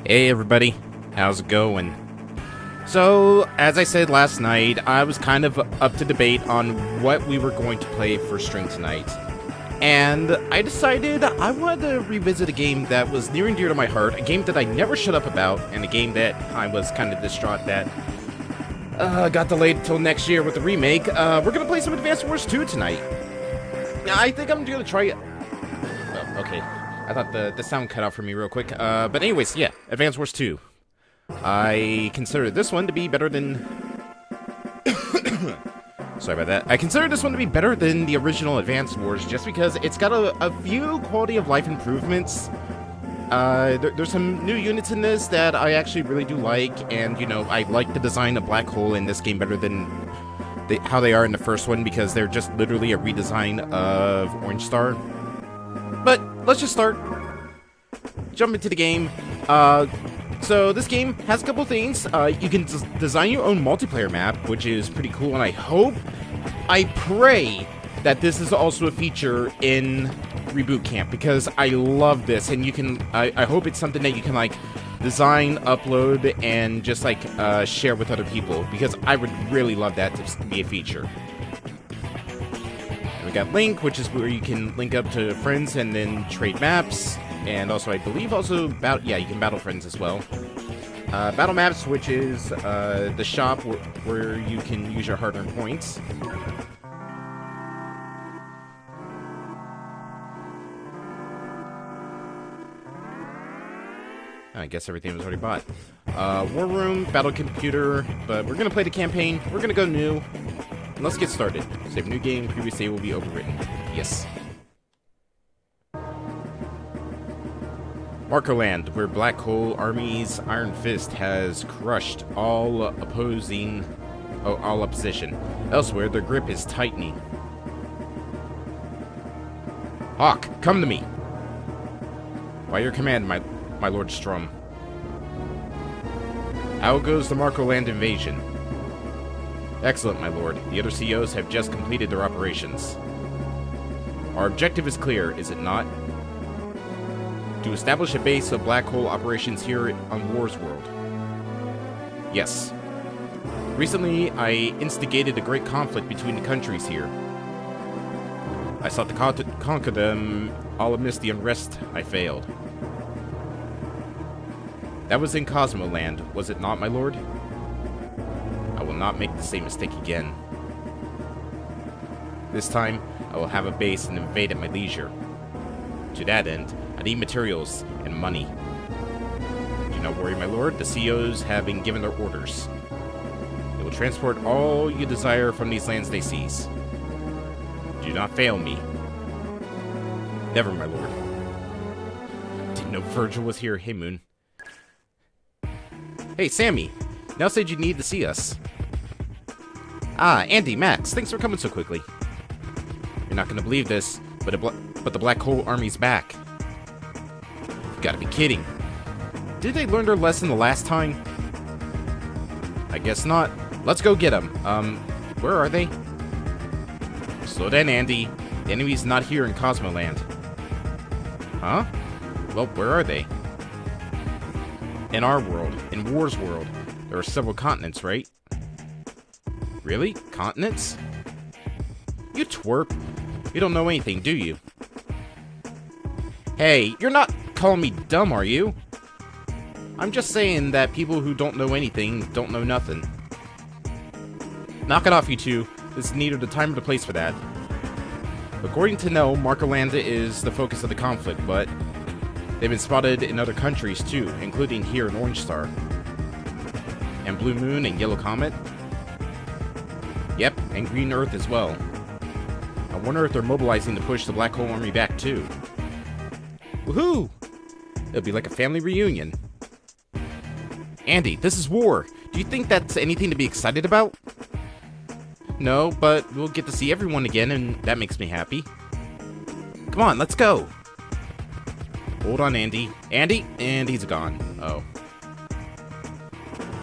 Hey everybody, how's it going? So, as I said last night, I was kind of up to debate on what we were going to play for stream tonight. And I decided I wanted to revisit a game that was near and dear to my heart, a game that I never shut up about, and a game that I was kind of distraught that got delayed until next year with the remake. We're gonna play some Advance Wars 2 tonight. I think I'm gonna try it. Oh, okay. I thought the sound cut out for me real quick. But anyways, yeah, Advance Wars 2. I consider this one to be better than... Sorry about that. I consider this one to be better than the original Advance Wars just because it's got a few quality of life improvements. There's some new units in this that I actually really do like, and, you know, I like the design of Black Hole in this game better than how they are in the first one because they're just literally a redesign of Orange Star. But let's just jump into the game. So this game has a couple things. You can design your own multiplayer map, which is pretty cool, and I pray that this is also a feature in Reboot Camp, because I love this, and I hope it's something that you can, like, design, upload, and just, like, share with other people, because I would really love that to be a feature. And we got Link, which is where you can link up to friends and then trade maps. And also, I believe, you can battle friends as well. Battle Maps, which is the shop where you can use your hard-earned points. I guess everything was already bought. War Room, Battle Computer, but we're going to play the campaign. We're going to go new. And let's get started. Save new game, previous save will be overwritten. Yes. Marcoland, where Black Hole Army's Iron Fist has crushed all opposition. Elsewhere, their grip is tightening. Hawk, come to me. By your command, my Lord Strum. How goes the Marcoland invasion? Excellent, my lord. The other COs have just completed their operations. Our objective is clear, is it not? To establish a base of Black Hole operations here on War's World. Yes. Recently, I instigated a great conflict between the countries here. I sought to conquer them, all amidst the unrest I failed. That was in Cosmoland, was it not, my lord? I will not make the same mistake again. This time, I will have a base and invade at my leisure. To that end, I need materials and money. Do not worry, my lord. The COs have been given their orders. They will transport all you desire from these lands they seize. Do not fail me. Never, my lord. Didn't know Virgil was here. Hey, Moon. Hey, Sammy. Now said you need to see us. Ah, Andy, Max. Thanks for coming so quickly. You're not going to believe this, but the Black Hole Army's back. You gotta be kidding. Did they learn their lesson the last time? I guess not. Let's go get them. Where are they? Slow down, Andy. The enemy's not here in Cosmoland. Huh? Well, where are they? In our world. In War's world. There are several continents, right? Really? Continents? You twerp. You don't know anything, do you? Hey, you're not calling me dumb, are you? I'm just saying that people who don't know anything don't know nothing. Knock it off, you two. This is neither the time or the place for that. According to Nell, Marcoland is the focus of the conflict, but they've been spotted in other countries too, including here in Orange Star. And Blue Moon and Yellow Comet? Yep, and Green Earth as well. I wonder if they're mobilizing to push the Black Hole Army back too. Woohoo! It'll be like a family reunion. Andy, this is war. Do you think that's anything to be excited about? No, but we'll get to see everyone again, and that makes me happy. Come on, let's go. Hold on, Andy. Andy? And he's gone. Oh.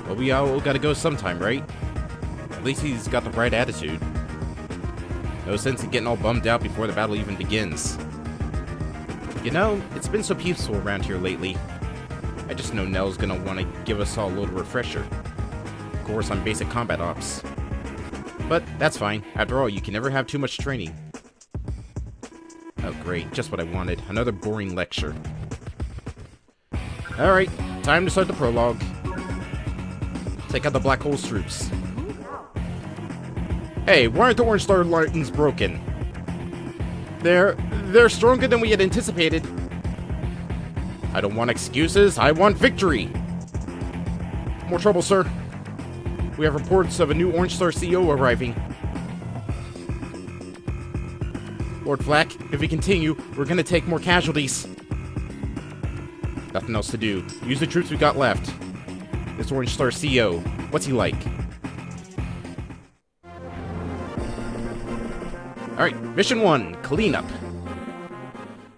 Well, we all gotta go sometime, right? At least he's got the right attitude. No sense in getting all bummed out before the battle even begins. You know, it's been so peaceful around here lately. I just know Nell's gonna want to give us all a little refresher. Of course, on basic combat ops. But that's fine. After all, you can never have too much training. Oh great, just what I wanted. Another boring lecture. Alright, time to start the prologue. Take out the Black Hole's troops. Hey, why aren't the Orange Star lightnings broken? They're stronger than we had anticipated. I don't want excuses, I want victory! More trouble, sir. We have reports of a new Orange Star CO arriving. Lord Flack, if we continue, we're gonna take more casualties. Nothing else to do. Use the troops we got left. This Orange Star CO, what's he like? Alright, Mission 1, Cleanup.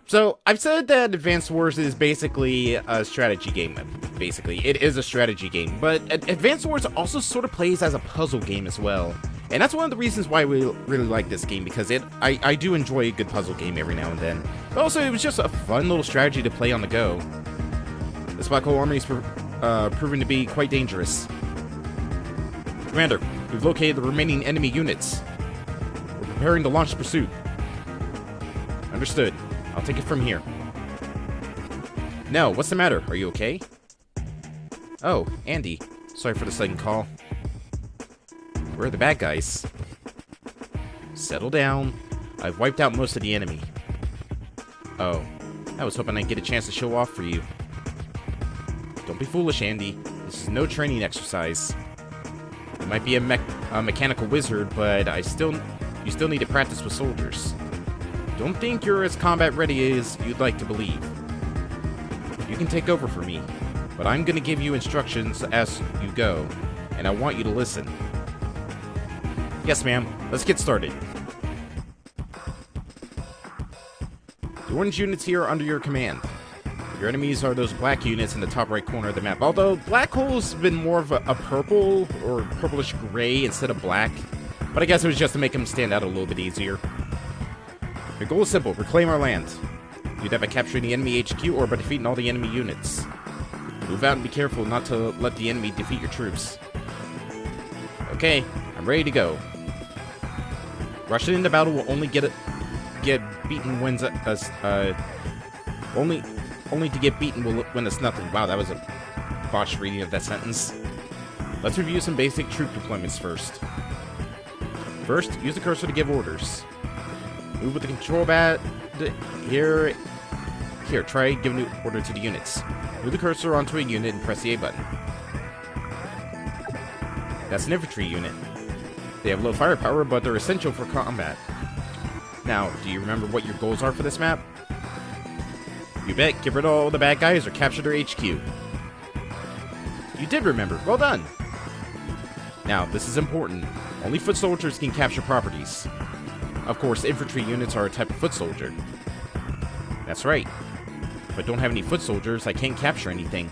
So, I've said that Advanced Wars is basically a strategy game. Basically, it is a strategy game, but Advanced Wars also sort of plays as a puzzle game as well. And that's one of the reasons why we really like this game, because I do enjoy a good puzzle game every now and then. But also, it was just a fun little strategy to play on the go. This Black Hole Army is proving to be quite dangerous. Commander, we've located the remaining enemy units. We're preparing to launch the pursuit. Understood. I'll take it from here. Nell, what's the matter? Are you okay? Oh, Andy. Sorry for the sudden call. Where are the bad guys? Settle down. I've wiped out most of the enemy. Oh, I was hoping I'd get a chance to show off for you. Don't be foolish, Andy. This is no training exercise. You might be a mechanical wizard, but you still need to practice with soldiers. Don't think you're as combat ready as you'd like to believe. You can take over for me, but I'm gonna give you instructions as you go, and I want you to listen. Yes, ma'am. Let's get started. The orange units here are under your command. Your enemies are those black units in the top right corner of the map, although Black Hole's been more of a purple or purplish gray instead of black, but I guess it was just to make them stand out a little bit easier. Your goal is simple, reclaim our land. Do that by capturing the enemy HQ or by defeating all the enemy units. Move out and be careful not to let the enemy defeat your troops. Okay, I'm ready to go. Rushing into battle will only get beaten when only to get beaten when it's nothing. Wow, that was a botched reading of that sentence. Let's review some basic troop deployments first. First, use the cursor to give orders. Move with the control pad. Here, try giving an order to the units. Move the cursor onto a unit and press the A button. That's an infantry unit. They have low firepower, but they're essential for combat. Now, do you remember what your goals are for this map? You bet, get rid of all the bad guys or capture their HQ. You did remember, well done! Now, this is important. Only foot soldiers can capture properties. Of course, infantry units are a type of foot soldier. That's right. If I don't have any foot soldiers, I can't capture anything.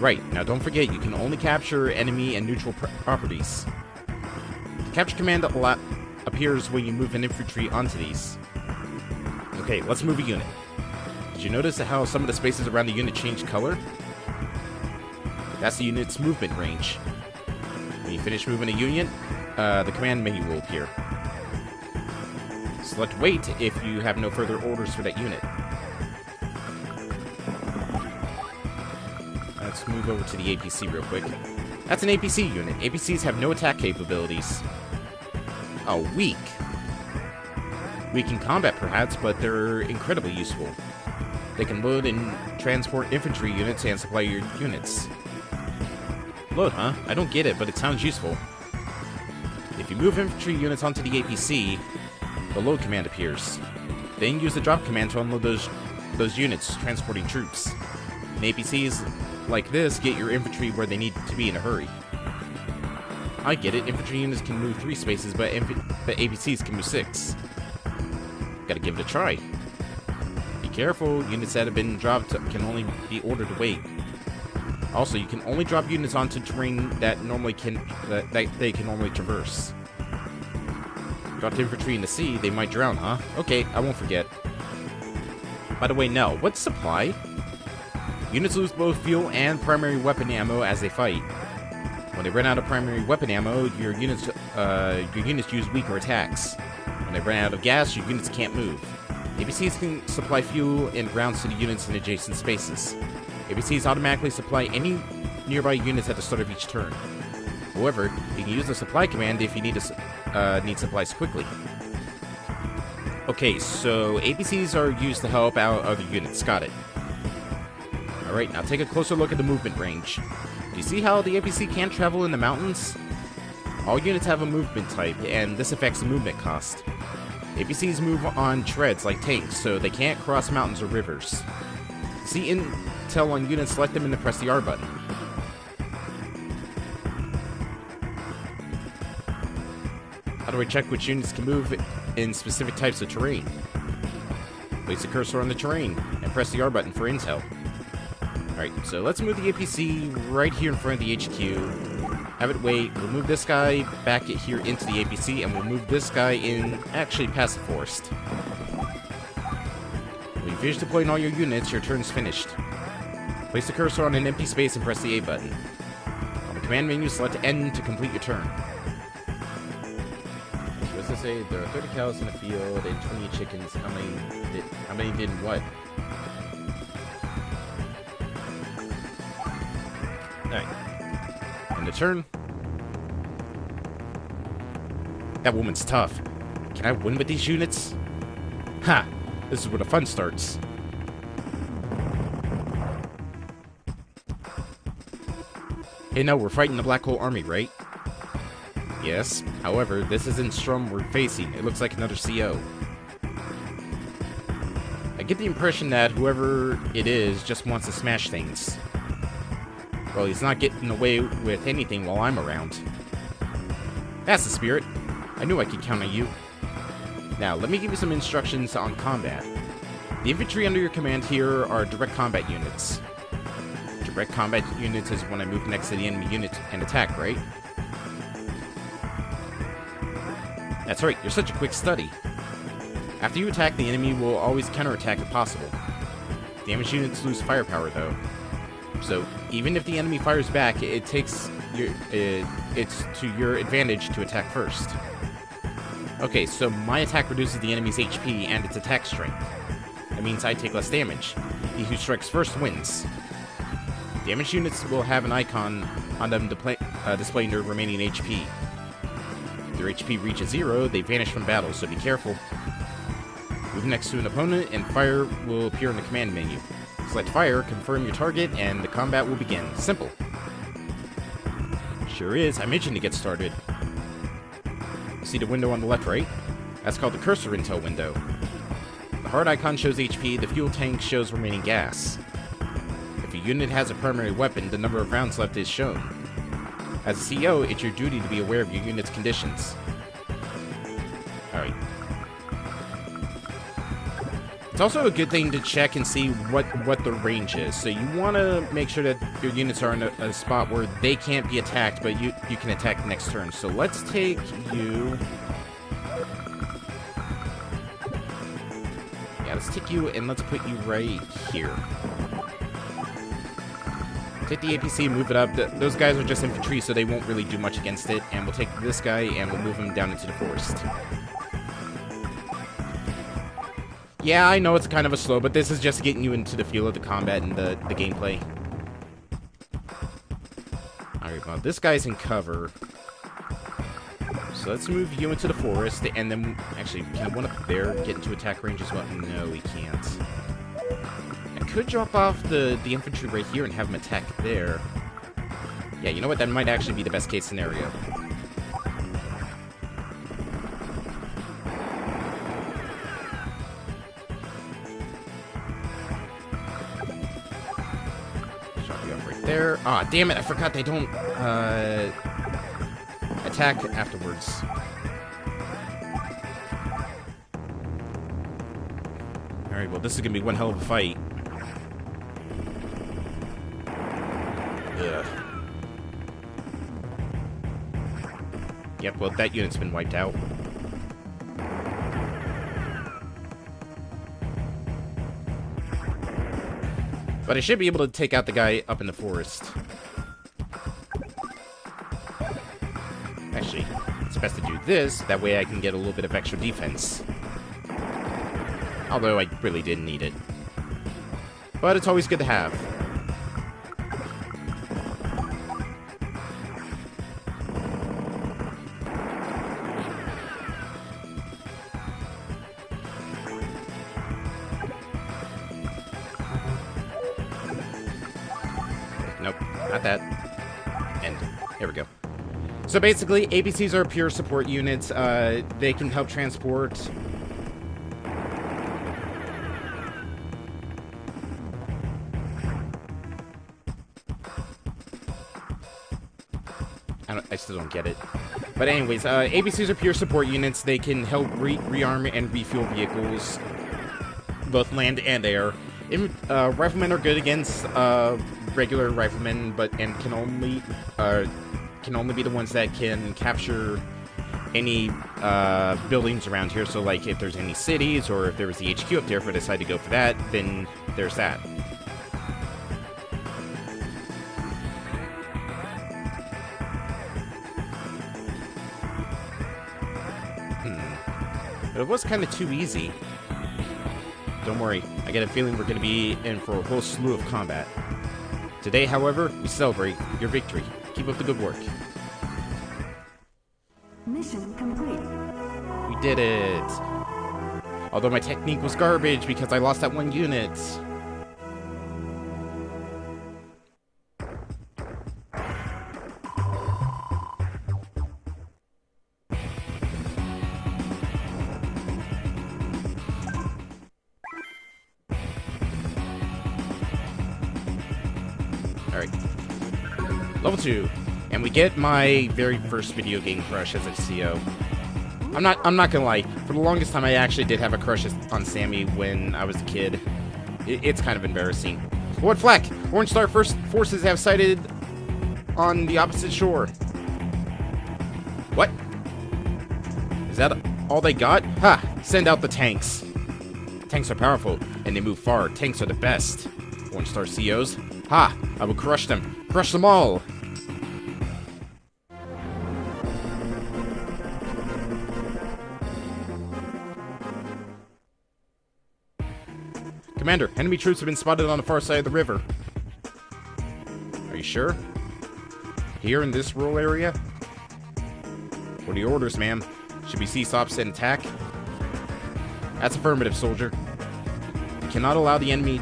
Right, now don't forget, you can only capture enemy and neutral properties. The capture command appears when you move an infantry onto these. Okay, let's move a unit. Did you notice how some of the spaces around the unit change color? That's the unit's movement range. When you finish moving a unit, the command menu will appear. Select wait if you have no further orders for that unit. Let's move over to the APC real quick. That's an APC unit. APCs have no attack capabilities. Oh, weak. Weak in combat, perhaps, but they're incredibly useful. They can load and transport infantry units and supply your units. Load, huh? I don't get it, but it sounds useful. If you move infantry units onto the APC, the load command appears. Then use the drop command to unload those units transporting troops. And APCs like this get your infantry where they need to be in a hurry. I get it, infantry units can move 3 spaces, but APCs can move 6. Gotta give it a try. Be careful, units that have been dropped can only be ordered to wait. Also, you can only drop units onto terrain that they can normally traverse. Dropped infantry in the sea, they might drown, huh? Okay, I won't forget. By the way, Nell, what's supply? Units lose both fuel and primary weapon ammo as they fight. When they run out of primary weapon ammo, your units use weaker attacks. When they run out of gas, your units can't move. APCs can supply fuel and rounds to the units in adjacent spaces. APCs automatically supply any nearby units at the start of each turn. However, you can use the supply command if you need supplies quickly. Okay, so APCs are used to help out other units. Got it. Alright, now take a closer look at the movement range. Do you see how the APC can't travel in the mountains? All units have a movement type, and this affects the movement cost. APCs move on treads like tanks, so they can't cross mountains or rivers. To see intel on units, select them and then press the R button. How do I check which units can move in specific types of terrain? Place the cursor on the terrain and press the R button for intel. Alright, so let's move the APC right here in front of the HQ. Have it wait, we'll move this guy back here into the APC, and we'll move this guy in, actually past the forest. When you finish deploying all your units, your turn's finished. Place the cursor on an empty space and press the A button. On the command menu, select N to complete your turn. So as I say, there are 30 cows in the field and 20 chickens. How many did what? Alright. End of turn. That woman's tough. Can I win with these units? Ha! This is where the fun starts. Hey, no, we're fighting the Black Hole Army, right? Yes. However, this isn't Strum we're facing. It looks like another CO. I get the impression that whoever it is just wants to smash things. Well, he's not getting away with anything while I'm around. That's the spirit. I knew I could count on you. Now, let me give you some instructions on combat. The infantry under your command here are direct combat units. Direct combat units is when I move next to the enemy unit and attack, right? That's right, you're such a quick study. After you attack, the enemy will always counterattack if possible. Damaged units lose firepower, though. So, even if the enemy fires back, it's to your advantage to attack first. Okay, so my attack reduces the enemy's HP and its attack strength. That means I take less damage. He who strikes first wins. Damaged units will have an icon on them displaying their remaining HP. If their HP reaches 0, they vanish from battle, so be careful. Move next to an opponent, and fire will appear in the command menu. Select fire, confirm your target, and the combat will begin. Simple. Sure is. I'm itching to get started. See the window on the left, right? That's called the cursor intel window. The heart icon shows HP, the fuel tank shows remaining gas. If a unit has a primary weapon, the number of rounds left is shown. As a CO, it's your duty to be aware of your unit's conditions. Alright. It's also a good thing to check and see what the range is. So you want to make sure that your units are in a spot where they can't be attacked, but you can attack next turn. So let's take you... Yeah, let's take you and let's put you right here. Take the APC and move it up. Those guys are just infantry, so they won't really do much against it. And we'll take this guy and we'll move him down into the forest. Yeah, I know it's kind of a slow, but this is just getting you into the feel of the combat and the gameplay. Alright, well, this guy's in cover. So let's move you into the forest, and then... Actually, can one up there get into attack range as well? No, he can't. I could drop off the infantry right here and have him attack there. Yeah, you know what? That might actually be the best case scenario. There. Ah, damn it, I forgot they don't attack afterwards. Alright, well, this is gonna be one hell of a fight. Ugh. Yep, well, that unit's been wiped out. But I should be able to take out the guy up in the forest. Actually, it's best to do this. That way I can get a little bit of extra defense. Although I really didn't need it. But it's always good to have. Nope, not that. And here we go. So basically, APCs are pure support units. They can help transport... I still don't get it. But anyways, APCs are pure support units. They can help rearm and refuel vehicles, both land and air. Riflemen are good against regular riflemen, but can only be the ones that can capture any buildings around here. So, like, if there's any cities or if there was the HQ up there, if I decide to go for that, then there's that. But it was kind of too easy. Don't worry, I get a feeling we're going to be in for a whole slew of combat. Today, however, we celebrate your victory. Keep up the good work. Mission complete. We did it! Although my technique was garbage because I lost that one unit. Alright. Level 2. And we get my very first video game crush as a CO. I'm not gonna lie. For the longest time, I actually did have a crush on Sammy when I was a kid. It's kind of embarrassing. What flak? Orange Star forces have sighted on the opposite shore. What? Is that all they got? Ha! Send out the tanks. Tanks are powerful, and they move far. Tanks are the best. Orange Star COs. Ha! I will crush them. Crush them all. Commander, enemy troops have been spotted on the far side of the river. Are you sure? Here in this rural area? What are your orders, ma'am? Should we cease ops and attack? That's affirmative, soldier. We cannot allow the enemy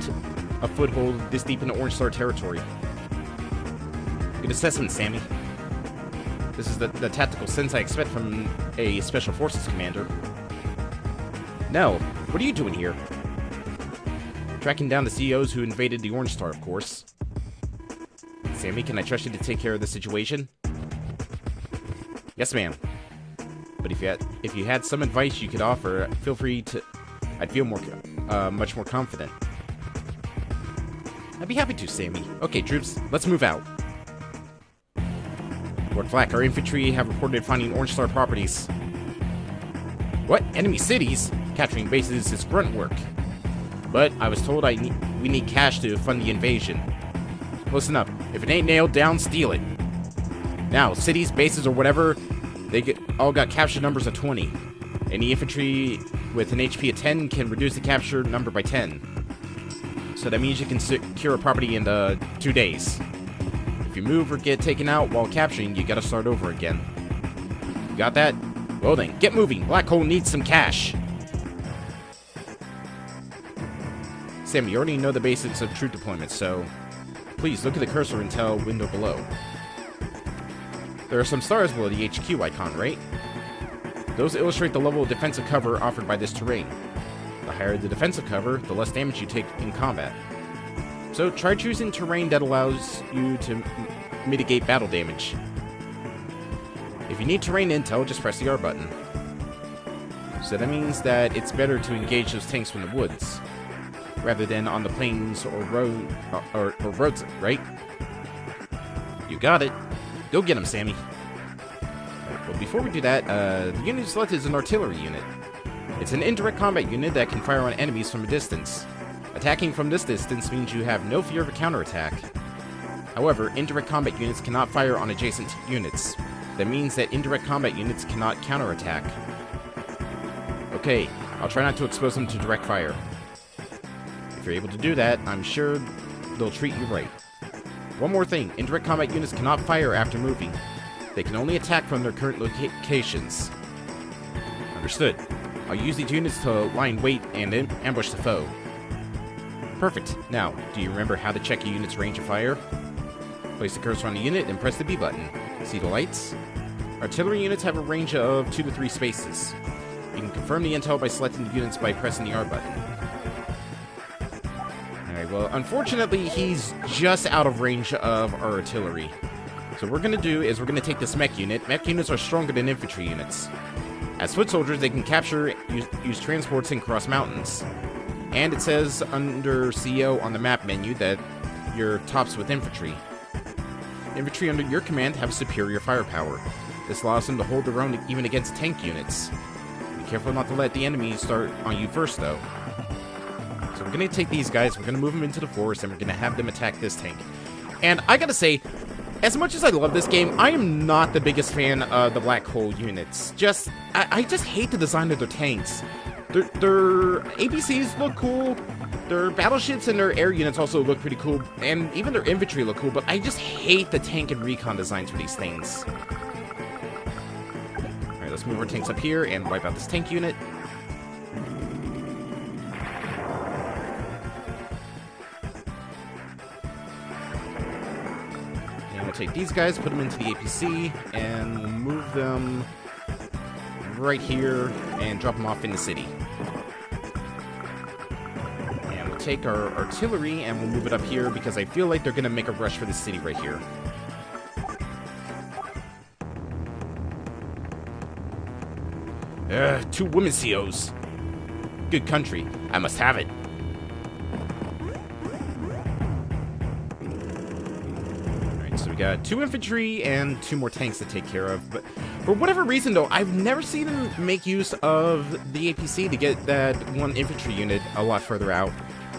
a foothold this deep into Orange Star territory. Good assessment, Sammy. This is the tactical sense I expect from a Special Forces commander. Nell, what are you doing here? Tracking down the CEOs who invaded the Orange Star, of course. Sammy, can I trust you to take care of the situation? Yes, ma'am. But if you had some advice you could offer, feel free to... I'd feel much more confident. I'd be happy to, Sammy. Okay, troops, let's move out. Lord Flack, our infantry have reported finding Orange Star properties. What? Enemy cities? Capturing bases is grunt work. But I was told we need cash to fund the invasion. Listen up. If it ain't nailed down, steal it. Now, cities, bases, or whatever, all got capture numbers of 20. Any infantry with an HP of 10 can reduce the capture number by 10. So that means you can secure a property in 2 days. If you move or get taken out while capturing, you gotta start over again. You got that? Well then, get moving. Black Hole needs some cash. Sam, you already know the basics of troop deployment, so please look at the cursor and tell window below. There are some stars below the HQ icon, right? Those illustrate the level of defensive cover offered by this terrain. The higher the defensive cover, the less damage you take in combat. So try choosing terrain that allows you to mitigate battle damage. If you need terrain intel, just press the R button. So that means that it's better to engage those tanks from the woods, rather than on the plains or roads, right? You got it. Go get him, Sammy. Well, before we do that, the unit selected is an artillery unit. It's an indirect combat unit that can fire on enemies from a distance. Attacking from this distance means you have no fear of a counterattack. However, indirect combat units cannot fire on adjacent units. That means that indirect combat units cannot counterattack. Okay, I'll try not to expose them to direct fire. If you're able to do that, I'm sure they'll treat you right. One more thing, indirect combat units cannot fire after moving. They can only attack from their current locations. Understood. I'll use these units to lie in wait and ambush the foe. Perfect. Now, do you remember how to check a unit's range of fire? Place the cursor on the unit and press the B button. See the lights? Artillery units have a range of 2 to 3 spaces. You can confirm the intel by selecting the units by pressing the R button. Alright, well, unfortunately, he's just out of range of our artillery. So what we're going to do is we're going to take this mech unit. Mech units are stronger than infantry units. As foot soldiers, they can capture, use transports, and cross mountains. And it says under CO on the map menu that you're tops with infantry. Infantry under your command have superior firepower. This allows them to hold their own even against tank units. Be careful not to let the enemy start on you first, though. So we're going to take these guys, we're going to move them into the forest, and we're going to have them attack this tank. And I gotta say, as much as I love this game, I am not the biggest fan of the Black Hole units. I just hate the design of their tanks. Their APCs look cool, their battleships and their air units also look pretty cool, and even their infantry look cool, but I just hate the tank and recon designs for these things. Alright, let's move our tanks up here and wipe out this tank unit. And we'll take these guys, put them into the APC, and we'll move them right here and drop them off in the city. And we'll take our artillery and we'll move it up here because I feel like they're going to make a rush for the city right here. Two women COs. Good country. I must have it. Alright, so we got 2 infantry and 2 more tanks to take care of, but for whatever reason, though, I've never seen them make use of the APC to get that 1 infantry unit a lot further out.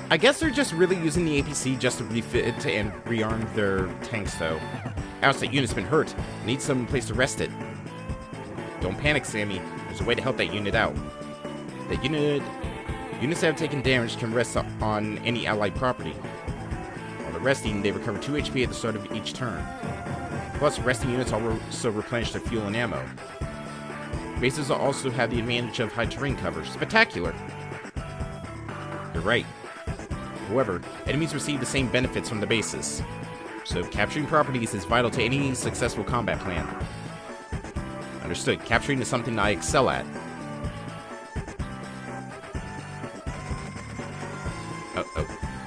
I guess they're just really using the APC just to refit and rearm their tanks, though. Ouch, that unit's been hurt. Need some place to rest it. Don't panic, Sammy. There's a way to help that unit out. Units that have taken damage can rest on any allied property. While they're resting, they recover 2 HP at the start of each turn. Plus, resting units also replenish their fuel and ammo. Bases also have the advantage of high terrain cover. Spectacular! You're right. However, enemies receive the same benefits from the bases. So capturing properties is vital to any successful combat plan. Understood. Capturing is something I excel at.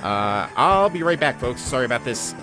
I'll be right back, folks. Sorry about this.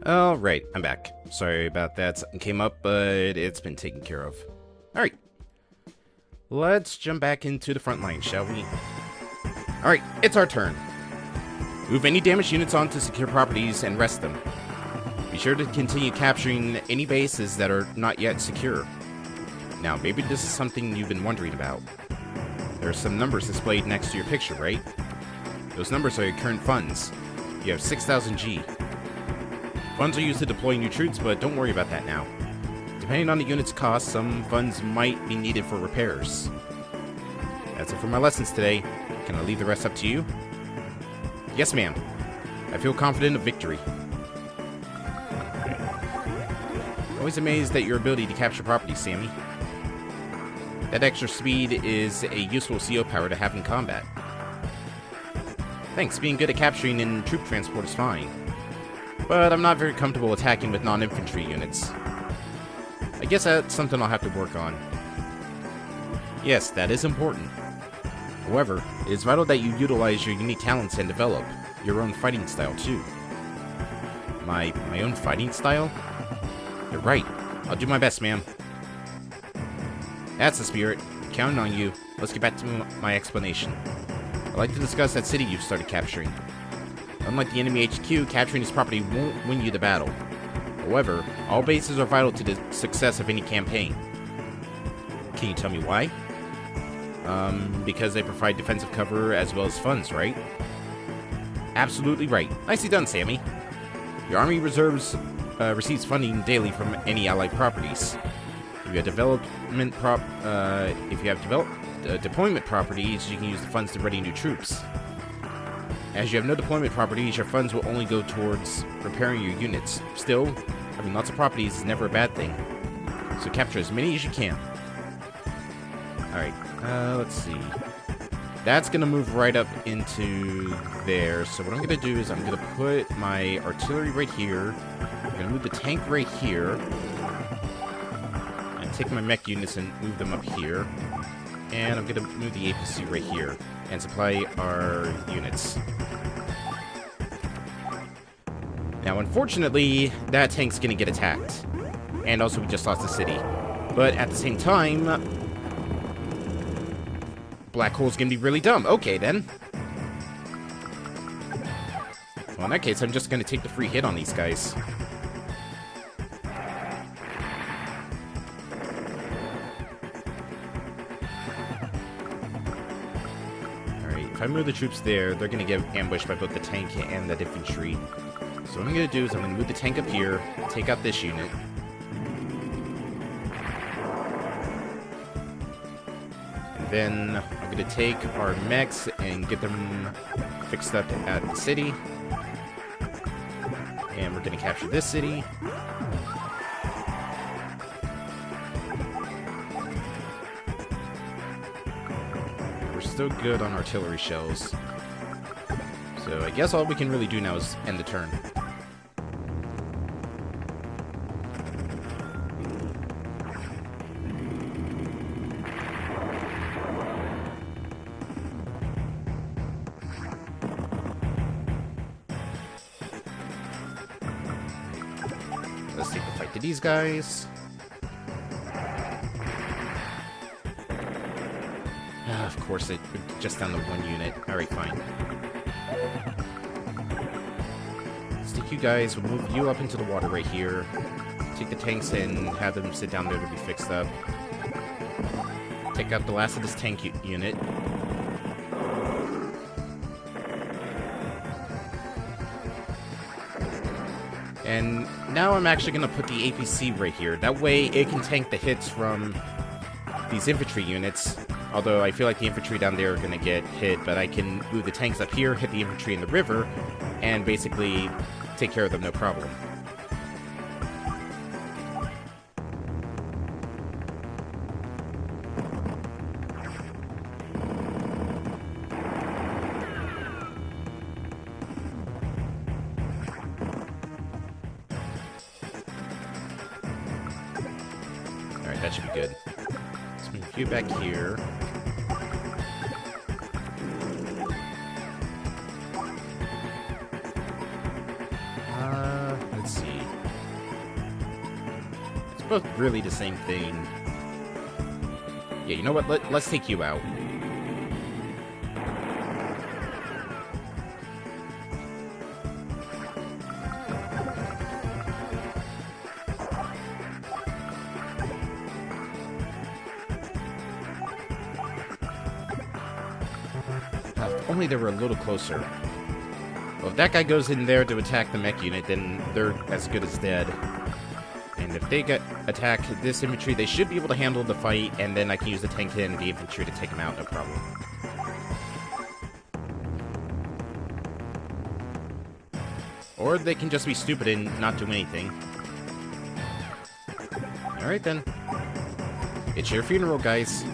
Alright, I'm back. Sorry about that. Something came up, but it's been taken care of. Alright. Let's jump back into the front line, shall we? Alright, it's our turn. Move any damaged units onto secure properties and rest them. Be sure to continue capturing any bases that are not yet secure. Now, maybe this is something you've been wondering about. There are some numbers displayed next to your picture, right? Those numbers are your current funds. You have 6,000 G. Funds are used to deploy new troops, but don't worry about that now. Depending on the unit's cost, some funds might be needed for repairs. That's it for my lessons today. Can I leave the rest up to you? Yes, ma'am. I feel confident of victory. Always amazed at your ability to capture property, Sammy. That extra speed is a useful CO power to have in combat. Thanks, being good at capturing in troop transport is fine. But I'm not very comfortable attacking with non-infantry units. I guess that's something I'll have to work on. Yes, that is important. However, it is vital that you utilize your unique talents and develop your own fighting style too. My own fighting style? You're right. I'll do my best, ma'am. That's the spirit. Counting on you. Let's get back to my explanation. I'd like to discuss that city you've started capturing. Unlike the enemy HQ, capturing this property won't win you the battle. However, all bases are vital to the success of any campaign. Can you tell me why? Because they provide defensive cover as well as funds, right? Absolutely right. Nicely done, Sammy. Your army reserves receives funding daily from any allied properties. If you have deployment properties, you can use the funds to ready new troops. As you have no deployment properties, your funds will only go towards repairing your units. Still, having lots of properties is never a bad thing. So capture as many as you can. Alright, let's see. That's going to move right up into there. So what I'm going to do is I'm going to put my artillery right here. I'm going to move the tank right here. And take my mech units and move them up here. And I'm going to move the APC right here. And supply our units. Now, unfortunately, that tank's going to get attacked. And also, we just lost the city. But at the same time, Black Hole's going to be really dumb. Okay, then. Well, in that case, I'm just going to take the free hit on these guys. Alright, if I move the troops there, they're going to get ambushed by both the tank and the infantry. So what I'm going to do is I'm going to move the tank up here, take out this unit. And then I'm going to take our mechs and get them fixed up at the city. And we're going to capture this city. We're still good on artillery shells. So I guess all we can really do now is end the turn. Let's take the fight to these guys. Of course, it just down to one unit. Alright, fine. Let's take you guys, we'll move you up into the water right here. Take the tanks and have them sit down there to be fixed up. Take out the last of this tank unit. And now I'm actually going to put the APC right here. That way it can tank the hits from these infantry units. Although I feel like the infantry down there are going to get hit, but I can move the tanks up here, hit the infantry in the river, and basically take care of them no problem. Alright, that should be good. Let's move you back here. Let's see. both really the same thing. Yeah, you know what? Let's take you out. If only they were a little closer. Well, if that guy goes in there to attack the mech unit, then they're as good as dead. And if they attack this infantry, they should be able to handle the fight, and then I can use the tank and the infantry to take them out, no problem. Or they can just be stupid and not do anything. Alright then. It's your funeral, guys.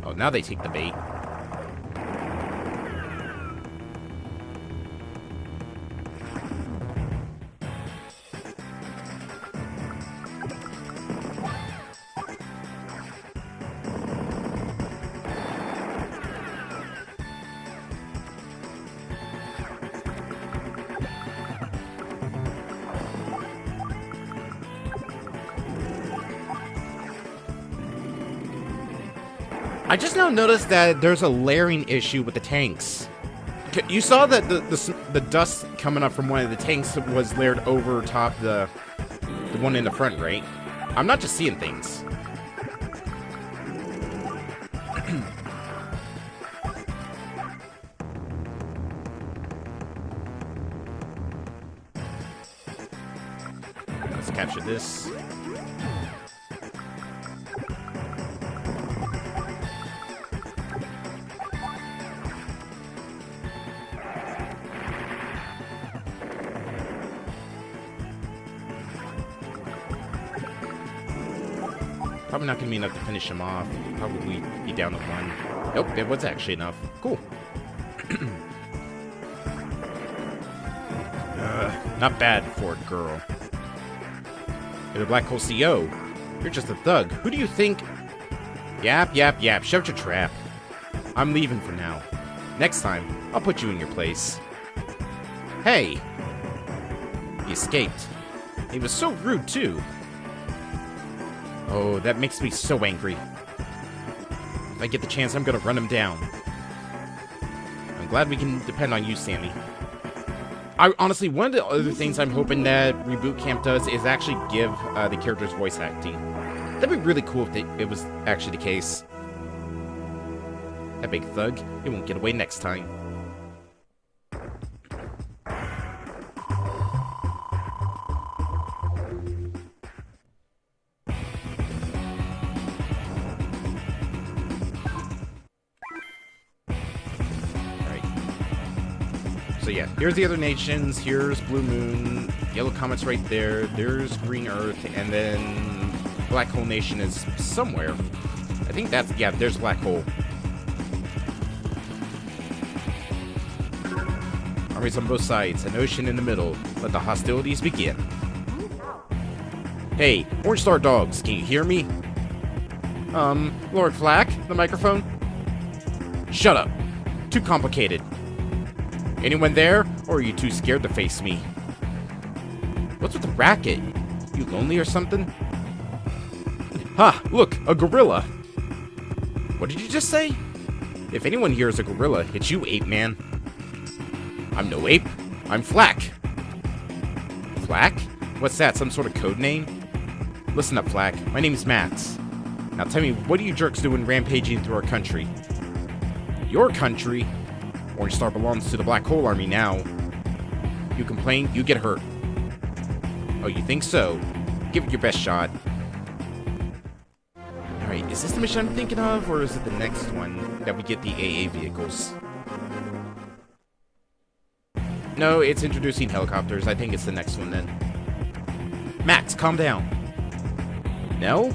Oh, now they take the bait. I just now noticed that there's a layering issue with the tanks. You saw that the dust coming up from one of the tanks was layered over top the one in the front, right? I'm not just seeing things. Let's capture this. Probably not going to be enough to finish him off. Probably be down to one. Nope, it was actually enough. Cool. Not bad for a girl. You're the Black Hole CO. You're just a thug. Who do you think? Yap, yap, yap. Shut your trap. I'm leaving for now. Next time, I'll put you in your place. Hey! He escaped. He was so rude, too. Oh, that makes me so angry. If I get the chance, I'm gonna run him down. I'm glad we can depend on you, Sammy. Honestly, one of the other things I'm hoping that Reboot Camp does is actually give the characters voice acting. That'd be really cool if it was actually the case. That big thug, he won't get away next time. So yeah, here's the other nations, here's Blue Moon, Yellow Comet's right there, there's Green Earth, and then Black Hole Nation is somewhere. I think that's, yeah, there's Black Hole. Armies on both sides, an ocean in the middle. Let the hostilities begin. Hey, Orange Star Dogs, can you hear me? Lord Flack, the microphone? Shut up. Too complicated. Anyone there, or are you too scared to face me? What's with the racket? You lonely or something? Ha! Look, a gorilla! What did you just say? If anyone here is a gorilla, it's you, ape man. I'm no ape. I'm Flack. Flack? What's that, some sort of code name? Listen up, Flack. My name is Max. Now tell me, what are you jerks doing rampaging through our country? Your country? Orange Star belongs to the Black Hole Army now. You complain, you get hurt. Oh, you think so? Give it your best shot. Alright, is this the mission I'm thinking of, or is it the next one that we get the AA vehicles? No, it's introducing helicopters. I think it's the next one then. Max, calm down. No?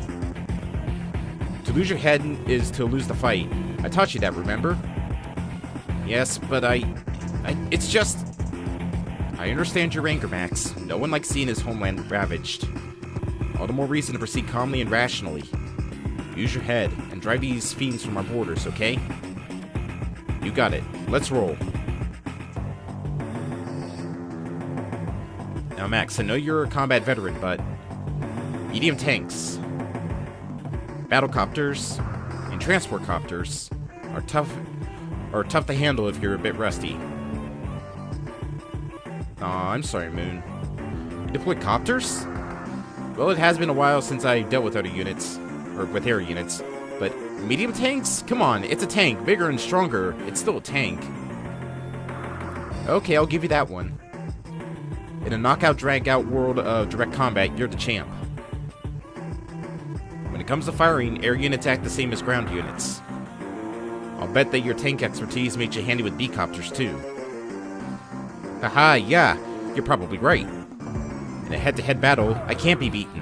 To lose your head is to lose the fight. I taught you that, remember? Yes, but it's just... I understand your anger, Max. No one likes seeing his homeland ravaged. All the more reason to proceed calmly and rationally. Use your head and drive these fiends from our borders, okay? You got it. Let's roll. Now, Max, I know you're a combat veteran, but medium tanks, battle copters, and transport copters are tough to handle if you're a bit rusty. Aw, I'm sorry, Moon. You deploy copters? Well, it has been a while since I dealt with other units, or with air units, but medium tanks? Come on, it's a tank, bigger and stronger. It's still a tank. Okay, I'll give you that one. In a knockout, drag-out world of direct combat, you're the champ. When it comes to firing, air units act the same as ground units. I'll bet that your tank expertise makes you handy with B-Copters, too. Haha, yeah, you're probably right. In a head-to-head battle, I can't be beaten.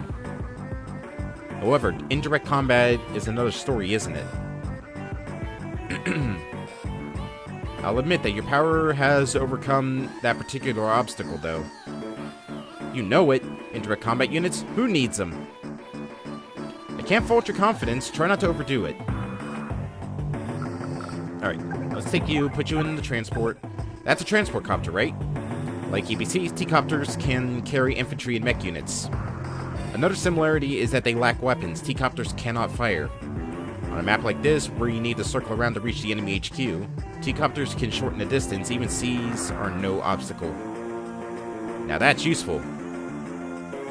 However, indirect combat is another story, isn't it? I'll admit that your power has overcome that particular obstacle, though. You know it. Indirect combat units, who needs them? I can't fault your confidence. Try not to overdo it. Alright, let's take you, put you in the transport. That's a transport copter, right? Like EBCs, T-Copters can carry infantry and mech units. Another similarity is that they lack weapons. T-Copters cannot fire. On a map like this, where you need to circle around to reach the enemy HQ, T-Copters can shorten the distance, even seas are no obstacle. Now that's useful.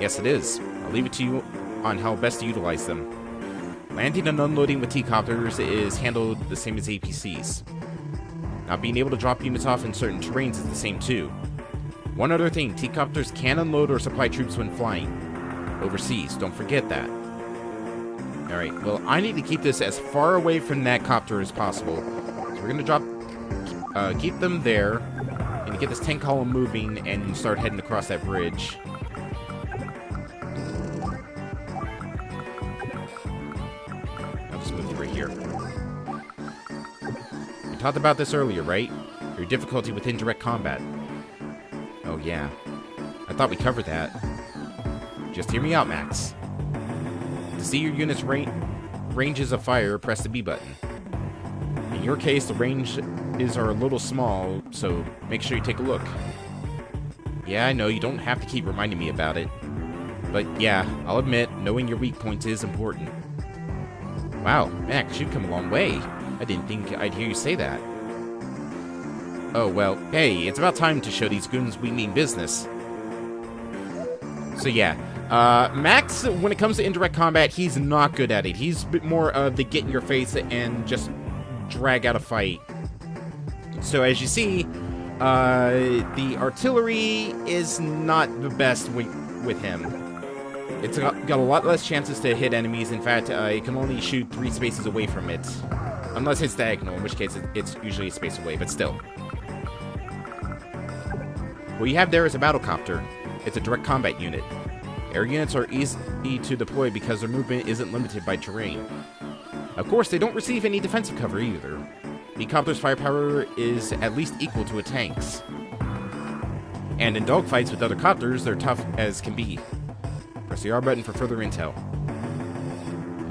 Yes, it is. I'll leave it to you on how best to utilize them. Landing and unloading with T-Copters is handled the same as APCs. Not being able to drop units off in certain terrains is the same too. One other thing, T-Copters can unload or supply troops when flying. Overseas, don't forget that. Alright, well, I need to keep this as far away from that copter as possible. So we're gonna drop, keep them there, and get this tank column moving, and start heading across that bridge. I'll just move you right here. We talked about this earlier, right? Your difficulty with indirect combat. Oh yeah, I thought we covered that. Just hear me out, Max. To see your unit's ranges of fire, press the B button. In your case, the ranges are a little small, so make sure you take a look. Yeah, I know, you don't have to keep reminding me about it. But yeah, I'll admit, knowing your weak points is important. Wow, Max, you've come a long way. I didn't think I'd hear you say that. Oh, well, hey, it's about time to show these goons we mean business. So yeah, Max, when it comes to indirect combat, he's not good at it. He's a bit more of the get in your face and just drag out a fight. So as you see, the artillery is not the best with him. It's got a lot less chances to hit enemies. In fact, it can only shoot 3 spaces away from it. Unless it's diagonal, in which case it's usually a space away, but still. What you have there is a battle copter. It's a direct combat unit. Air units are easy to deploy because their movement isn't limited by terrain. Of course, they don't receive any defensive cover either. B-Copter's firepower is at least equal to a tank's. And in dogfights with other copters, they're tough as can be. Press the R button for further intel.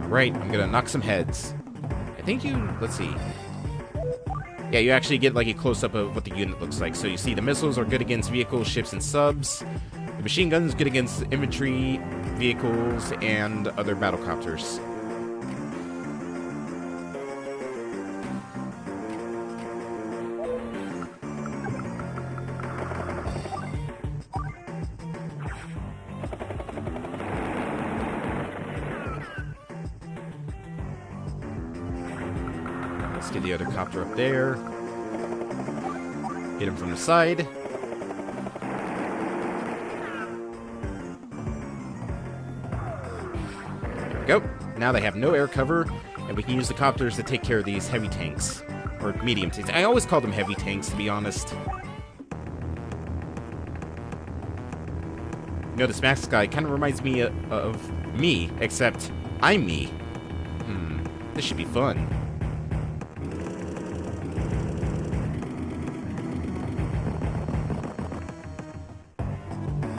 Alright, I'm gonna knock some heads. I think let's see. Yeah, you actually get like a close-up of what the unit looks like. So you see the missiles are good against vehicles, ships, and subs. The machine gun is good against infantry, vehicles, and other battlecopters. Let's get the other copter up there. Hit him from the side. There we go. Now they have no air cover, and we can use the copters to take care of these heavy tanks. Or medium tanks. I always call them heavy tanks, to be honest. You know, this Max guy kind of reminds me of me, except I'm me. This should be fun.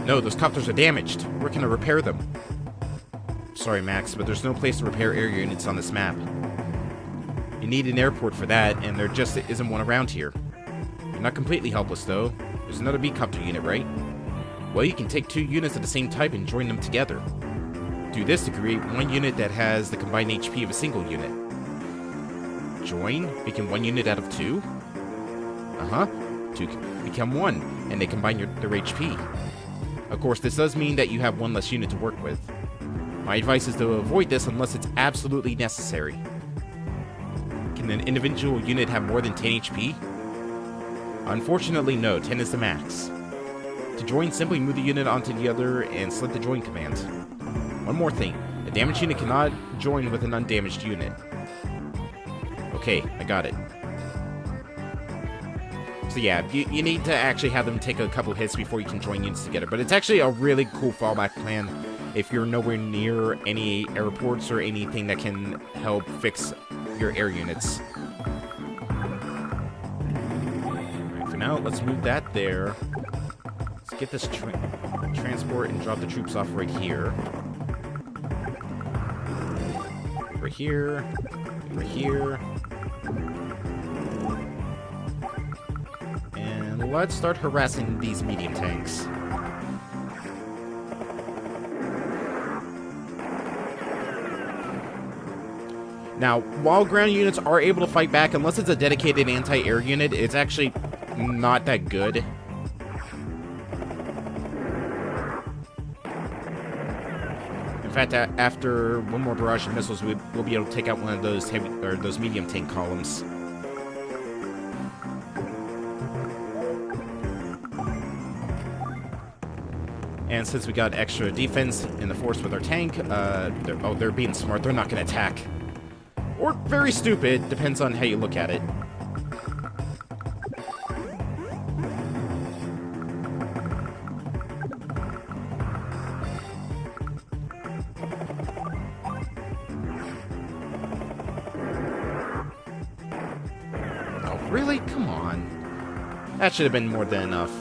No, those copters are damaged. Where can I repair them? Sorry, Max, but there's no place to repair air units on this map. You need an airport for that, and there just isn't one around here. You're not completely helpless, though. There's another B-Copter unit, right? Well, you can take 2 units of the same type and join them together. Do this to create 1 unit that has the combined HP of a single unit. Join? Making 1 unit out of 2? Uh-huh. 2 become 1, and they combine their HP. Of course, this does mean that you have 1 less unit to work with. My advice is to avoid this unless it's absolutely necessary. Can an individual unit have more than 10 HP? Unfortunately, no. 10 is the max. To join, simply move the unit onto the other and select the join command. One more thing. A damaged unit cannot join with an undamaged unit. Okay, I got it. So yeah, you need to actually have them take a couple hits before you can join units together. But it's actually a really cool fallback plan if you're nowhere near any airports or anything that can help fix your air units. Alright, for now, let's move that there. Let's get this transport and drop the troops off right here. Right here. Right here. And let's start harassing these medium tanks. Now, while ground units are able to fight back, unless it's a dedicated anti-air unit, it's actually not that good. In fact, after 1 more barrage of missiles, we'll be able to take out one of those heavy or those medium tank columns. And since we got extra defense in the force with our tank, they're being smart. They're not going to attack. Or very stupid, depends on how you look at it. Oh, really? Come on. That should have been more than enough.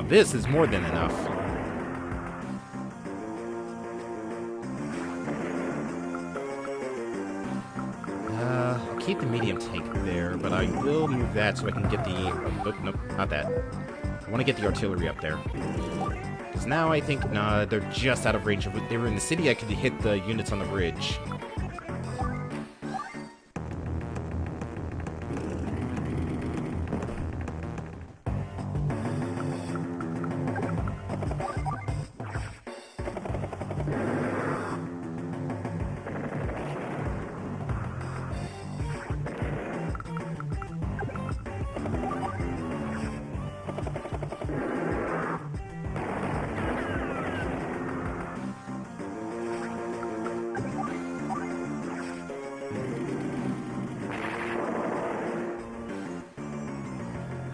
This is more than enough. I'll keep the medium tank there, but I will move that so I can get the... Oh, nope, not that. I want to get the artillery up there. Because now I think, nah, they're just out of range. If they were in the city, I could hit the units on the bridge.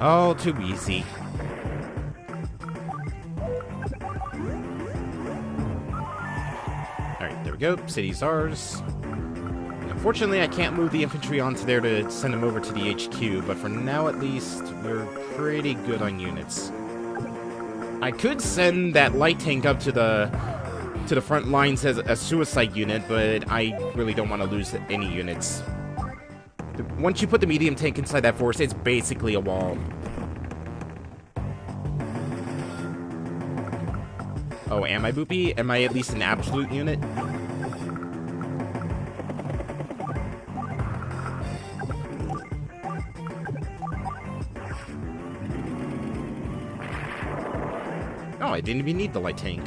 Oh, too easy. Alright, there we go. City's ours. Unfortunately, I can't move the infantry onto there to send them over to the HQ, but for now at least, we're pretty good on units. I could send that light tank up to the front lines as a suicide unit, but I really don't want to lose any units. Once you put the medium tank inside that force, it's basically a wall. Oh, am I Boopy? Am I at least an absolute unit? Oh, I didn't even need the light tank.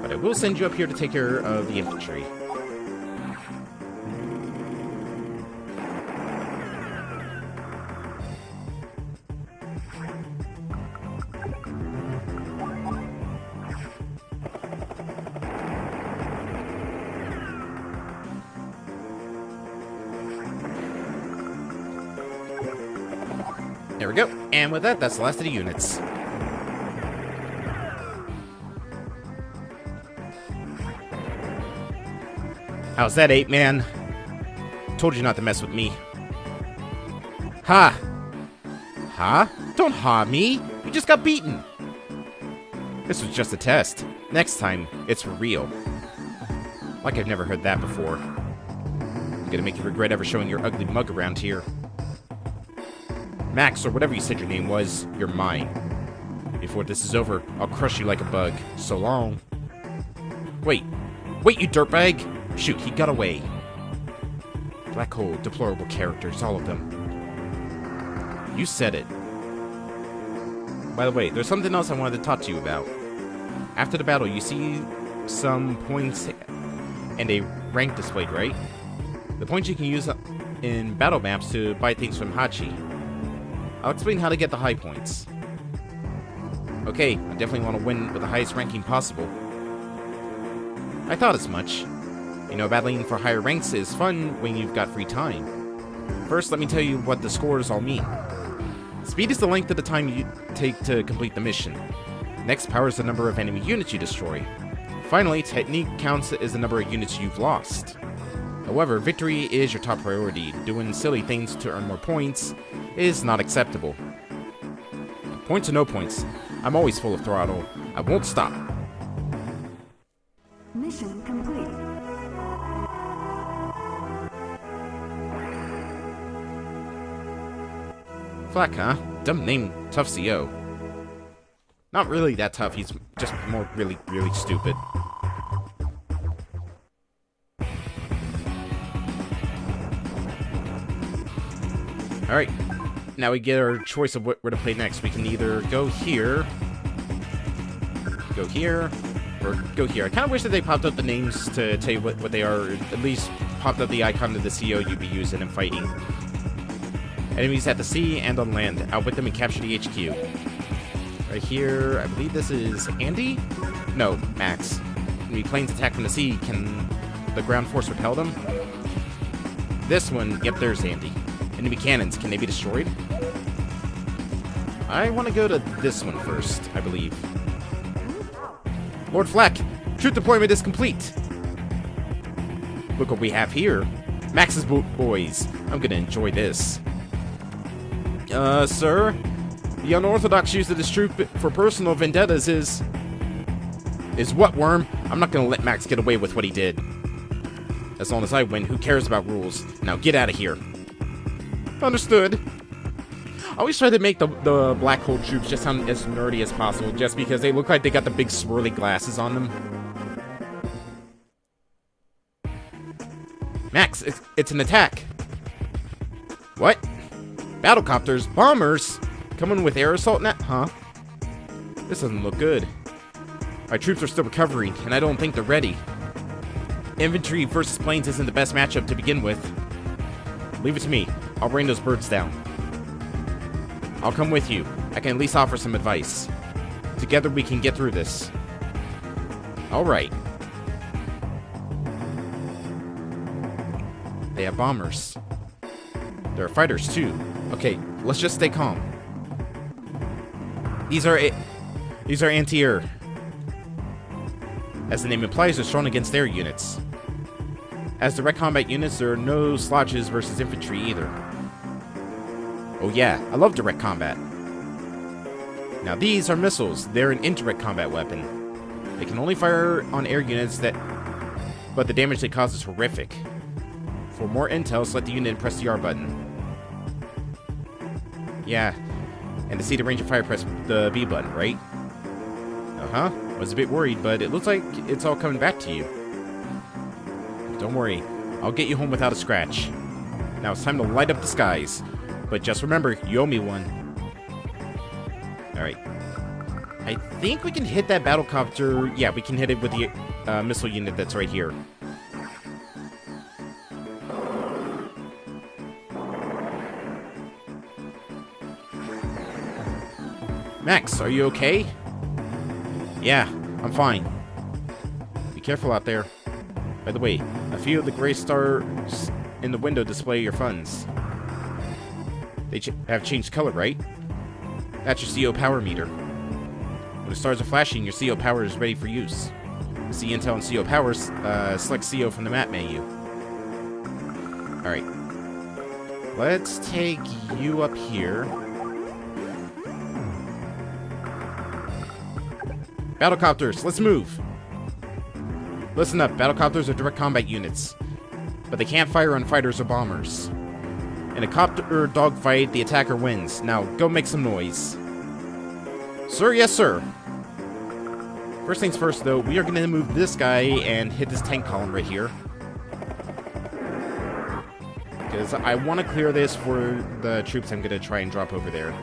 But I will send you up here to take care of the infantry. There we go. And with that, that's the last of the units. How's that, 8-man? Told you not to mess with me. Ha! Ha? Don't ha me! You just got beaten! This was just a test. Next time, it's for real. Like I've never heard that before. I'm gonna make you regret ever showing your ugly mug around here. Max, or whatever you said your name was, you're mine. Before this is over, I'll crush you like a bug. So long. Wait, you dirtbag! Shoot, he got away. Black hole, deplorable characters, all of them. You said it. By the way, there's something else I wanted to talk to you about. After the battle, you see some points and a rank displayed, right? The points you can use in battle maps to buy things from Hachi. I'll explain how to get the high points. Okay, I definitely want to win with the highest ranking possible. I thought as much. You know, battling for higher ranks is fun when you've got free time. First, let me tell you what the scores all mean. Speed is the length of the time you take to complete the mission. Next, power is the number of enemy units you destroy. Finally, technique counts as the number of units you've lost. However, victory is your top priority. Doing silly things to earn more points is not acceptable. Points or no points, I'm always full of throttle. I won't stop. Mission complete. Flack, huh? Dumb name, tough CO. Not really that tough, he's just more really stupid. Alright, now we get our choice of where to play next. We can either go here, or go here. I kind of wish that they popped up the names to tell you what they are, or at least popped up the icon of the CO you'd be using and fighting. Enemies at the sea and on land. Outwit them and capture the HQ. Right here, I believe this is Andy? No, Max. When the planes attack from the sea, can the ground force repel them? This one, yep, there's Andy. Enemy cannons, can they be destroyed? I want to go to this one first, I believe. Lord Flack, troop deployment is complete. Look what we have here. Max's boys. I'm gonna enjoy this. Sir? The unorthodox use of this troop for personal vendettas is what, Worm? I'm not gonna let Max get away with what he did. As long as I win, who cares about rules? Now get out of here. Understood. I always try to make the black hole troops just sound as nerdy as possible, just because they look like they got the big swirly glasses on them. Max, it's an attack. What? Battlecopters? Bombers? Coming with air assault now? Huh? This doesn't look good. Our troops are still recovering, and I don't think they're ready. Infantry versus planes isn't the best matchup to begin with. Leave it to me. I'll bring those birds down. I'll come with you. I can at least offer some advice. Together we can get through this. Alright. They have bombers. There are fighters too. Okay, let's just stay calm. These are anti-air. As the name implies, they're strong against air units. As direct combat units, there are no slouches versus infantry either. Oh yeah, I love direct combat. Now these are missiles. They're an indirect combat weapon. They can only fire on air units but the damage they cause is horrific. For more intel, select the unit and press the R button. Yeah, and to see the range of fire, press the B button, right? Uh-huh, I was a bit worried, but it looks like it's all coming back to you. Don't worry, I'll get you home without a scratch. Now it's time to light up the skies. But just remember, you owe me one. Alright. I think we can hit that battlecopter. Yeah, we can hit it with the missile unit that's right here. Max, are you okay? Yeah, I'm fine. Be careful out there. By the way, a few of the gray stars in the window display your funds. They have changed color, right? That's your CO power meter. When the stars are flashing, your CO power is ready for use. To see intel on CO powers, select CO from the map menu. Alright. Let's take you up here. Battlecopters, let's move! Listen up, battlecopters are direct combat units, but they can't fire on fighters or bombers. In a copter dogfight, the attacker wins. Now, go make some noise. Sir, yes sir. First things first though, we are going to move this guy and hit this tank column right here. Because I want to clear this for the troops I'm going to try and drop over there.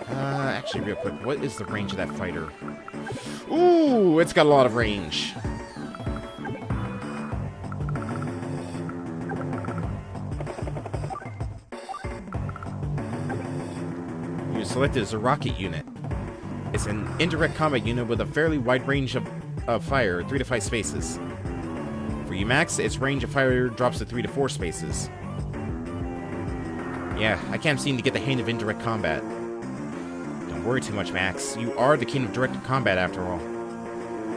Actually, real quick, what is the range of that fighter? Ooh, it's got a lot of range. You selected as a rocket unit. It's an indirect combat unit with a fairly wide range of fire, 3 to 5 spaces. For you, Max, its range of fire drops to 3 to 4 spaces. Yeah, I can't seem to get the hang of indirect combat. Don't worry too much, Max. You are the king of direct combat after all.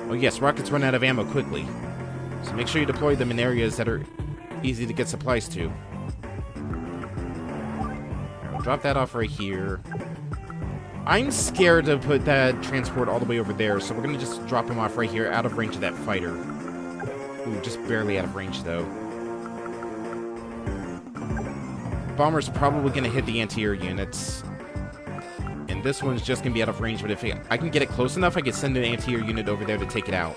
Oh yes, rockets run out of ammo quickly, so make sure you deploy them in areas that are easy to get supplies to. Right, we'll drop that off right here. I'm scared to put that transport all the way over there, so we're going to just drop him off right here, out of range of that fighter. Ooh, just barely out of range, though. Bomber's probably going to hit the anti-air units. And this one's just going to be out of range, but if I can get it close enough, I can send an anti-air unit over there to take it out.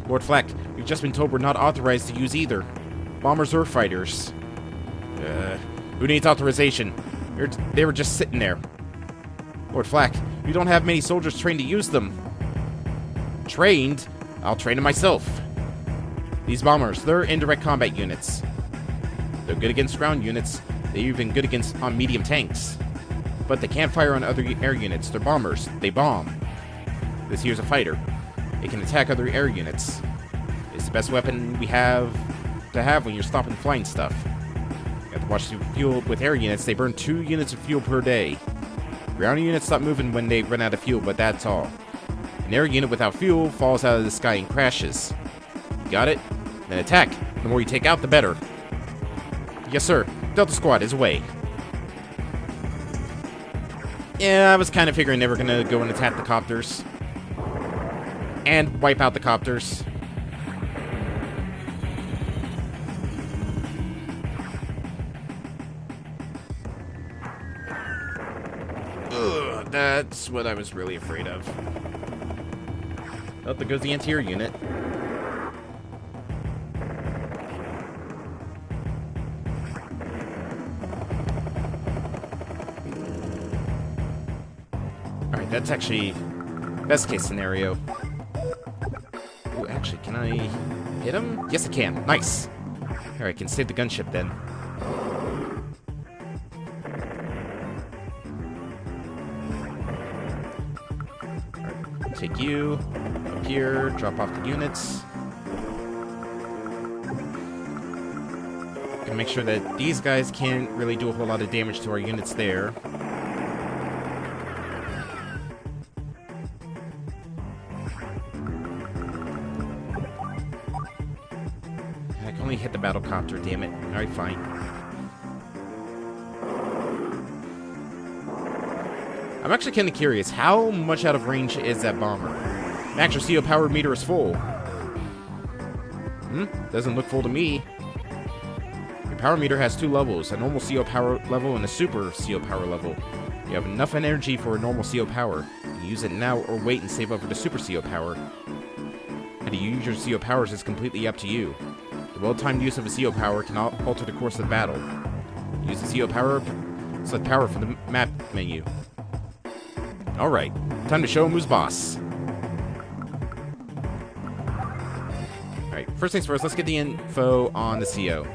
Lord Fleck, we've just been told we're not authorized to use either. Bombers or fighters. Who needs authorization? They were just sitting there. Lord Flack, you don't have many soldiers trained to use them. Trained? I'll train them myself. These bombers, they're indirect combat units. They're good against ground units. They're even good against medium tanks. But they can't fire on other air units. They're bombers. They bomb. This here's a fighter. It can attack other air units. It's the best weapon we have to have when you're stopping flying stuff. You have to watch the fuel with air units. They burn 2 units of fuel per day. Ground units stop moving when they run out of fuel, but that's all. An air unit without fuel falls out of the sky and crashes. Got it? Then attack. The more you take out, the better. Yes, sir. Delta Squad is away. Yeah, I was kind of figuring they were going to go and attack the copters. And wipe out the copters. Ugh, that's what I was really afraid of. Oh, there goes the anti-air unit. Alright, that's actually best case scenario. Ooh, actually, can I hit him? Yes, I can. Nice. Alright, I can save the gunship then. Alright, take you up here, drop off the units. Gonna make sure that these guys can't really do a whole lot of damage to our units there. I can only hit the battlecopter, damn it. Alright, fine. I'm actually kind of curious, how much out of range is that bomber? Max, your CO power meter is full. Doesn't look full to me. Your power meter has 2 levels, a normal CO power level and a super CO power level. You have enough energy for a normal CO power. You can use it now or wait and save up for the super CO power. How to use your CO powers is completely up to you. The well-timed use of a CO power can alter the course of the battle. Use the CO power, select power from the map menu. Alright, time to show him who's boss. Alright, first things first, let's get the info on the CO.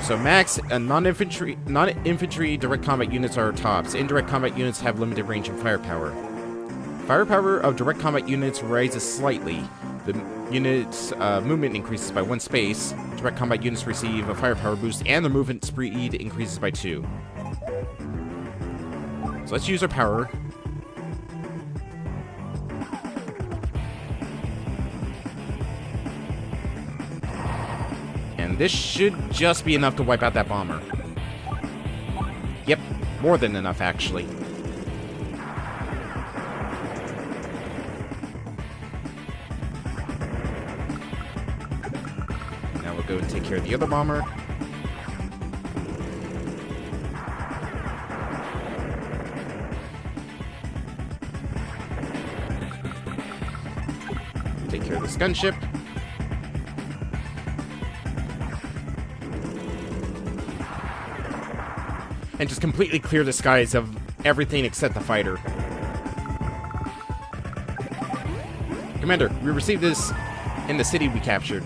So max, non-infantry direct combat units are tops. Indirect combat units have limited range and firepower. Firepower of direct combat units rises slightly The unit's movement increases by 1 space. Direct combat units receive a firepower boost, and their movement speed increases by 2. So let's use our power. And this should just be enough to wipe out that bomber. Yep, more than enough, actually. Now we'll go and take care of the other bomber. Take care of this gunship. And just completely clear the skies of everything except the fighter. Commander, we received this in the city we captured.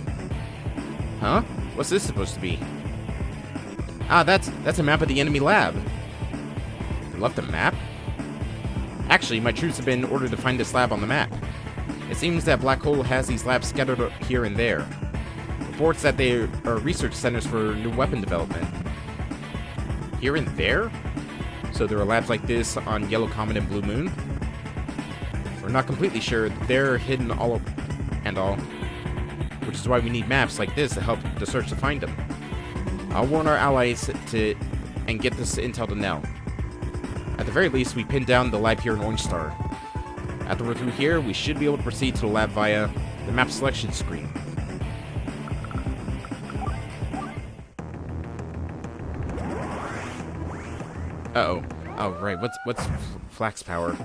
Huh? What's this supposed to be? Ah, that's a map of the enemy lab. They left a map? Actually, my troops have been ordered to find this lab on the map. It seems that Black Hole has these labs scattered here and there. Reports that they are research centers for new weapon development. Here and there? So there are labs like this on Yellow Comet and Blue Moon? We're not completely sure. They're hidden all which is why we need maps like this to help the search to find them. I'll warn our allies and get this intel to Nell. At the very least, we pinned down the lab here in Orange Star. After we're through here, we should be able to proceed to the lab via the map selection screen. Uh-oh. Oh, right. What's Flax power?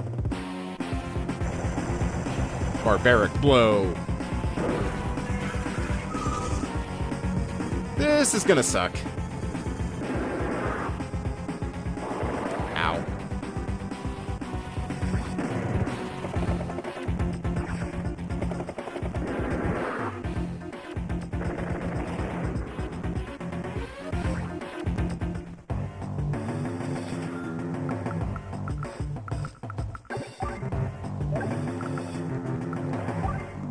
Barbaric blow. This is gonna suck. Ow.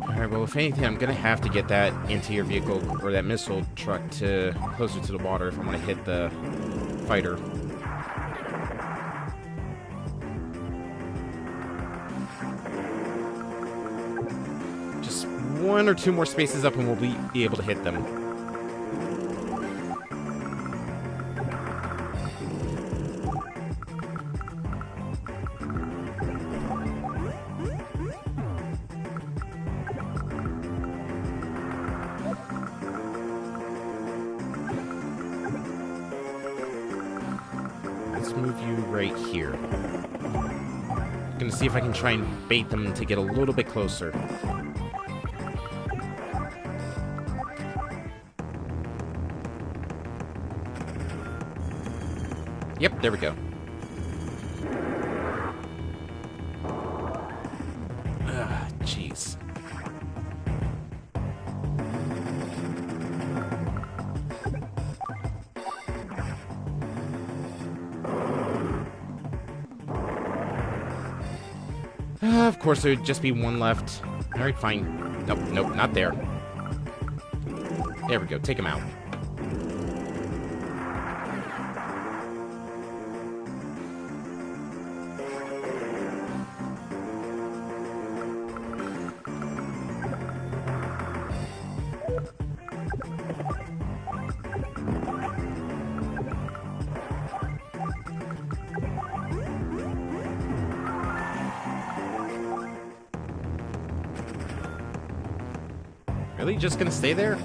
Alright, well, if anything, I'm gonna have to get that anti-air vehicle, or that missile truck, to closer to the water if I want to hit the fighter. Just 1 or 2 more spaces up and we'll be able to hit them. Let's move you right here. I'm gonna see if I can try and bait them to get a little bit closer. Yep, there we go. Jeez. Of course, there would just be 1 left. Alright, fine. Nope, nope, not there. There we go, take him out. Really? Just gonna stay there?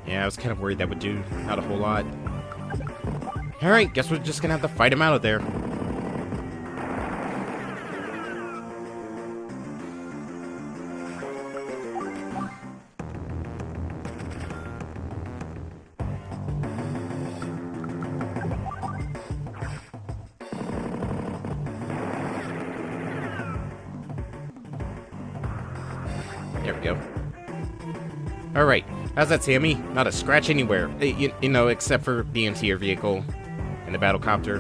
Yeah, I was kind of worried that would do not a whole lot. Alright, guess we're just gonna have to fight him out of there. There we go. Alright, how's that, Sammy? Not a scratch anywhere. You know, except for the interior vehicle and the B-Copter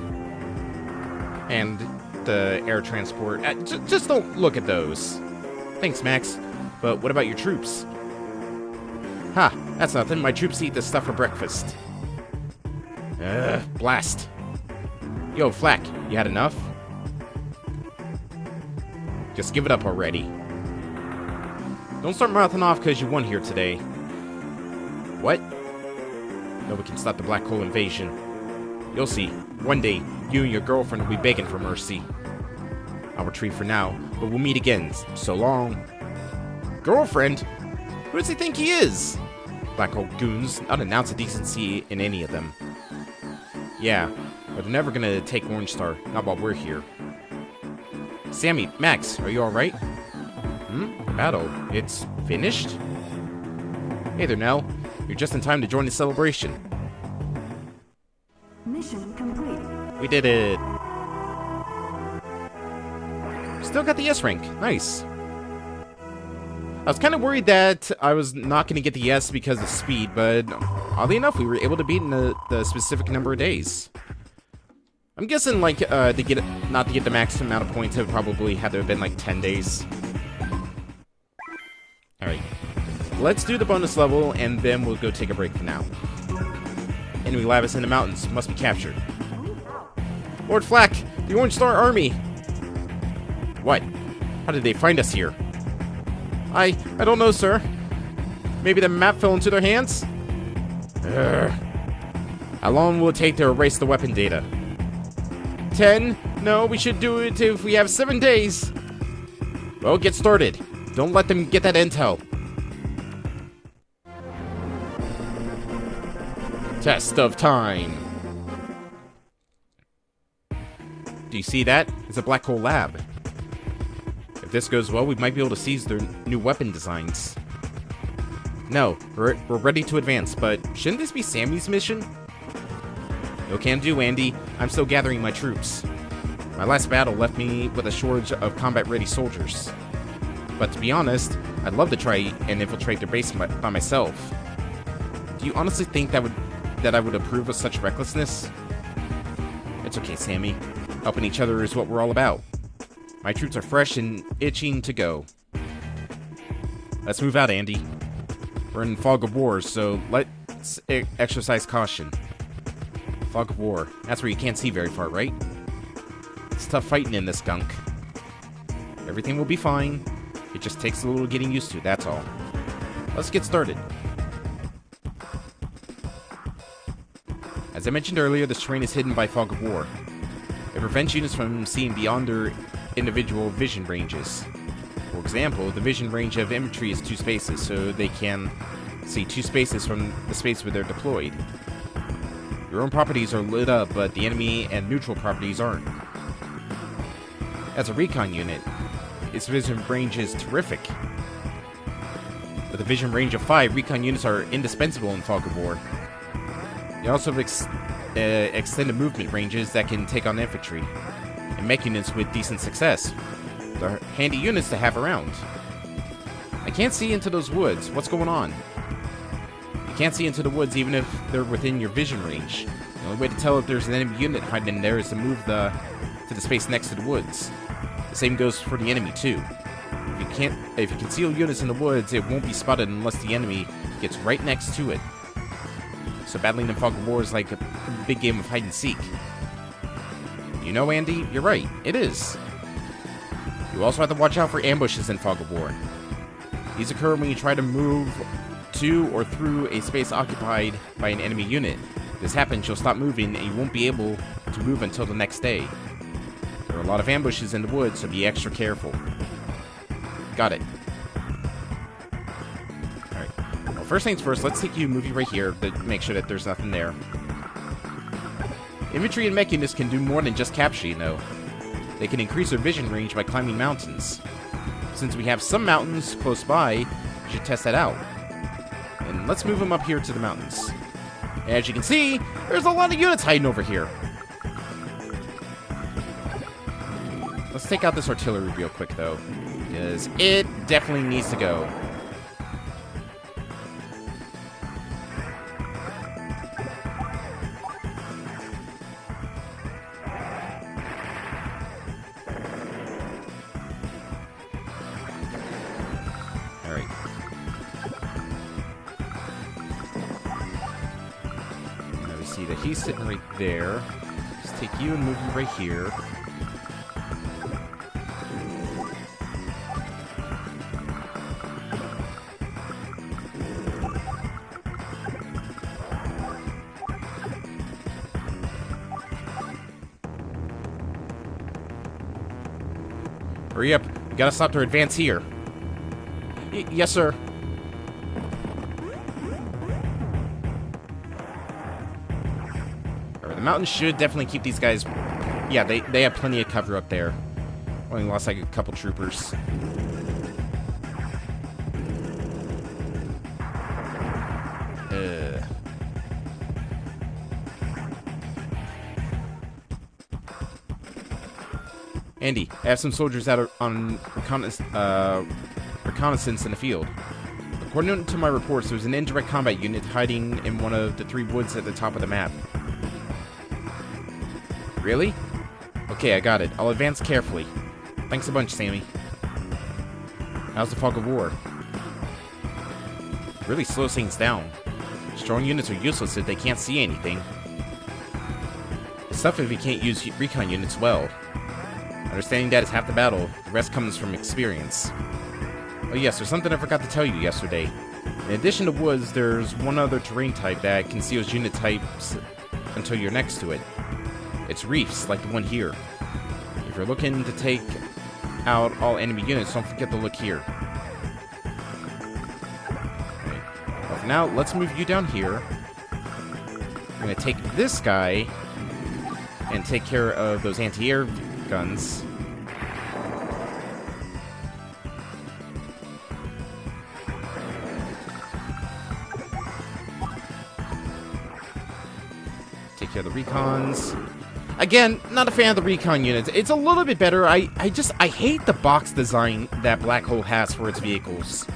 and the air transport. Just don't look at those. Thanks, Max. But what about your troops? Ha, that's nothing. My troops eat this stuff for breakfast. Blast. Yo, Flak, you had enough? Just give it up already. Don't start mouthing off because you won here today. What? No, we can stop the black hole invasion. You'll see. One day, you and your girlfriend will be begging for mercy. I'll retreat for now, but we'll meet again. So long. Girlfriend? Who does he think he is? Black hole goons, not an ounce of decency in any of them. Yeah, but they're never gonna take Orange Star, not while we're here. Sammy, Max, are you alright? Battle, it's finished? Hey there, Nell. You're just in time to join the celebration. Mission complete. We did it. Still got the S rank. Nice. I was kind of worried that I was not going to get the S because of speed, but oddly enough, we were able to beat in the specific number of days. I'm guessing, like, not to get the max amount of points, it would probably have to have been, like, 10 days. Alright. Let's do the bonus level, and then we'll go take a break for now. Enemy lab is in the mountains. Must be captured. Lord Flak! The Orange Star Army! What? How did they find us here? I don't know, sir. Maybe the map fell into their hands? Urgh. How long will it take to erase the weapon data? 10? No, we should do it if we have 7 days. Well, get started. Don't let them get that intel. Test of time. Do you see that? It's a black hole lab. If this goes well, we might be able to seize their new weapon designs. No, we're ready to advance, but shouldn't this be Sammy's mission? No can do, Andy. I'm still gathering my troops. My last battle left me with a shortage of combat-ready soldiers. But to be honest, I'd love to try and infiltrate their base by myself. Do you honestly think that I would approve of such recklessness? It's okay, Sammy. Helping each other is what we're all about. My troops are fresh and itching to go. Let's move out, Andy. We're in fog of war, so let's exercise caution. Fog of war. That's where you can't see very far, right? It's tough fighting in this gunk. Everything will be fine. It just takes a little getting used to, that's all. Let's get started. As I mentioned earlier, this terrain is hidden by fog of war. It prevents units from seeing beyond their individual vision ranges. For example, the vision range of infantry is 2 spaces, so they can see 2 spaces from the space where they're deployed. Your own properties are lit up, but the enemy and neutral properties aren't. As a recon unit, its vision range is terrific. With a vision range of 5, recon units are indispensable in fog of war. They also have extended movement ranges that can take on infantry, and mech units with decent success. They're handy units to have around. I can't see into those woods. What's going on? You can't see into the woods even if they're within your vision range. The only way to tell if there's an enemy unit hiding in there is to move to the space next to the woods. The same goes for the enemy too. If you conceal units in the woods, it won't be spotted unless the enemy gets right next to it. So battling in fog of war is like a big game of hide and seek. You know, Andy, you're right. It is. You also have to watch out for ambushes in fog of war. These occur when you try to move to or through a space occupied by an enemy unit. If this happens, you'll stop moving and you won't be able to move until the next day. There are a lot of ambushes in the woods, so be extra careful. Got it. Alright. Well, first things first, let's take you a movie right here to make sure that there's nothing there. Infantry and mech units can do more than just capture, you know. They can increase their vision range by climbing mountains. Since we have some mountains close by, we should test that out. And let's move them up here to the mountains. As you can see, there's a lot of units hiding over here. Let's take out this artillery real quick, though, because it definitely needs to go. see that he's sitting right there. Let's take you and move you right here. Hurry up. We gotta stop their advance here. Yes, sir. Alright, the mountains should definitely keep these guys... Yeah, they have plenty of cover up there. Only lost like a couple troopers. Andy, I have some soldiers out on reconnaissance in the field. According to my reports, there's an indirect combat unit hiding in one of the 3 woods at the top of the map. Really? Okay, I got it. I'll advance carefully. Thanks a bunch, Sammy. How's the fog of war? Really slows things down. Strong units are useless if they can't see anything. It's tough if you can't use recon units well. Understanding that is half the battle. The rest comes from experience. Oh yes, there's something I forgot to tell you yesterday. In addition to woods, there's one other terrain type that conceals unit types until you're next to it. It's reefs, like the one here. If you're looking to take out all enemy units, don't forget to look here. Okay. Well, for now, let's move you down here. I'm going to take this guy and take care of those anti-air guns. Take care of the recons. Again, not a fan of the recon units. It's a little bit better. I hate the box design that Black Hole has for its vehicles.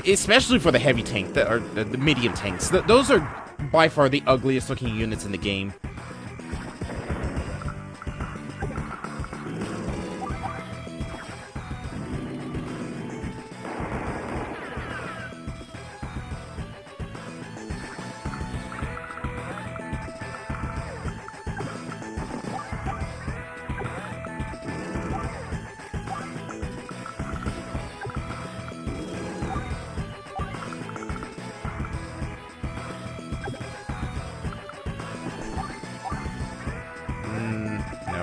Especially for the heavy tank, or the medium tanks. Those are by far the ugliest looking units in the game.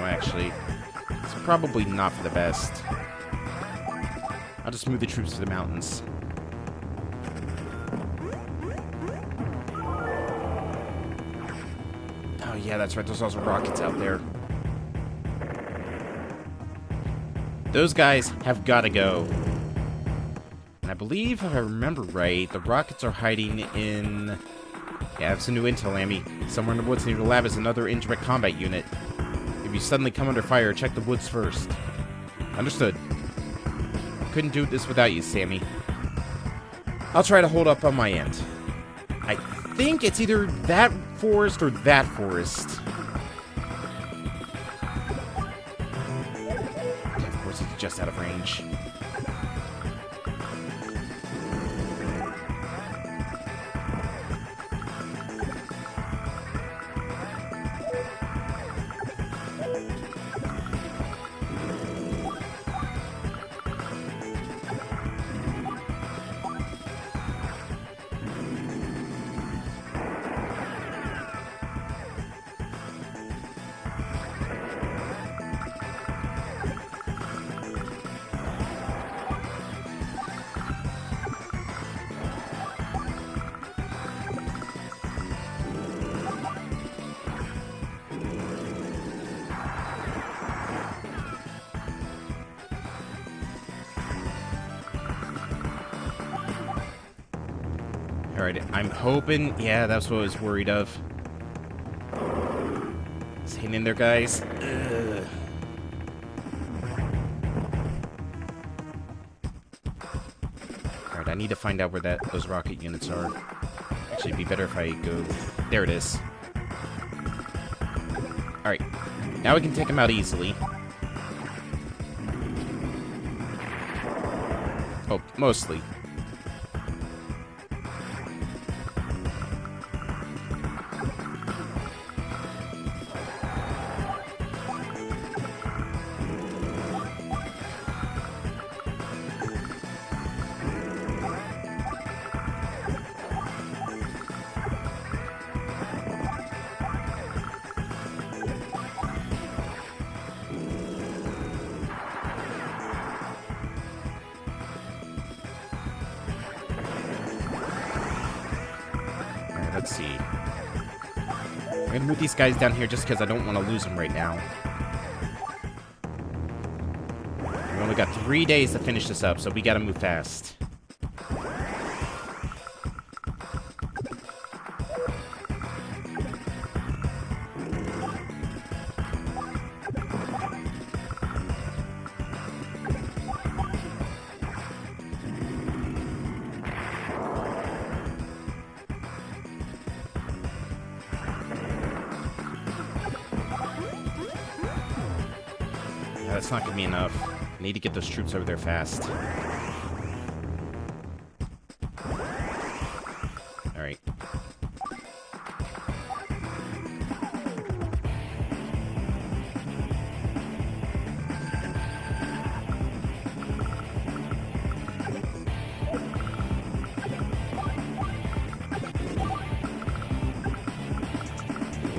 Actually, it's probably not for the best. I'll just move the troops to the mountains. Oh yeah, that's right, there's also rockets out there. Those guys have got to go. And I believe, if I remember right, the rockets are hiding in... Yeah, that's a new intel, Amy. Somewhere in the woods near the lab is another indirect combat unit. If you suddenly come under fire, check the woods first. Understood. Couldn't do this without you, Sammy. I'll try to hold up on my end. I think it's either that forest or that forest. Okay, of course, it's just out of range. Alright, I'm hoping... Yeah, that's what I was worried of. Just hang in there, guys. Alright, I need to find out where those rocket units are. Actually, it'd be better if I go... There it is. Alright, now we can take them out easily. Oh, mostly. Let's see. I'm gonna move these guys down here just because I don't want to lose them right now. We only got 3 days to finish this up, so we gotta move fast. That's not gonna be enough. I need to get those troops over there fast. Alright.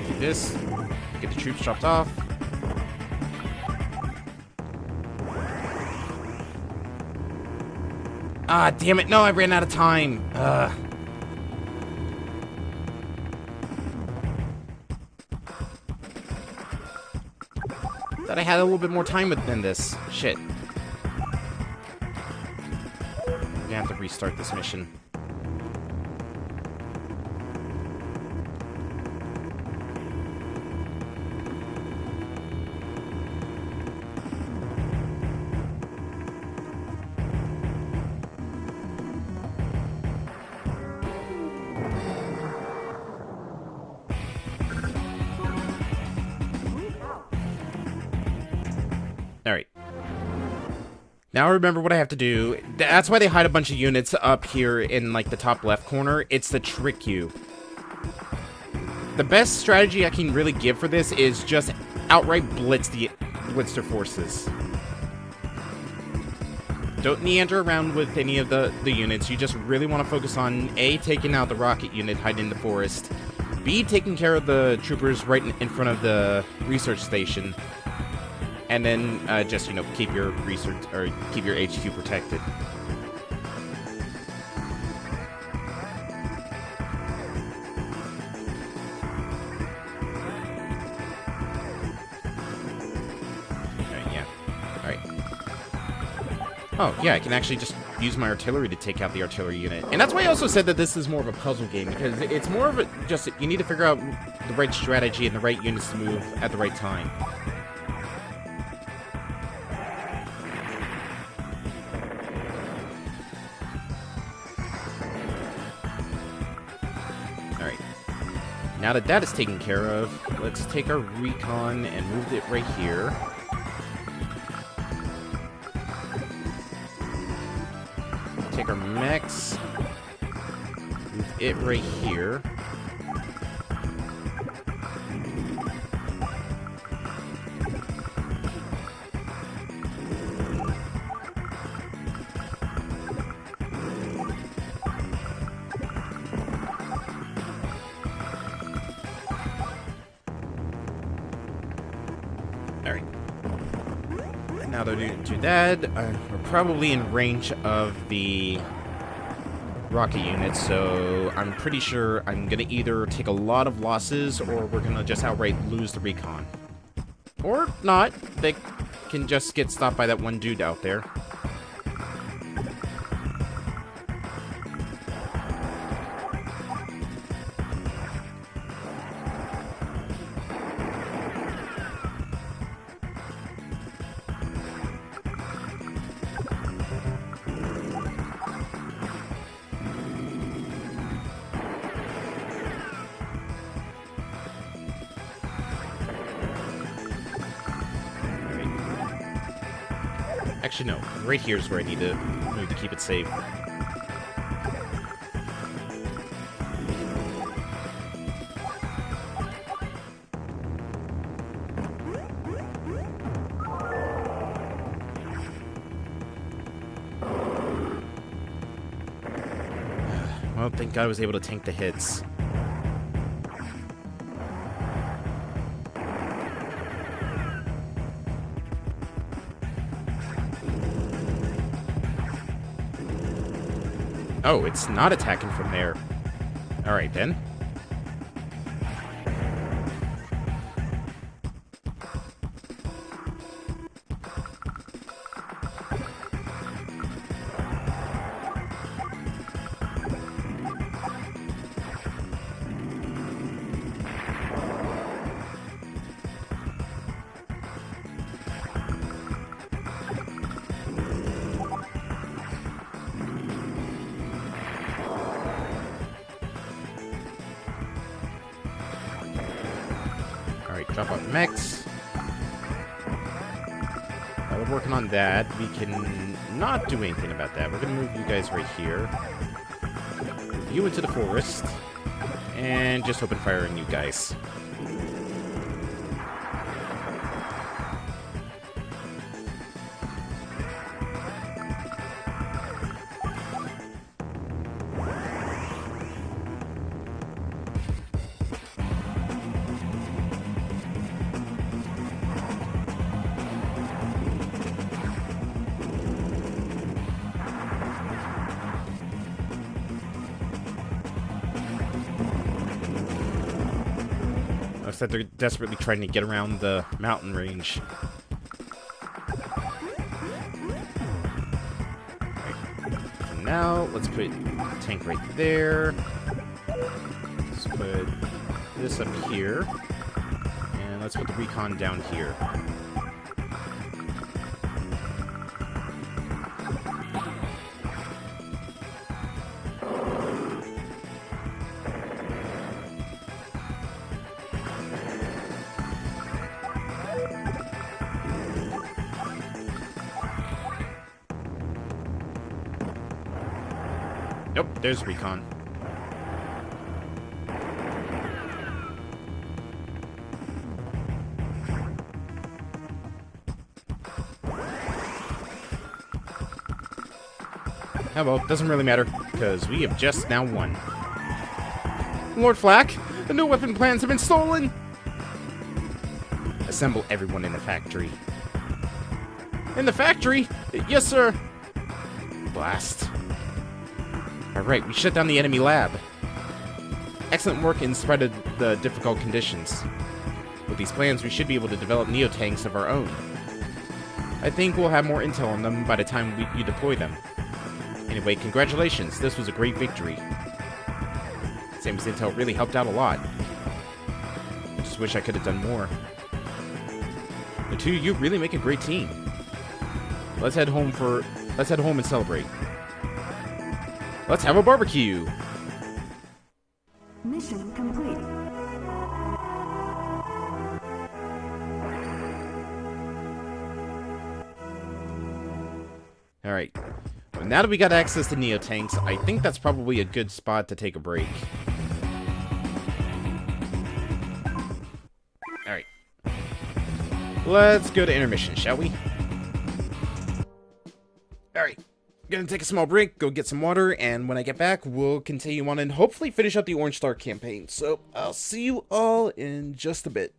Do this. Get the troops dropped off. Ah, damn it. No, I ran out of time. Thought I had a little bit more time than this. Shit. I'm gonna have to restart this mission. Alright. Now I remember what I have to do. That's why they hide a bunch of units up here in, like, the top left corner. It's to trick you. The best strategy I can really give for this is just outright blitz their forces. Don't meander around with any of the units. You just really want to focus on, A, taking out the rocket unit hiding in the forest. B, taking care of the troopers right in front of the research station. And then, just, you know, keep your research, or keep your HQ protected. Alright, yeah. Alright. Oh, yeah, I can actually just use my artillery to take out the artillery unit. And that's why I also said that this is more of a puzzle game, because it's more of a, just, you need to figure out the right strategy and the right units to move at the right time. Now that that is taken care of, let's take our recon and move it right here. Take our mechs, move it right here. Alright. Now that we do that, we're probably in range of the rocket units, so I'm pretty sure I'm gonna either take a lot of losses or we're gonna just outright lose the recon. Or not. They can just get stopped by that one dude out there. Actually, no. Right here is where I need to move to keep it safe. Well, thank God I was able to tank the hits. Oh, it's not attacking from there. Alright, then. Drop off mechs. We're working on that. We can not do anything about that. We're going to move you guys right here. Move you into the forest. And just open fire on you guys. Looks like they're desperately trying to get around the mountain range. Right. So now, let's put the tank right there. Let's put this up here. And let's put the recon down here. Nope, there's recon. Oh well, doesn't really matter, because we have just now won. Lord Flack, the new weapon plans have been stolen! Assemble everyone in the factory. In the factory? Yes, sir. Blast. Alright, we shut down the enemy lab. Excellent work in spite of the difficult conditions. With these plans, we should be able to develop Neo-tanks of our own. I think we'll have more intel on them by the time you deploy them. Anyway, congratulations, this was a great victory. Sam's intel really helped out a lot. I just wish I could have done more. The two of you really make a great team. Let's head home and celebrate. Let's have a barbecue! Mission complete. Alright. Well, now that we got access to Neo-tanks, I think that's probably a good spot to take a break. Alright. Let's go to intermission, shall we? Alright. Gonna take a small break, go get some water, and when I get back, we'll continue on and hopefully finish up the Orange Star campaign. So, I'll see you all in just a bit.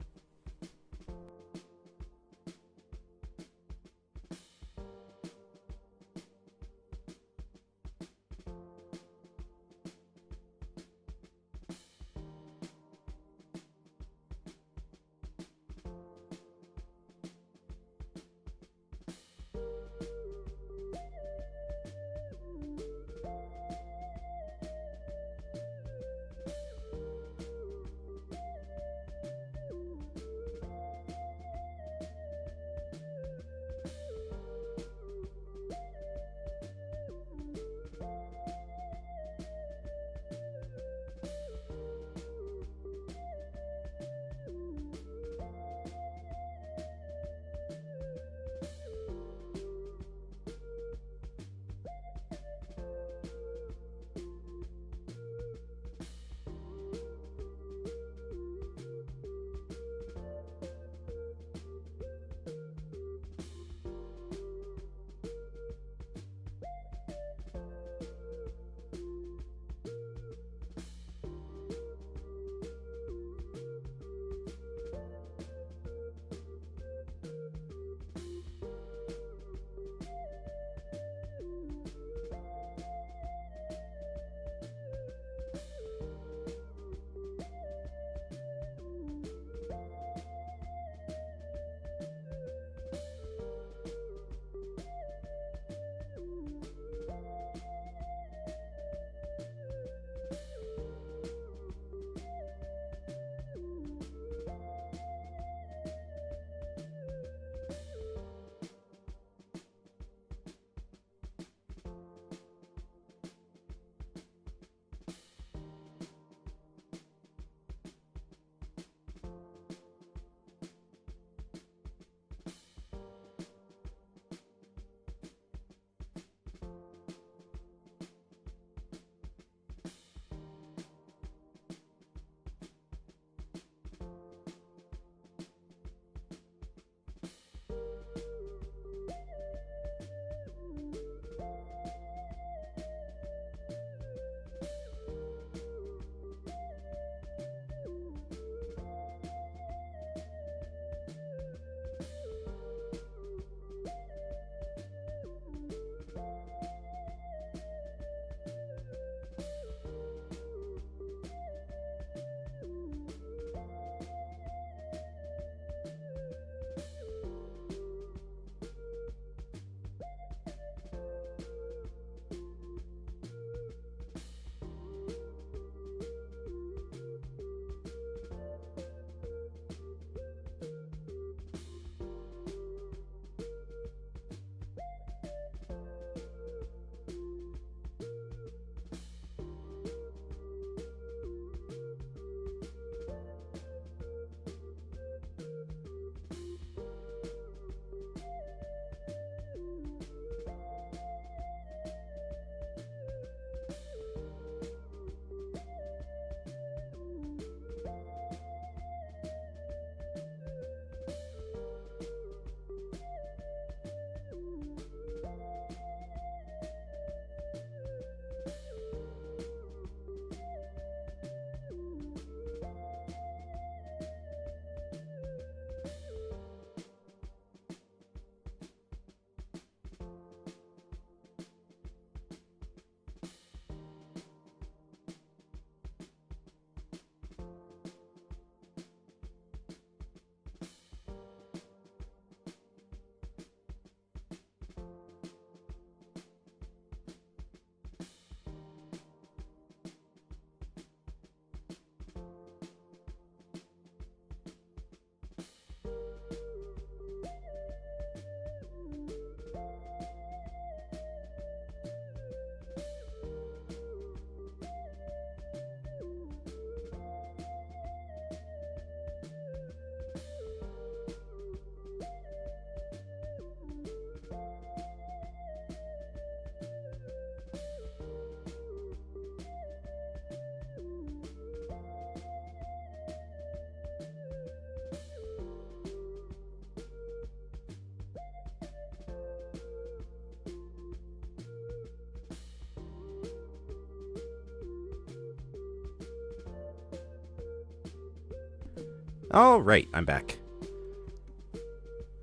Alright, I'm back.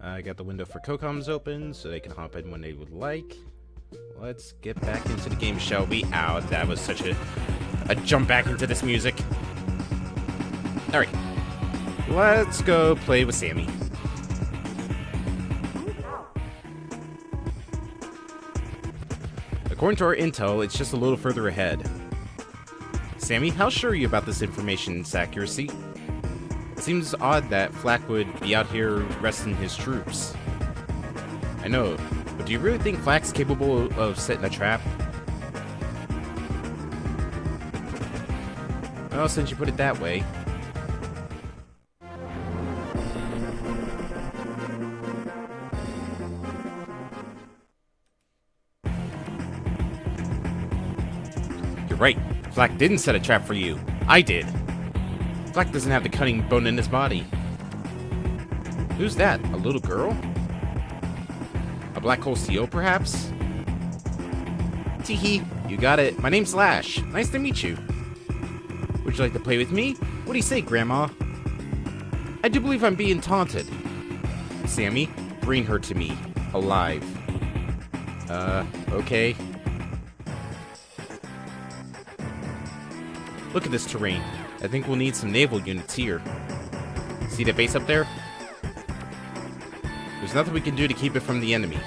I got the window for COCOMs open, so they can hop in when they would like. Let's get back into the game, shall we? Ow, that was such a jump back into this music. Alright. Let's go play with Sammy. According to our intel, it's just a little further ahead. Sammy, how sure are you about this information's accuracy? It seems odd that Flak would be out here resting his troops. I know, but do you really think Flak's capable of setting a trap? Well, since you put it that way. You're right. Flak didn't set a trap for you. I did. Flak doesn't have the cunning bone in his body. Who's that? A little girl? A black hole seal, perhaps? Teehee, you got it. My name's Slash. Nice to meet you. Would you like to play with me? What do you say, Grandma? I do believe I'm being taunted. Sammy, bring her to me. Alive. Okay. Look at this terrain. I think we'll need some naval units here. See that base up there? There's nothing we can do to keep it from the enemy.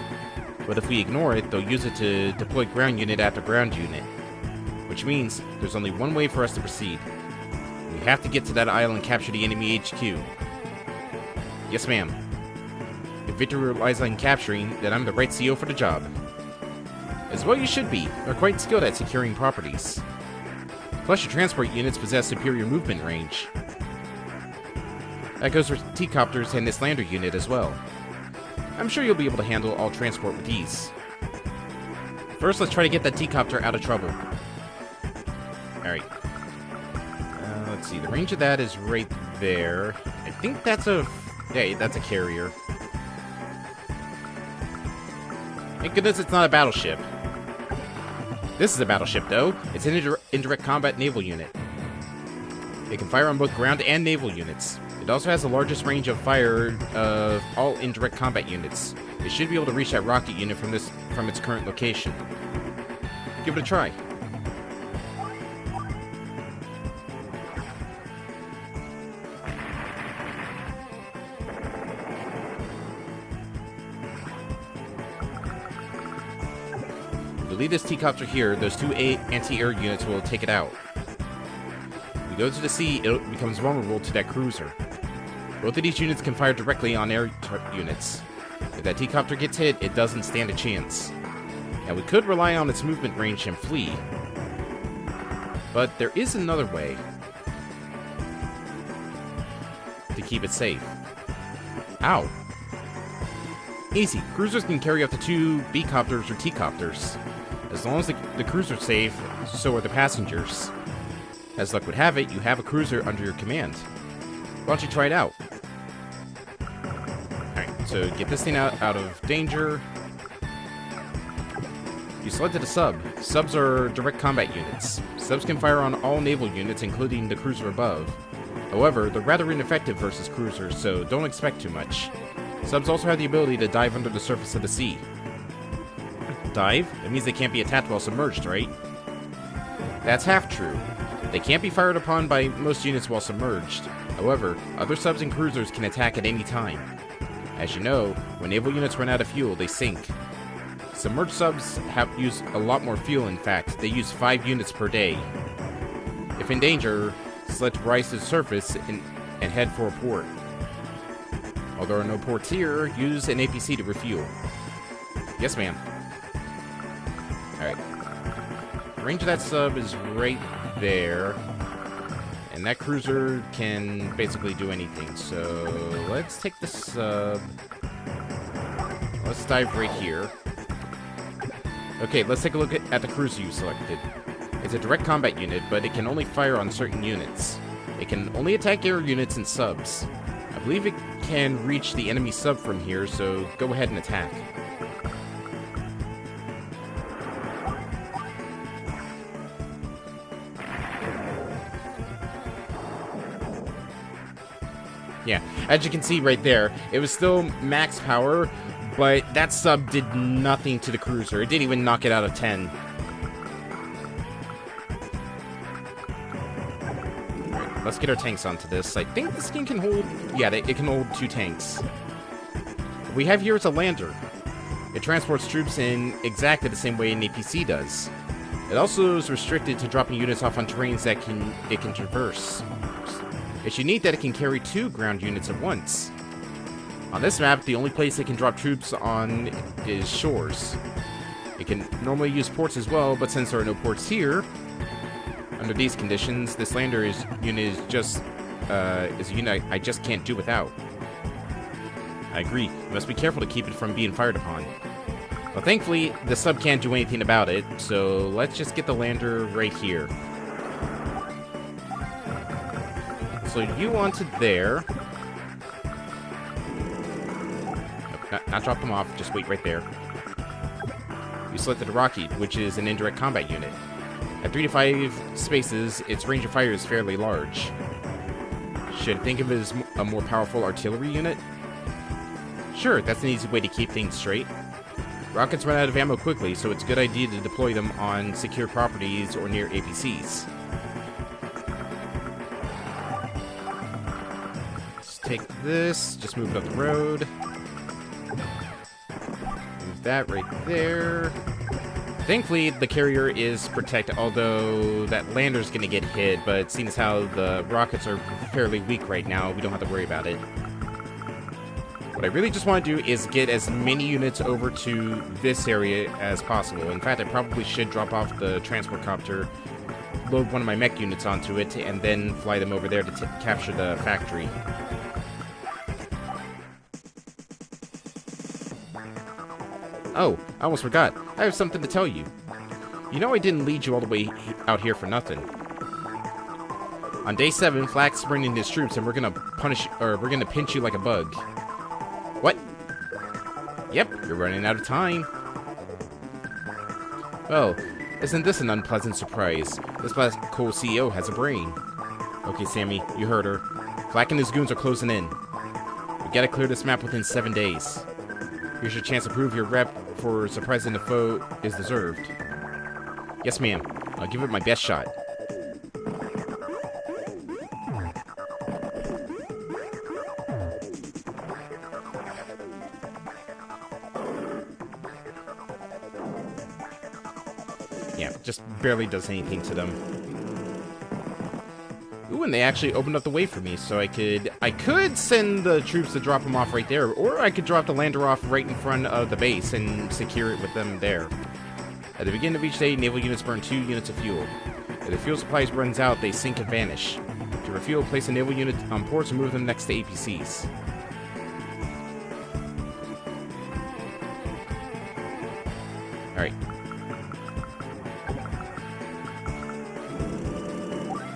But if we ignore it, they'll use it to deploy ground unit after ground unit. Which means there's only one way for us to proceed. We have to get to that island and capture the enemy HQ. Yes, ma'am. If victory relies on capturing, then I'm the right CO for the job. As well you should be. They're quite skilled at securing properties. Plus, your transport units possess superior movement range. That goes for T-Copters and this lander unit as well. I'm sure you'll be able to handle all transport with ease. First, let's try to get that T-Copter out of trouble. Alright. Let's see, the range of that is right there. I think that's a... yeah, that's a carrier. Thank goodness it's not a battleship. This is a battleship, though. It's an indirect combat naval unit. It can fire on both ground and naval units. It also has the largest range of fire of all indirect combat units. It should be able to reach that rocket unit from its current location. Give it a try. Leave this T-Copter here, those two anti-air units will take it out. We go to the sea, it becomes vulnerable to that cruiser. Both of these units can fire directly on air units. If that T-Copter gets hit, it doesn't stand a chance. And we could rely on its movement range and flee. But there is another way to keep it safe. Ow. Easy. Cruisers can carry up to 2 B-Copters or T-Copters. As long as the cruiser's safe, so are the passengers. As luck would have it, you have a cruiser under your command. Why don't you try it out? Alright, so get this thing out of danger. You selected a sub. Subs are direct combat units. Subs can fire on all naval units, including the cruiser above. However, they're rather ineffective versus cruisers, so don't expect too much. Subs also have the ability to dive under the surface of the sea. Dive? That means they can't be attacked while submerged, right? That's half true. They can't be fired upon by most units while submerged. However, other subs and cruisers can attack at any time. As you know, when naval units run out of fuel, they sink. Submerged subs use a lot more fuel, in fact. They use 5 units per day. If in danger, select rise to the surface and head for a port. While there are no ports here, use an APC to refuel. Yes, ma'am. Alright. The range of that sub is right there. And that cruiser can basically do anything. So, let's take the sub. Let's dive right here. Okay, let's take a look at the cruiser you selected. It's a direct combat unit, but it can only fire on certain units. It can only attack air units and subs. I believe it can reach the enemy sub from here, so go ahead and attack. Yeah, as you can see right there, it was still max power, but that sub did nothing to the cruiser. It didn't even knock it out of 10. Right, let's get our tanks onto this. I think this thing can hold... Yeah, it can hold 2 tanks. What we have here is a lander. It transports troops in exactly the same way an APC does. It also is restricted to dropping units off on terrains that it can traverse. It's unique that it can carry 2 ground units at once. On this map, the only place it can drop troops on is shores. It can normally use ports as well, but since there are no ports here, under these conditions, this lander unit is just a unit I just can't do without. I agree. You must be careful to keep it from being fired upon. Well, thankfully, the sub can't do anything about it, so let's just get the lander right here. So you onto there. Nope, not drop them off, just wait right there. You selected a Rocky, which is an indirect combat unit. At 3 to 5 spaces, its range of fire is fairly large. Should I think of it as a more powerful artillery unit? Sure, that's an easy way to keep things straight. Rockets run out of ammo quickly, so it's a good idea to deploy them on secure properties or near APCs. Let's take this, just move it up the road. Move that right there. Thankfully, the carrier is protected, although that lander's gonna get hit, but seeing as how the rockets are fairly weak right now, we don't have to worry about it. What I really just want to do is get as many units over to this area as possible. In fact, I probably should drop off the transport copter, load one of my mech units onto it, and then fly them over there to capture the factory. Oh, I almost forgot. I have something to tell you. You know I didn't lead you all the way out here for nothing. On day 7, Flack's bringing his troops, and we're gonna pinch you like a bug. What? Yep, you're running out of time. Well, isn't this an unpleasant surprise? This black coal CEO has a brain. Okay, Sammy, you heard her. Flack and his goons are closing in. We gotta clear this map within 7 days. Here's your chance to prove your rep for surprising the foe is deserved. Yes, ma'am. I'll give it my best shot. Yeah, just barely does anything to them. Ooh, and they actually opened up the way for me, so I could send the troops to drop them off right there, or I could drop the lander off right in front of the base and secure it with them there. At the beginning of each day, naval units burn 2 units of fuel. If the fuel supplies runs out, they sink and vanish. To refuel, place a naval unit on ports and move them next to APCs. Alright.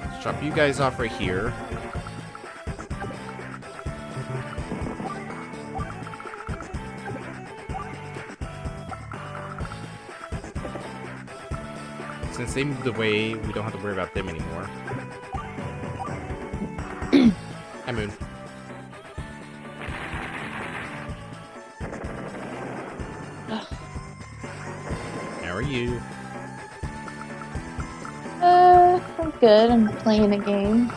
Let's drop you guys off right here. Since they moved away, we don't have to worry about them anymore. Hi, Moon. How are you? I'm good. I'm playing a game. Oh,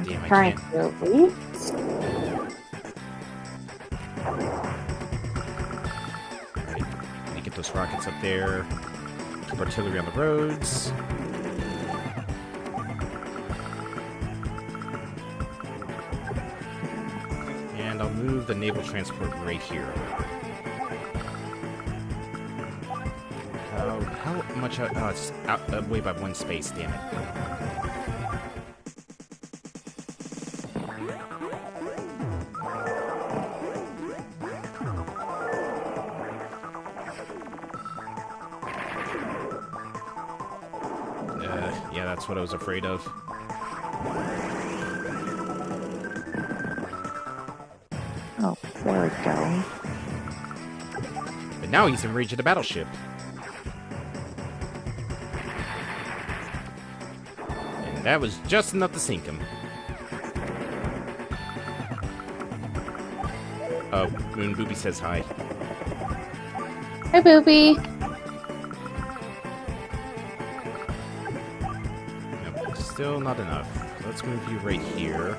damn, I Trying can't. to leave. Those rockets up there. Keep artillery on the roads. And I'll move the naval transport right here. How much out? Oh, it's out away by 1 space, damn it. Yeah, that's what I was afraid of. Oh, there we go. But now he's in range of the battleship. And That was just enough to sink him. Oh, Moon Booby says hi. Hi, Booby. Nope, still not enough. Let's move you right here.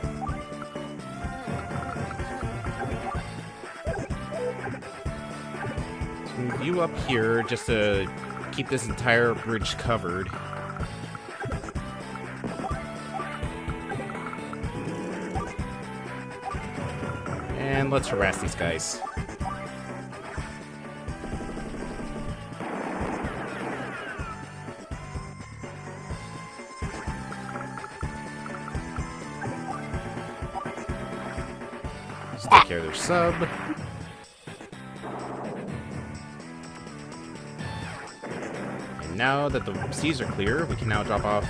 Let's move you up here just to keep this entire bridge covered. And let's harass these guys. Let's take care of their sub. And now that the seas are clear, we can now drop off...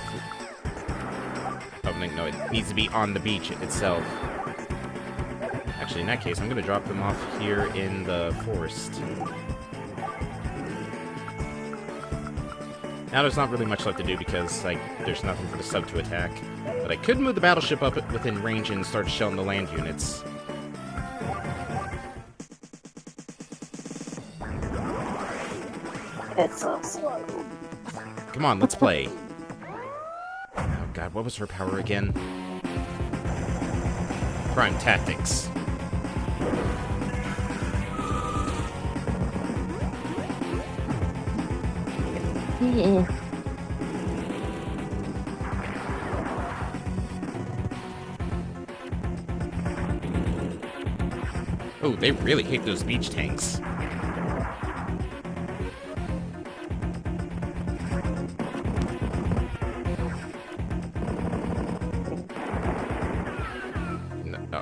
Oh, no, it needs to be on the beach itself. Actually, in that case, I'm going to drop them off here in the forest. Now there's not really much left to do because, like, there's nothing for the sub to attack. But I could move the battleship up within range and start shelling the land units. It's so slow. Come on, let's play. Oh god, what was her power again? Prime Tactics. Yeah. Oh, they really hate those beach tanks.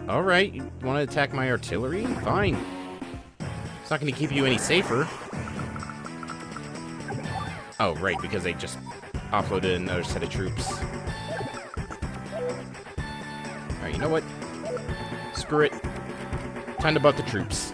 Alright, you want to attack my artillery? Fine. It's not going to keep you any safer. Oh, right, because they just offloaded another set of troops. Alright, you know what? Screw it. Time to buff the troops.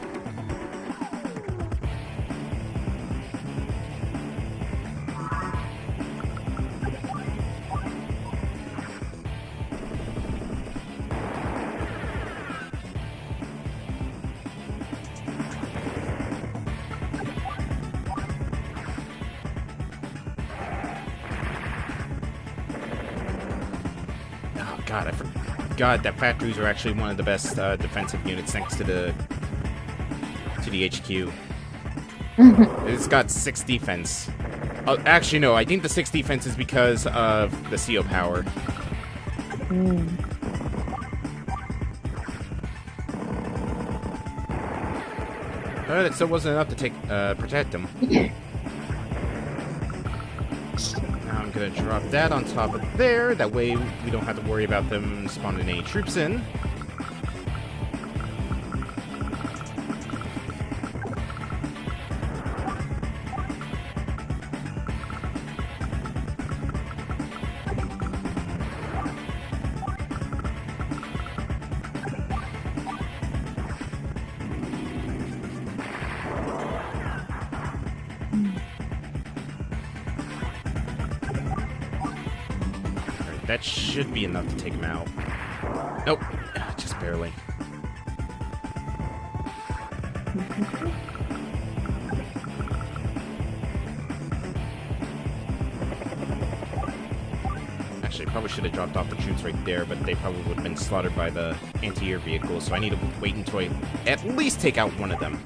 God, I forgot that factories are actually one of the best defensive units next to the HQ. It's got 6 defense. Actually, no, I think the 6 defense is because of the CO power. That still wasn't enough to protect them. I'm gonna drop that on top of there. That way we don't have to worry about them spawning any troops in. That should be enough to take him out. Nope, just barely. Actually, I probably should have dropped off the troops right there, but they probably would have been slaughtered by the anti-air vehicles, so I need to wait until I at least take out one of them.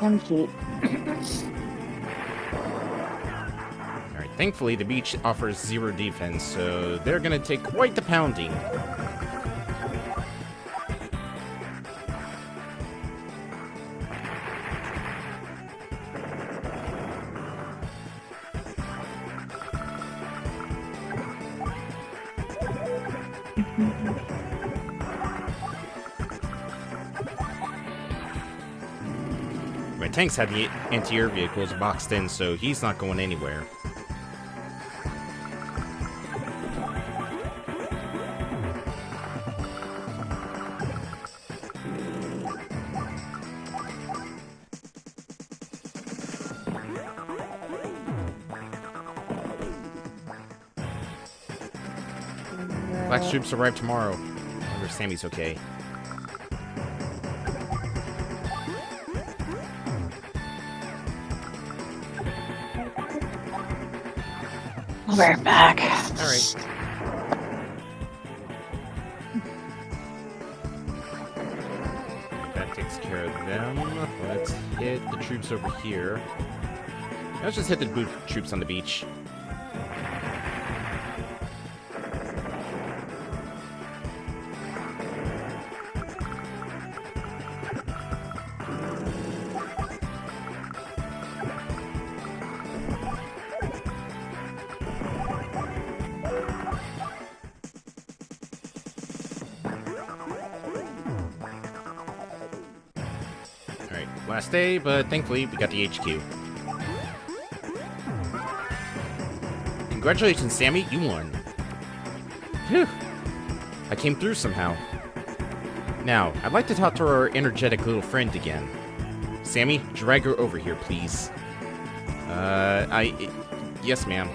I'm cute. Alright, thankfully the beach offers 0 defense, so they're gonna take quite the pounding. My tanks have the anti-air vehicles boxed in, so he's not going anywhere. Black troops arrive tomorrow. I wonder if Sammy's okay. I'll be right back. Alright. That takes care of them. Let's hit the troops over here. Let's just hit the boot troops on the beach. Last day, but thankfully we got the HQ. Congratulations, Sammy, you won. Phew. I came through somehow. Now, I'd like to talk to our energetic little friend again. Sammy, drag her over here, please. Yes, ma'am.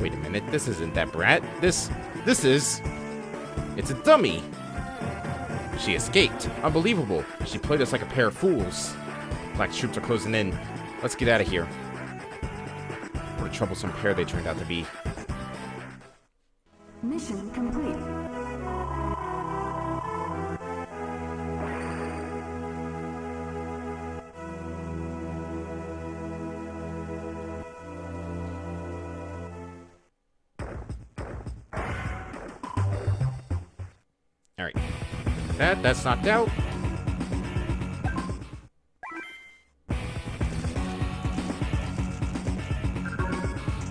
Wait a minute, this isn't that brat. This is... It's a dummy! She escaped. Unbelievable. She played us like a pair of fools. Black troops are closing in. Let's get out of here. What a troublesome pair they turned out to be. Mission complete. Alright. That's knocked out.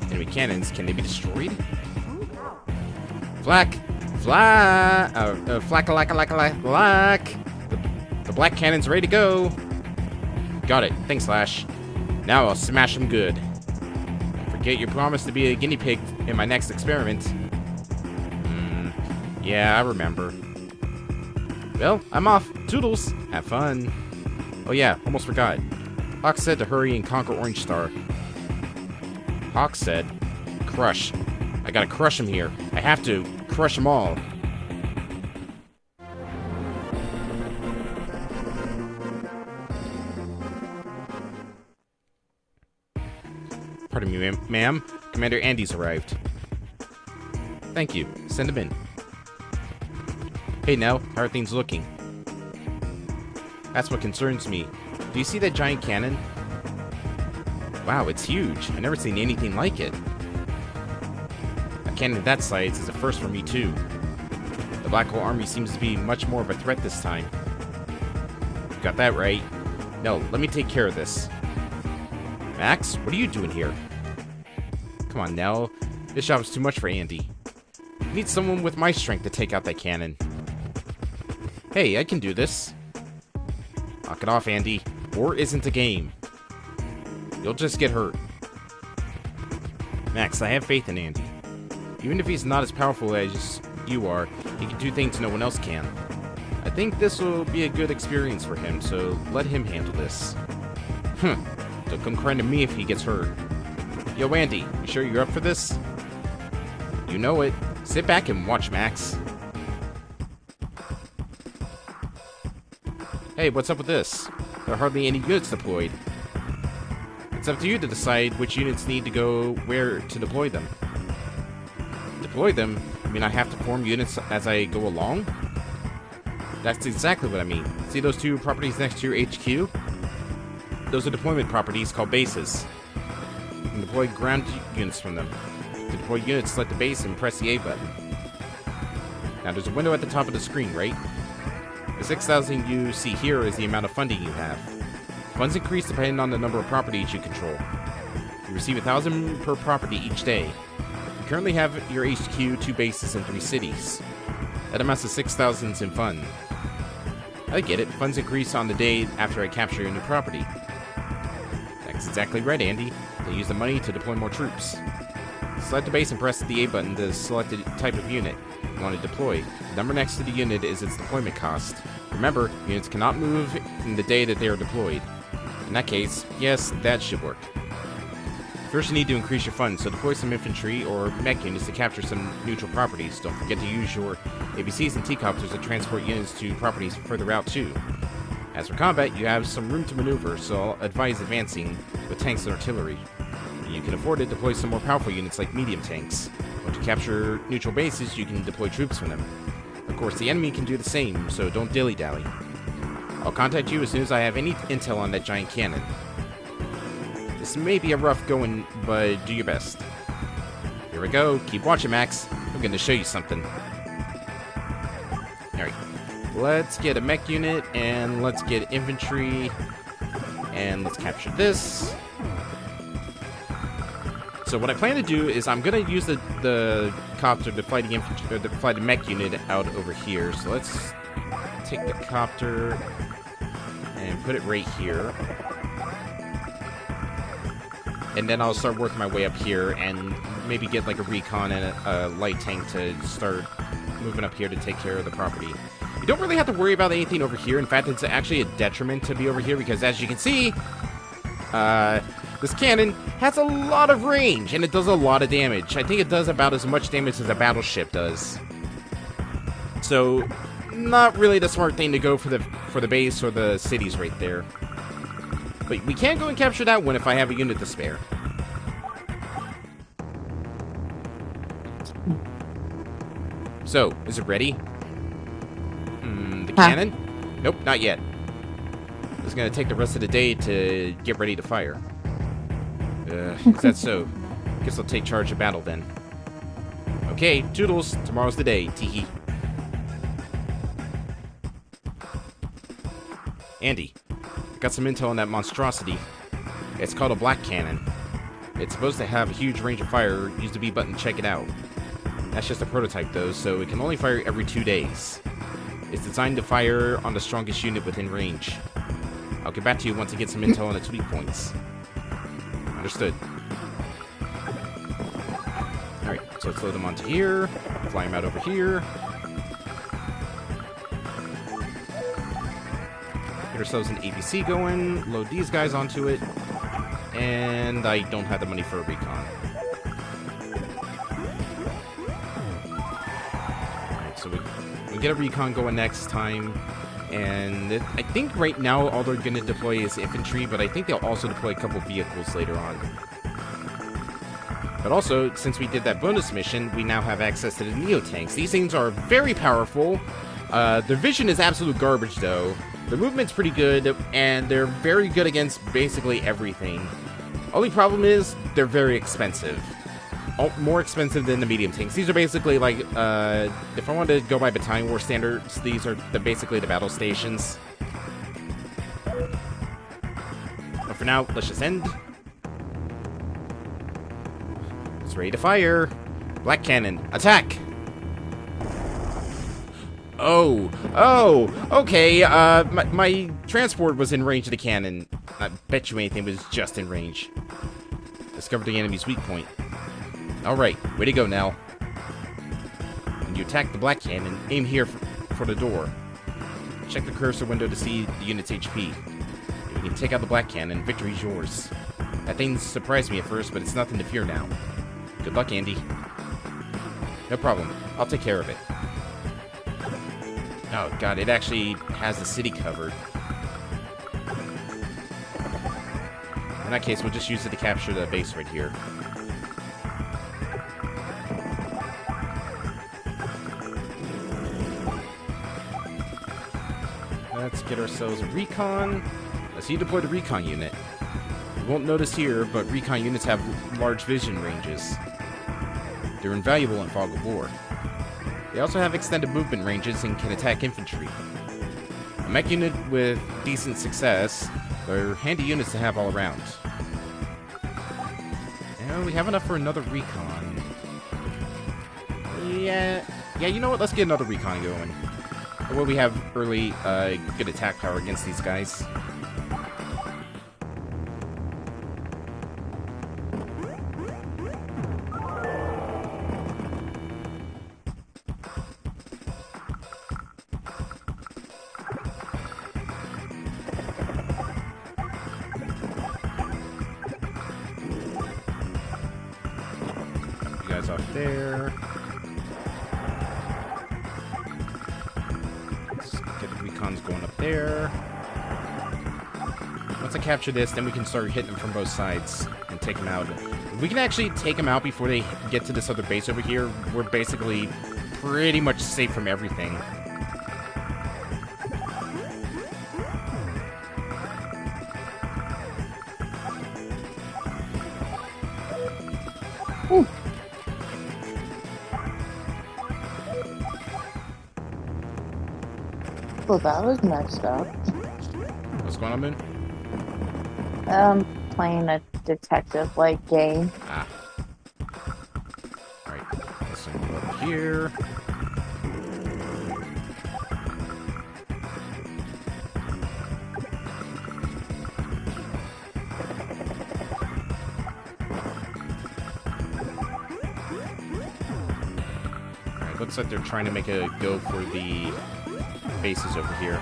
Enemy cannons, can they be destroyed? Flak! Flak! The black cannon's ready to go. Got it. Thanks, Slash. Now I'll smash them good. Forget your promise to be a guinea pig in my next experiment. Yeah, I remember. Well, I'm off. Toodles. Have fun. Oh yeah, almost forgot. Hawk said to hurry and conquer Orange Star. Hawk said, crush. I gotta crush him here. I have to. Crush them all. Pardon me, ma'am. Commander Andy's arrived. Thank you. Send him in. Hey Nell, how are things looking? That's what concerns me. Do you see that giant cannon? Wow, it's huge. I've never seen anything like it. A cannon that size is a first for me too. The Black Hole Army seems to be much more of a threat this time. You got that right. No, let me take care of this. Max, what are you doing here? Come on, Nell. This job is too much for Andy. I need someone with my strength to take out that cannon. Hey, I can do this. Knock it off, Andy. War isn't a game. You'll just get hurt. Max, I have faith in Andy. Even if he's not as powerful as you are, he can do things no one else can. I think this will be a good experience for him, so let him handle this. Don't come crying to me if he gets hurt. Yo, Andy, you sure you're up for this? You know it. Sit back and watch, Max. Hey, what's up with this? There are hardly any units deployed. It's up to you to decide which units need to go where to deploy them. Deploy them? I mean I have to form units as I go along? That's exactly what I mean. See those two properties next to your HQ? Those are deployment properties called bases. You can deploy ground units from them. To deploy units, select the base and press the A button. Now there's a window at the top of the screen, right? The 6,000 you see here is the amount of funding you have. Funds increase depending on the number of properties you control. You receive 1,000 per property each day. currently have your HQ, 2 bases, and 3 cities. That amounts to 6,000 in fun. I get it. Funds increase on the day after I capture your new property. That's exactly right, Andy. They use the money to deploy more troops. Select the base and press the A button to select the type of unit you want to deploy. The number next to the unit is its deployment cost. Remember, units cannot move in the day that they are deployed. In that case, yes, that should work. First, you need to increase your funds, so deploy some infantry or mech units to capture some neutral properties. Don't forget to use your ABCs and T-Copters to transport units to properties further out, too. As for combat, you have some room to maneuver, so I'll advise advancing with tanks and artillery. You can afford to deploy some more powerful units like medium tanks. Once you capture neutral bases, you can deploy troops from them. Of course, the enemy can do the same, so don't dilly-dally. I'll contact you as soon as I have any intel on that giant cannon. This may be a rough going, but do your best. Here we go. Keep watching, Max. I'm going to show you something. Alright. Let's get a mech unit, and let's get infantry, and let's capture this. So what I plan to do is I'm going to use the copter to fly the infantry, or to fly the mech unit out over here. So let's take the copter and put it right here. And then I'll start working my way up here and maybe get like a recon and a light tank to start moving up here to take care of the property. You don't really have to worry about anything over here. In fact, it's actually a detriment to be over here because, as you can see, this cannon has a lot of range and it does a lot of damage. I think it does about as much damage as a battleship does. So, not really the smart thing to go for the base or the cities right there. But we can go and capture that one if I have a unit to spare. So, is it ready? The cannon? Nope, not yet. It's gonna take the rest of the day to get ready to fire. Is that so? Guess I'll take charge of battle then. Okay, toodles. Tomorrow's the day. Teehee. Andy, I got some intel on that monstrosity. It's called a black cannon. It's supposed to have a huge range of fire. Use the B button to check it out. That's just a prototype though, so it can only fire every 2 days. It's designed to fire on the strongest unit within range. I'll get back to you once I get some intel on its weak points. Understood. Alright, so let's load them onto here. Fly them out over here. Get ourselves an ABC going. Load these guys onto it. And I don't have the money for a recon. Alright, so we get a recon going next time. And I think right now all they're going to deploy is infantry, but I think they'll also deploy a couple vehicles later on. But also, since we did that bonus mission, we now have access to the Neo-Tanks. These things are very powerful. Their vision is absolute garbage, though. Their movement's pretty good, and they're very good against basically everything. Only problem is, they're very expensive. More expensive than the medium tanks. These are basically like, if I wanted to go by battalion war standards, these are basically the battle stations. But for now, let's just end. It's ready to fire. Black cannon, attack! Oh, okay, my transport was in range of the cannon. I bet you anything was just in range. Discovered the enemy's weak point. Alright, way to go, Nell. When you attack the black cannon, aim here for the door. Check the cursor window to see the unit's HP. If you can take out the black cannon, victory's yours. That thing surprised me at first, but it's nothing to fear now. Good luck, Andy. No problem. I'll take care of it. Oh, God, it actually has the city covered. In that case, we'll just use it to capture the base right here. Let's get ourselves a recon. Let's see, deploy the recon unit. You won't notice here, but recon units have large vision ranges. They're invaluable in fog of war. They also have extended movement ranges and can attack infantry. A mech unit with decent success, they're handy units to have all around. And we have enough for another recon. Yeah, you know what? Let's get another recon going. Where we have early, good attack power against these guys. You guys off there. Recon's going up there. Once I capture this, then we can start hitting them from both sides and take them out. If we can actually take them out before they get to this other base over here, we're basically pretty much safe from everything. Ooh. Well, that was messed up. What's going on, Moon? Playing a detective-like game. Ah. Alright, let's go over here. Alright, looks like they're trying to make a go for the bases over here.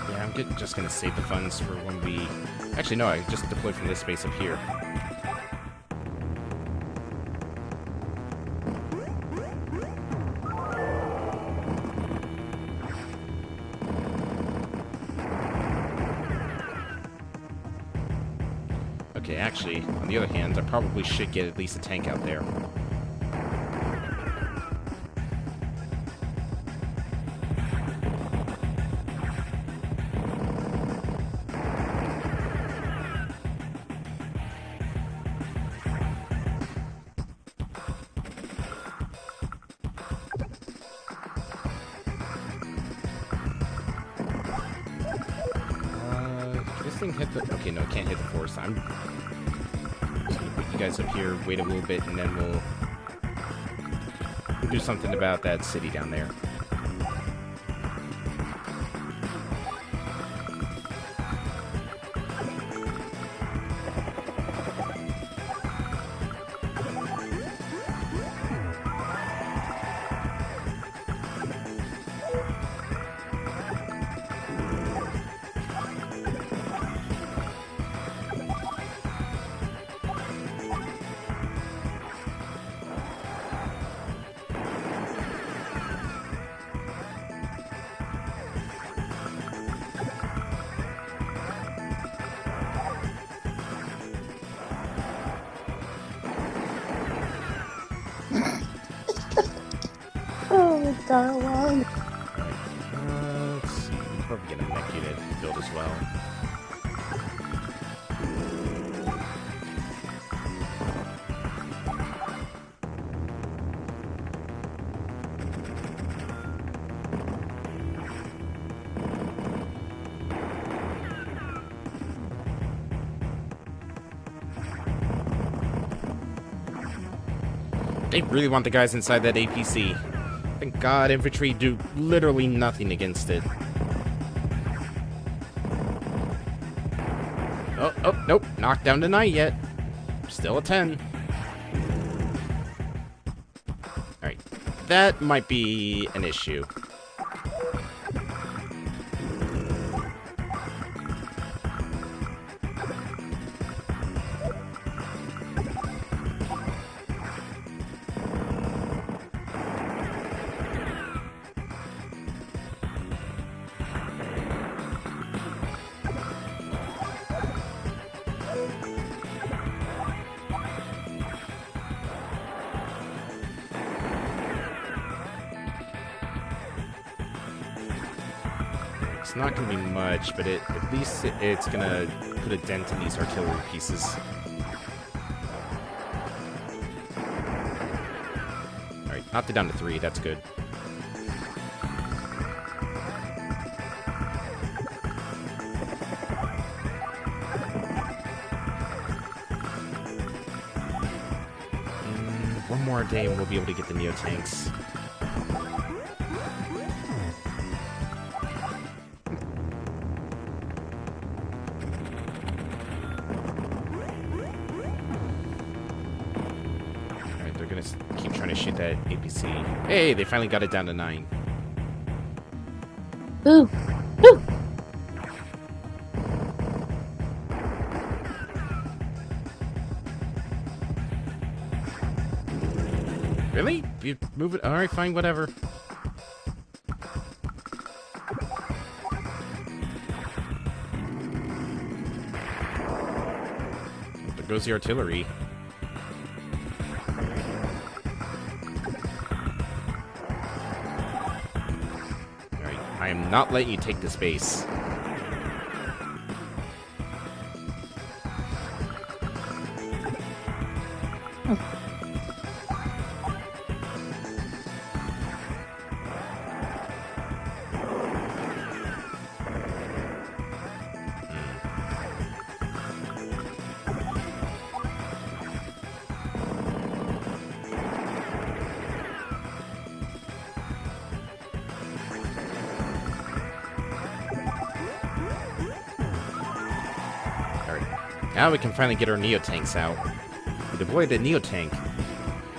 Yeah, I'm just gonna save the funds for when we... Actually, no, I just deployed from this space up here. Okay, actually, on the other hand, I probably should get at least a tank out there. This thing hit the... Okay, no, it can't hit the forest. I'm just gonna put you guys up here, wait a little bit, and then we'll do something about that city down there. Oh, darling. Let's see. We're probably get a mech unit built as well. They really want the guys inside that APC. Thank God infantry do literally nothing against it. Oh, nope. Knocked down tonight yet. Still a 10. Alright. That might be an issue. It's not going to be much, but at least it's going to put a dent in these artillery pieces. Knocked it down to 3. That's good. One more day and we'll be able to get the Neo tanks. Alright, they're gonna keep trying to shoot that APC. Hey, they finally got it down to 9. Ooh. Ooh. Really? You move it? Alright, fine, whatever. There goes the artillery. Alright, I am not letting you take this base. Now we can finally get our Neo tanks out. We deployed the Neo tank.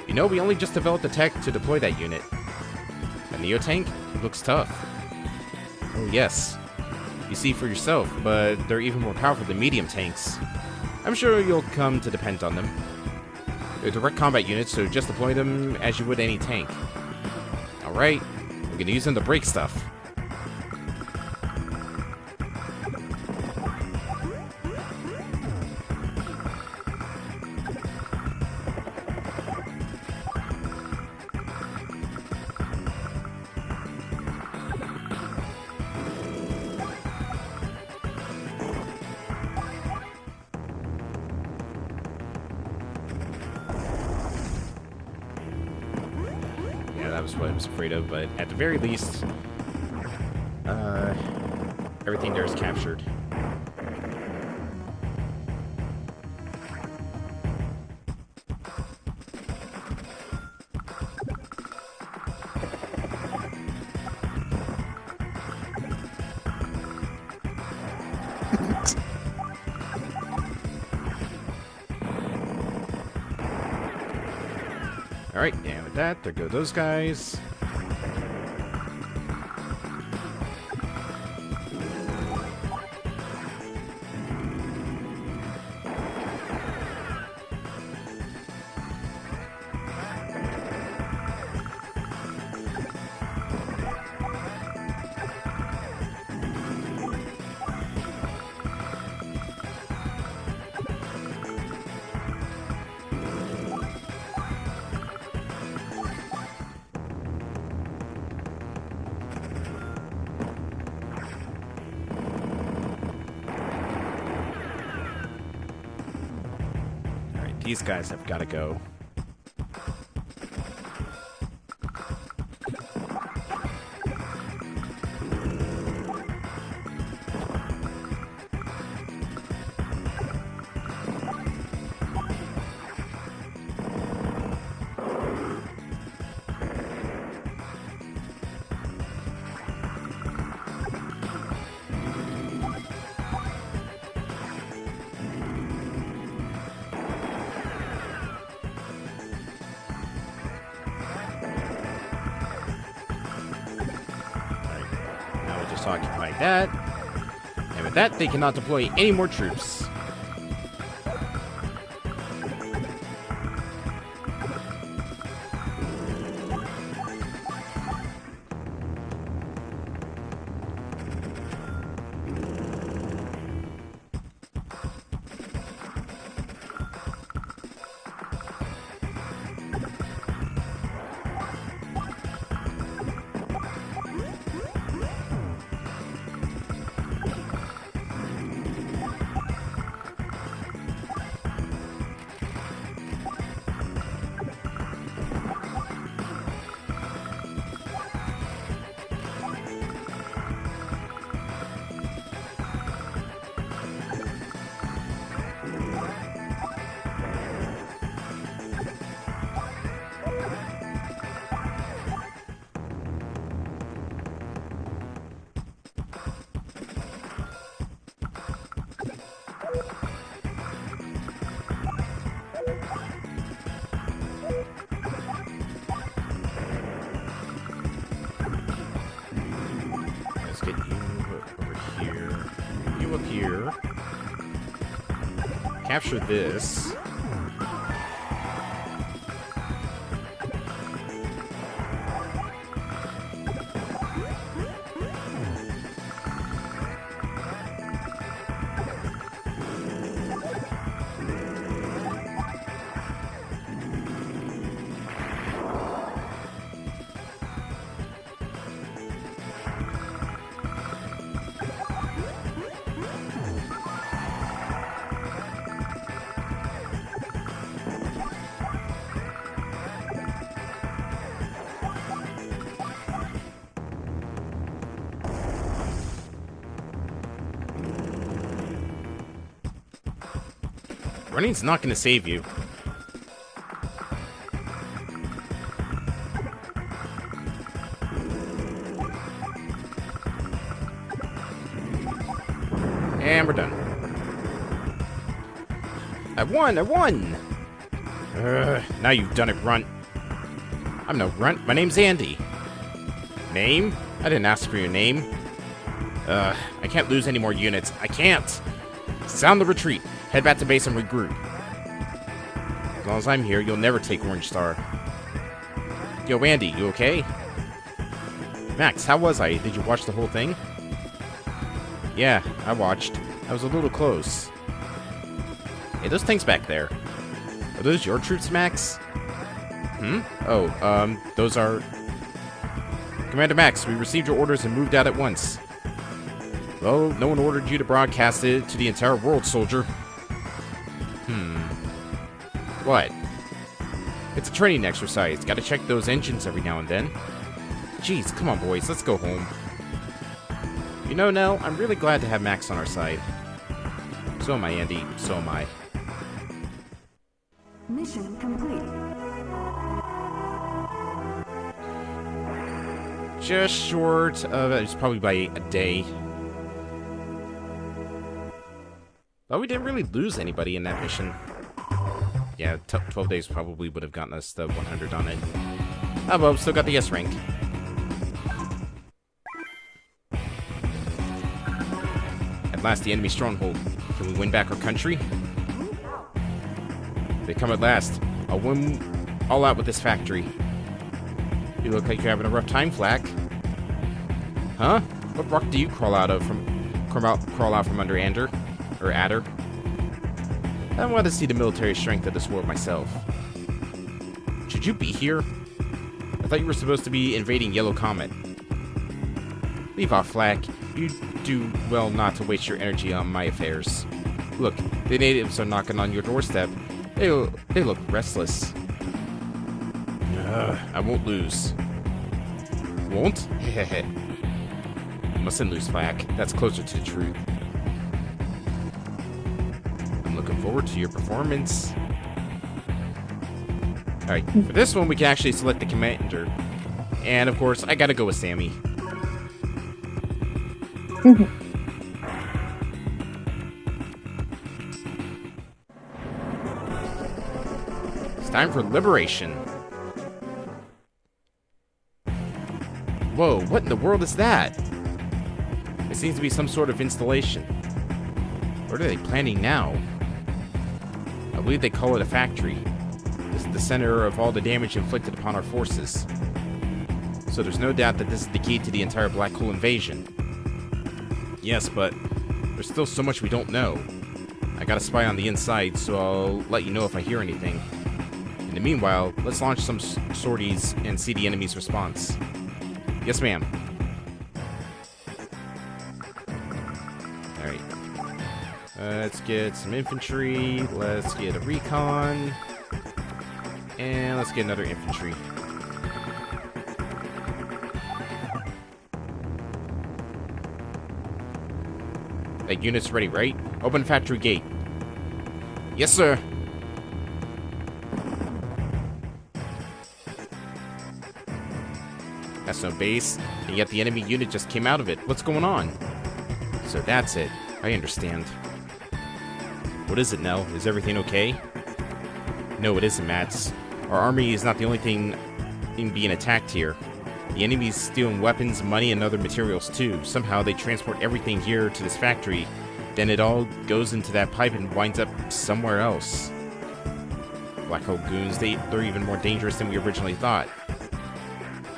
You know, we only just developed the tech to deploy that unit. A Neo tank? It looks tough. Oh yes. You see for yourself, but they're even more powerful than medium tanks. I'm sure you'll come to depend on them. They're direct combat units, so just deploy them as you would any tank. Alright, we're gonna use them to break stuff. That was what I was afraid of, but at the very least, everything there is captured. Alright, and with that, there go those guys. These guys have got to go. Occupy that. And with that, they cannot deploy any more troops. get you over here. You up here. Capture this. Running's not gonna save you. And we're done. I won! I won! Now you've done it, Runt. I'm no Runt. My name's Andy. Name? I didn't ask for your name. I can't lose any more units. I can't! Sound the retreat. Head back to base and regroup. As long as I'm here, you'll never take Orange Star. Yo, Andy, you okay? Max, how was I? Did you watch the whole thing? Yeah, I watched. I was a little close. Hey, those tanks back there. Are those your troops, Max? Oh, those are... Commander Max, we received your orders and moved out at once. Well, no one ordered you to broadcast it to the entire world, soldier. What? It's a training exercise. Gotta check those engines every now and then. Jeez, come on, boys. Let's go home. You know, Nell, I'm really glad to have Max on our side. So am I, Andy. So am I. Mission complete. Just short of... It's probably by a day. But we didn't really lose anybody in that mission. Yeah, 12 days probably would have gotten us the 100 on it. Oh, well, still got the S rank. At last, the enemy stronghold. Can we win back our country? They come at last. I'll win all out with this factory. You look like you're having a rough time, Flack. Huh? What rock do you crawl out from under Ander? Or Adder? I want to see the military strength of this war myself. Should you be here? I thought you were supposed to be invading Yellow Comet. Leave off, Flack. You do well not to waste your energy on my affairs. Look, the natives are knocking on your doorstep. They look restless. I won't lose. Won't? Hehehe. Mustn't lose, Flack. That's closer to the truth. Looking forward to your performance. Alright, for this one we can actually select the commander. And of course, I gotta go with Sammy. It's time for liberation. Whoa, what in the world is that? It seems to be some sort of installation. What are they planning now? I believe they call it a factory. This is the center of all the damage inflicted upon our forces. So there's no doubt that this is the key to the entire black hole invasion. Yes, but there's still so much we don't know. I got a spy on the inside, so I'll let you know if I hear anything. In the meanwhile, let's launch some sorties and see the enemy's response. Yes, ma'am. Alright. Let's get some infantry. Let's get a recon. And let's get another infantry. That unit's ready, right? Open factory gate. Yes, sir. That's no base, and yet the enemy unit just came out of it. What's going on? So that's it. I understand. What is it, Nell? Is everything okay? No, it isn't, Mats. Our army is not the only thing being attacked here. The enemy's stealing weapons, money, and other materials too. Somehow they transport everything here to this factory, then it all goes into that pipe and winds up somewhere else. Black hole goons, they're even more dangerous than we originally thought.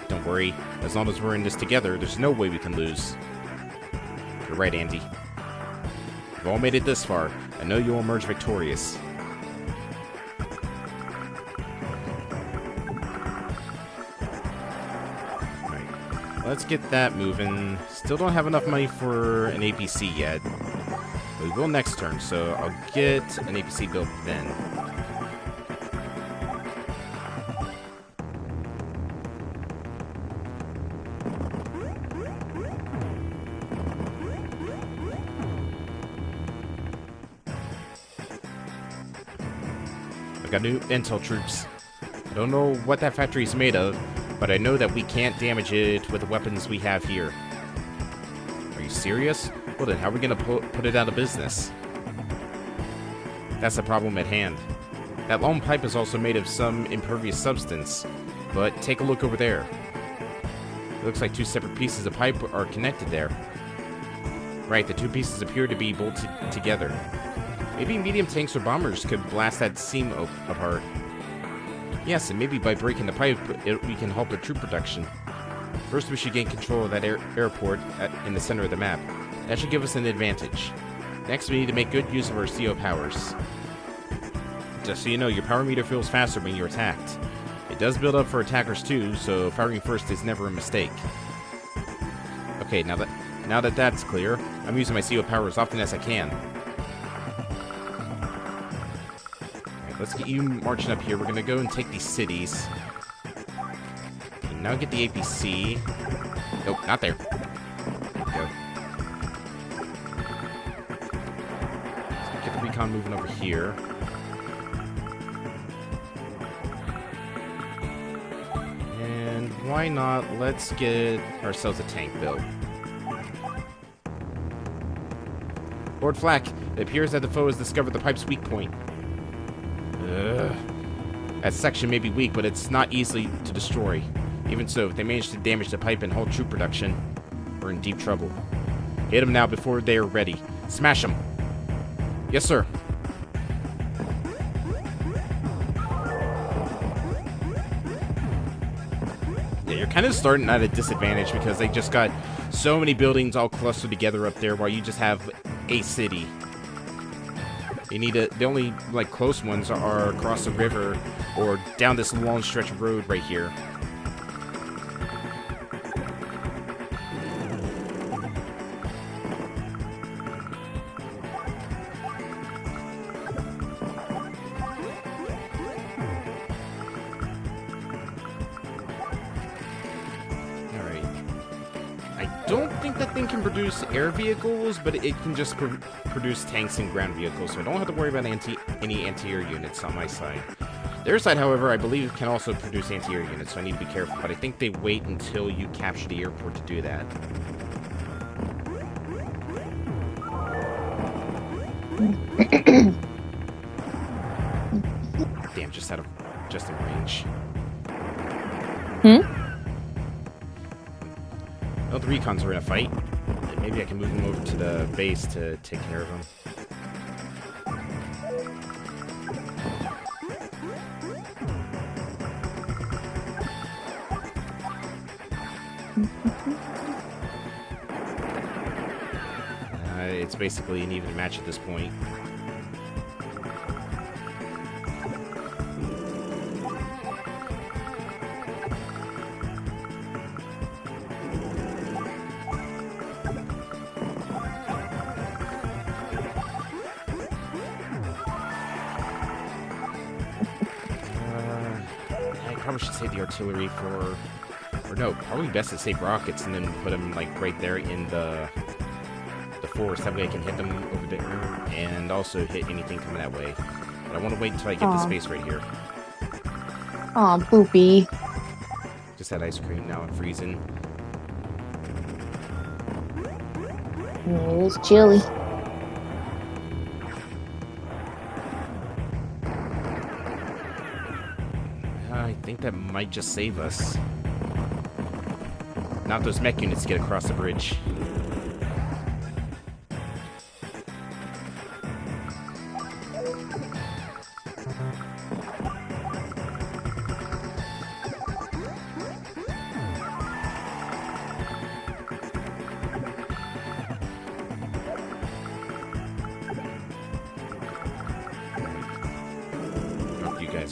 Don't worry, as long as we're in this together, there's no way we can lose. You're right, Andy. We've all made it this far. I know you'll emerge victorious. Let's get that moving. Still don't have enough money for an APC yet. We will next turn, so I'll get an APC built then. I've got new intel troops. I don't know what that factory is made of, but I know that we can't damage it with the weapons we have here. Are you serious? Well then, how are we gonna put it out of business? That's the problem at hand. That long pipe is also made of some impervious substance, but take a look over there. It looks like two separate pieces of pipe are connected there. Right, the two pieces appear to be bolted together. Maybe medium tanks or bombers could blast that seam apart. Yes, and maybe by breaking the pipe, we can halt the troop production. First, we should gain control of that airport in the center of the map. That should give us an advantage. Next, we need to make good use of our CO powers. Just so you know, your power meter fills faster when you're attacked. It does build up for attackers too, so firing first is never a mistake. Okay, now that that's clear, I'm using my CO power as often as I can. Let's get you marching up here. We're going to go and take these cities. And now get the APC. Nope, not there. There we go. Let's get the recon moving over here. And why not? Let's get ourselves a tank built. Lord Flack, it appears that the foe has discovered the pipe's weak point. That section may be weak, but it's not easily to destroy. Even so, if they manage to damage the pipe and halt troop production, we're in deep trouble. Hit them now before they are ready. Smash them. Yes, sir. Yeah, you're kind of starting at a disadvantage because they just got so many buildings all clustered together up there while you just have a city. You need the only like close ones are across the river or down this long stretch of road right here. Alright. I don't think that thing can produce air vehicles, but it can just produce tanks and ground vehicles, so I don't have to worry about any anti-air units on my side. Their side, however, I believe can also produce anti-air units, so I need to be careful, but I think they wait until you capture the airport to do that. Damn, just in range. Well, the recons are in a fight. Maybe I can move them over to the base to take care of them. It's basically an even match at this point. I probably should save the artillery for... Or no, probably best to save rockets and then put them like right there in the forest. That way I can hit them over there and also hit anything coming that way. But I want to wait until I get the space right here. Aw, poopy. Just had ice cream, now I'm freezing. It's chilly. I think that might just save us. not those mech units to get across the bridge.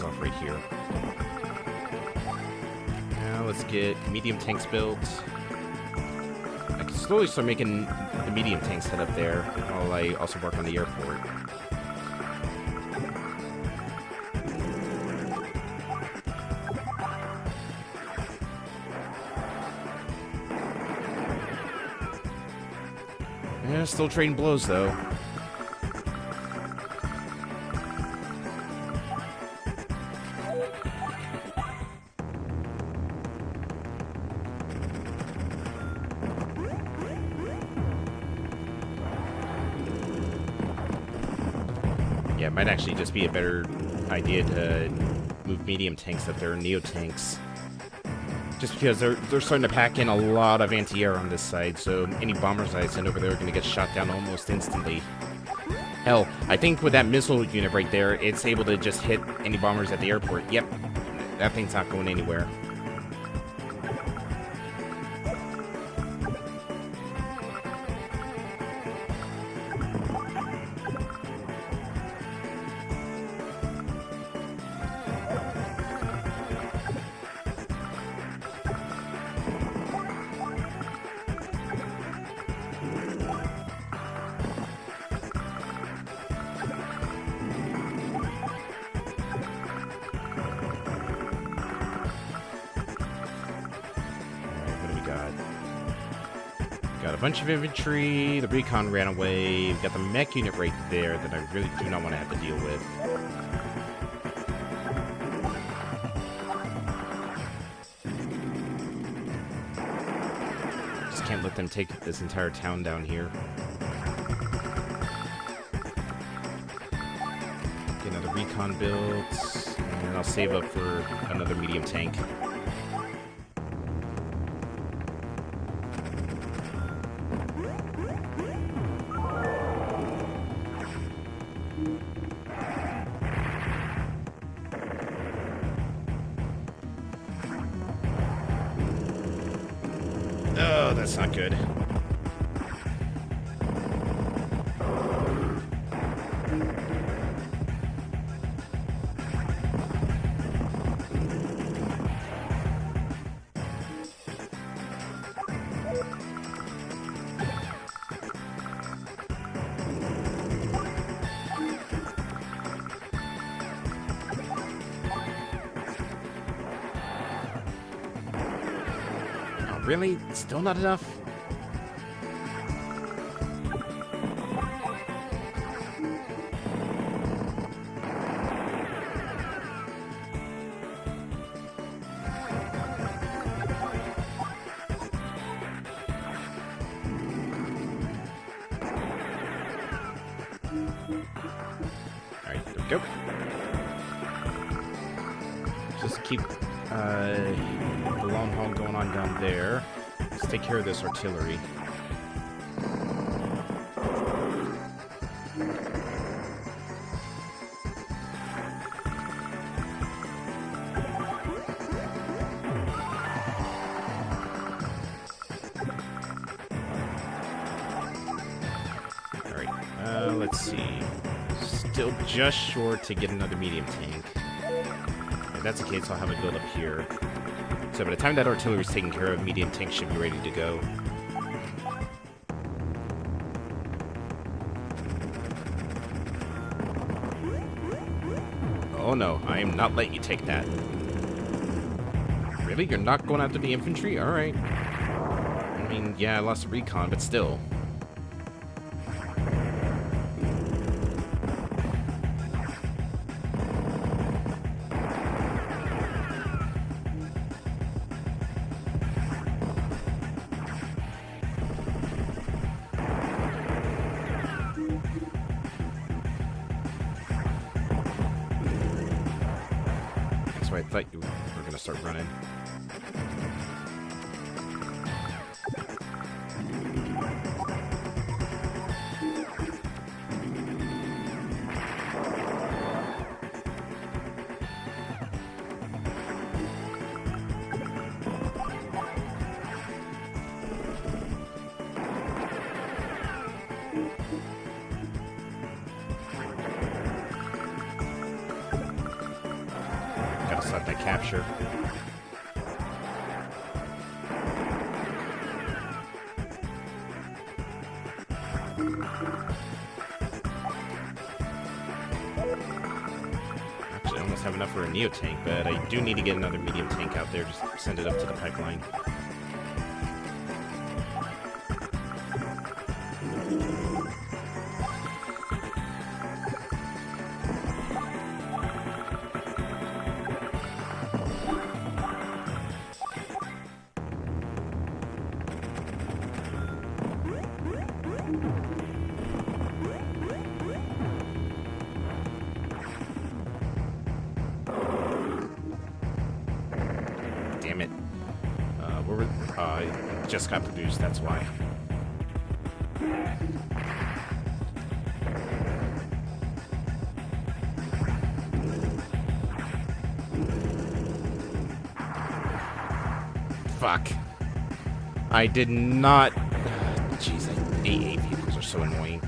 Off right here. Now let's get medium tanks built. I can slowly start making the medium tanks head up there while I also work on the airport. Yeah, still trading blows though. Yeah, it might actually just be a better idea to move medium tanks up there, neo tanks. Just because they're starting to pack in a lot of anti-air on this side, so any bombers I send over there are going to get shot down almost instantly. Hell, I think with that missile unit right there, it's able to just hit any bombers at the airport. Yep, that thing's not going anywhere. Got a bunch of infantry, the recon ran away, we've got the mech unit right there that I really do not want to have to deal with. Just can't let them take this entire town down here. Get another recon built, and I'll save up for another medium tank. Oh, that's not good. Really? Still not enough? Alright, there we go. Just keep the long haul going on down there. Let's take care of this artillery. Alright, let's see. Still just short to get another medium tank. If that's the case, I'll have it build up here. So by the time that artillery's taken care of, medium tanks should be ready to go. Oh no, I am not letting you take that. Really? You're not going after the infantry? Alright. I mean, yeah, I lost the recon, but still. I thought you were going to start running. let that capture. Actually, I almost have enough for a Neo tank, but I do need to get another medium tank out there. Just send it up to the pipeline. Damn it. It just got produced, that's why. Fuck. I did not... Jeez, AA vehicles are so annoying.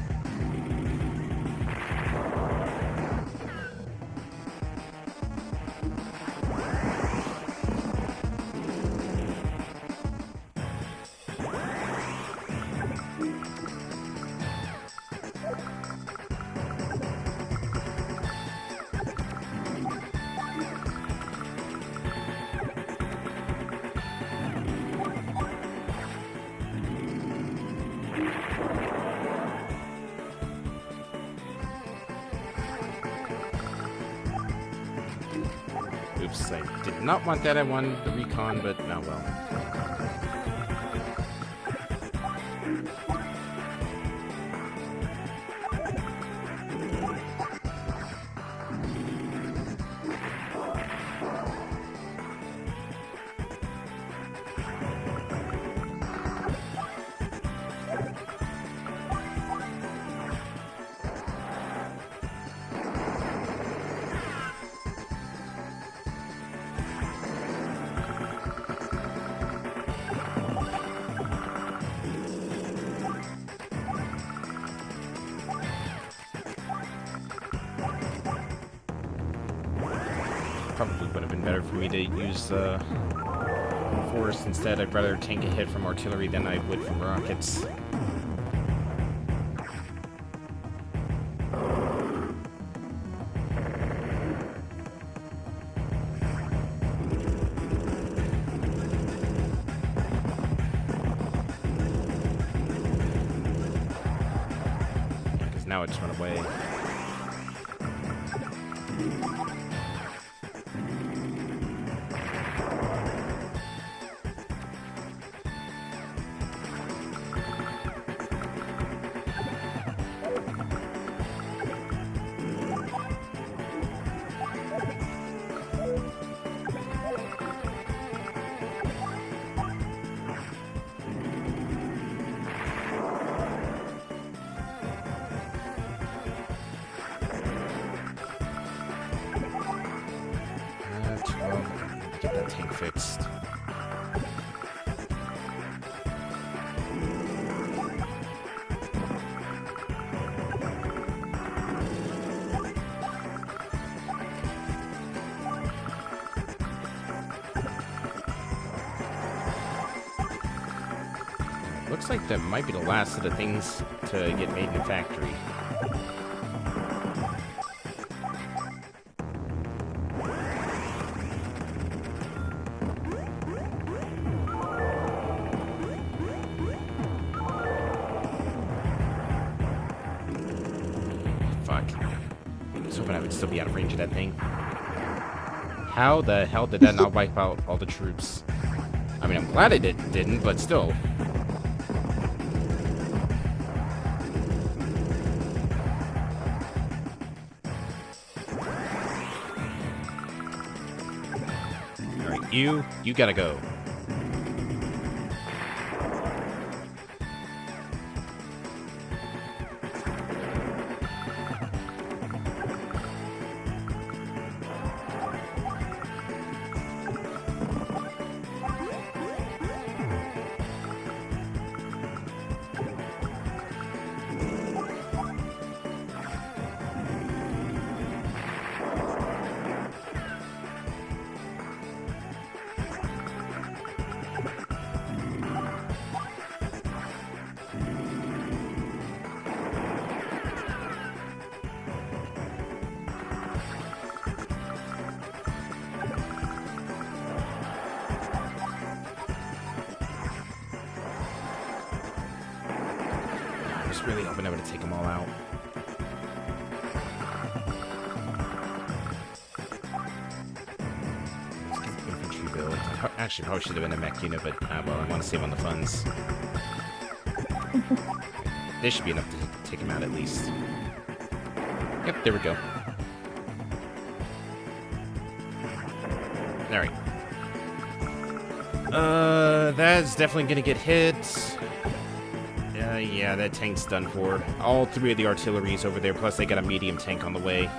Oops, I did not want that. I wanted the recon, but oh well. Probably would have been better for me to use force instead. I'd rather tank a hit from artillery than I would from rockets. Because now it's run away. Get that tank fixed. Looks like that might be the last of the things to get made in the factory. I was hoping I would still be out of range of that thing. How the hell did that not wipe out all the troops? I mean, I'm glad it didn't, but still. Alright, you gotta go. was really hoping I would take them all out. Let's get an infantry build. Actually, probably should have been a mech unit, but well, I want to save on the funds. This should be enough to take him out at least. Yep, there we go. Alright. That's definitely gonna get hit. Yeah, that tank's done for. All three of the artillery's over there, plus they got a medium tank on the way.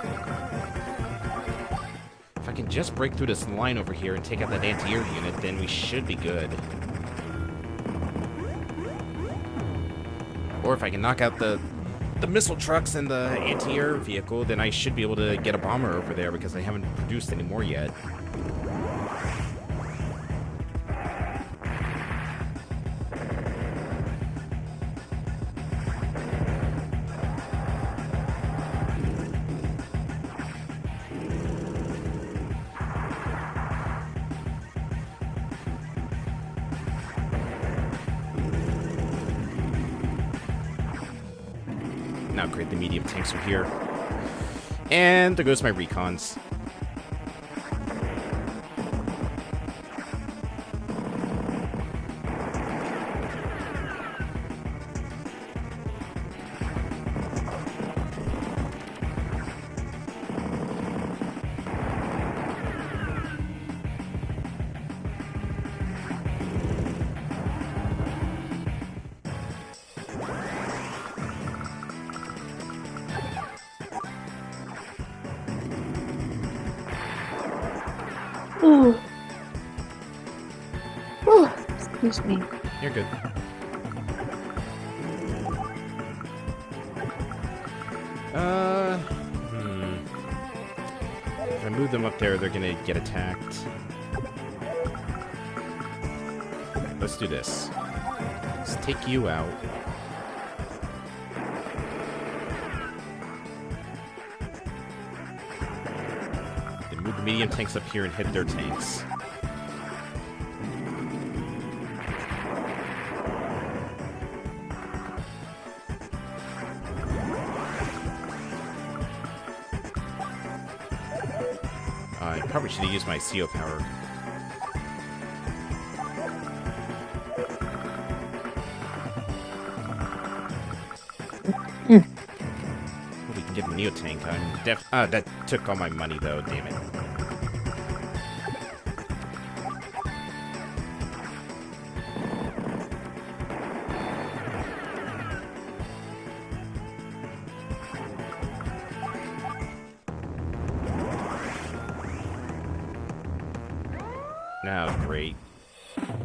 If I can just break through this line over here and take out that anti-air unit, then we should be good. Or if I can knock out the missile trucks and the anti-air vehicle, then I should be able to get a bomber over there because I haven't produced any more yet. Now upgrade the medium tanks from here. And there goes my recons. Ooh. Ooh. Excuse me. You're good. If I move them up there, they're gonna get attacked. Let's do this. Let's take you out. Then move the medium tanks up here and hit their tanks. I probably should have used my CO power. We can get the Neo tank. That took all my money though, damn it. Now, great.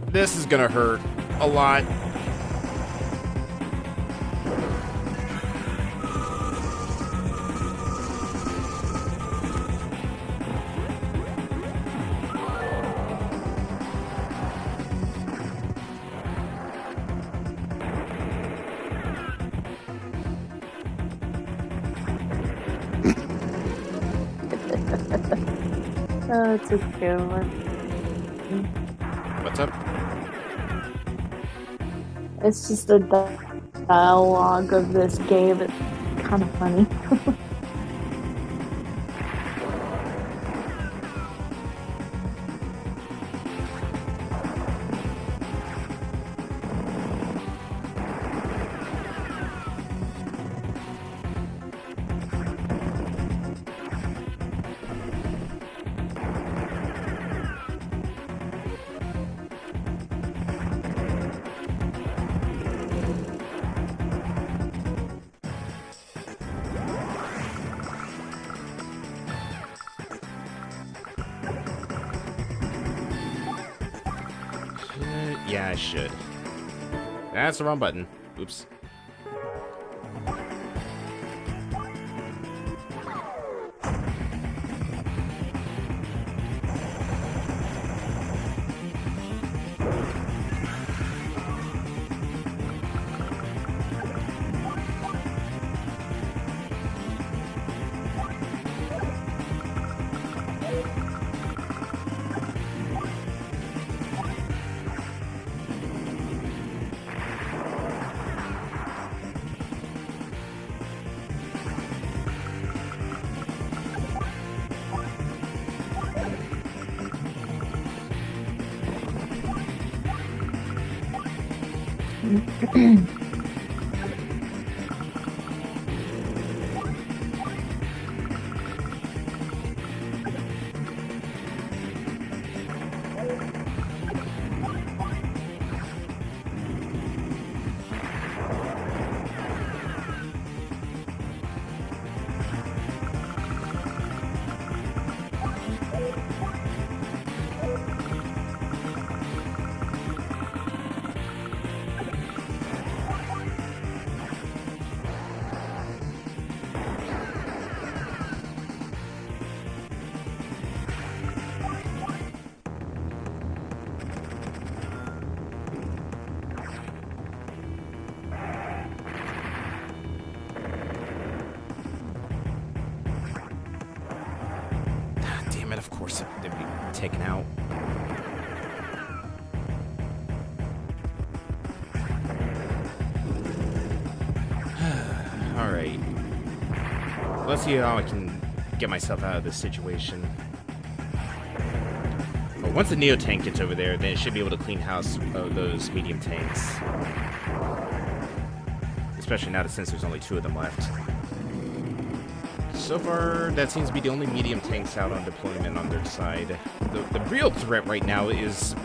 This is gonna hurt a lot. Oh, it's a good one. What's up? It's just the dialogue of this game. It's kind of funny. Yeah, I should. That's the wrong button. Oops. Damn it, of course they'd be taken out. Alright. Let's see how I can get myself out of this situation. Well, once the Neo tank gets over there, then it should be able to clean house those medium tanks. Especially now since there's only 2 of them left. So far, that seems to be the only medium tanks out on deployment on their side. The real threat right now is,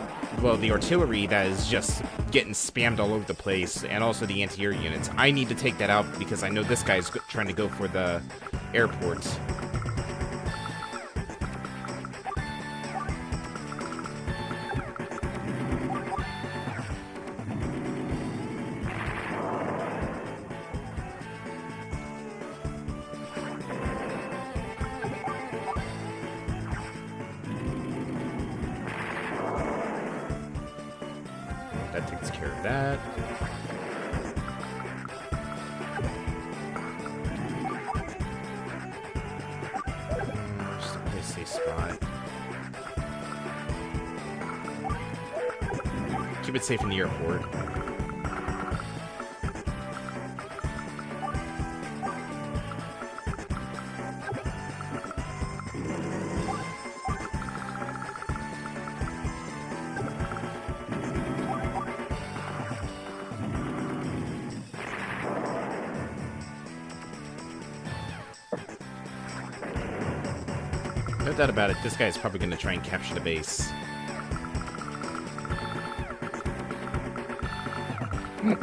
well, the artillery that is just getting spammed all over the place, and also the anti-air units. I need to take that out because I know this guy's trying to go for the airport. That takes care of that. Just a pretty safe spot. Keep it safe in the airport. No doubt about it, this guy is probably going to try and capture the base. Oh,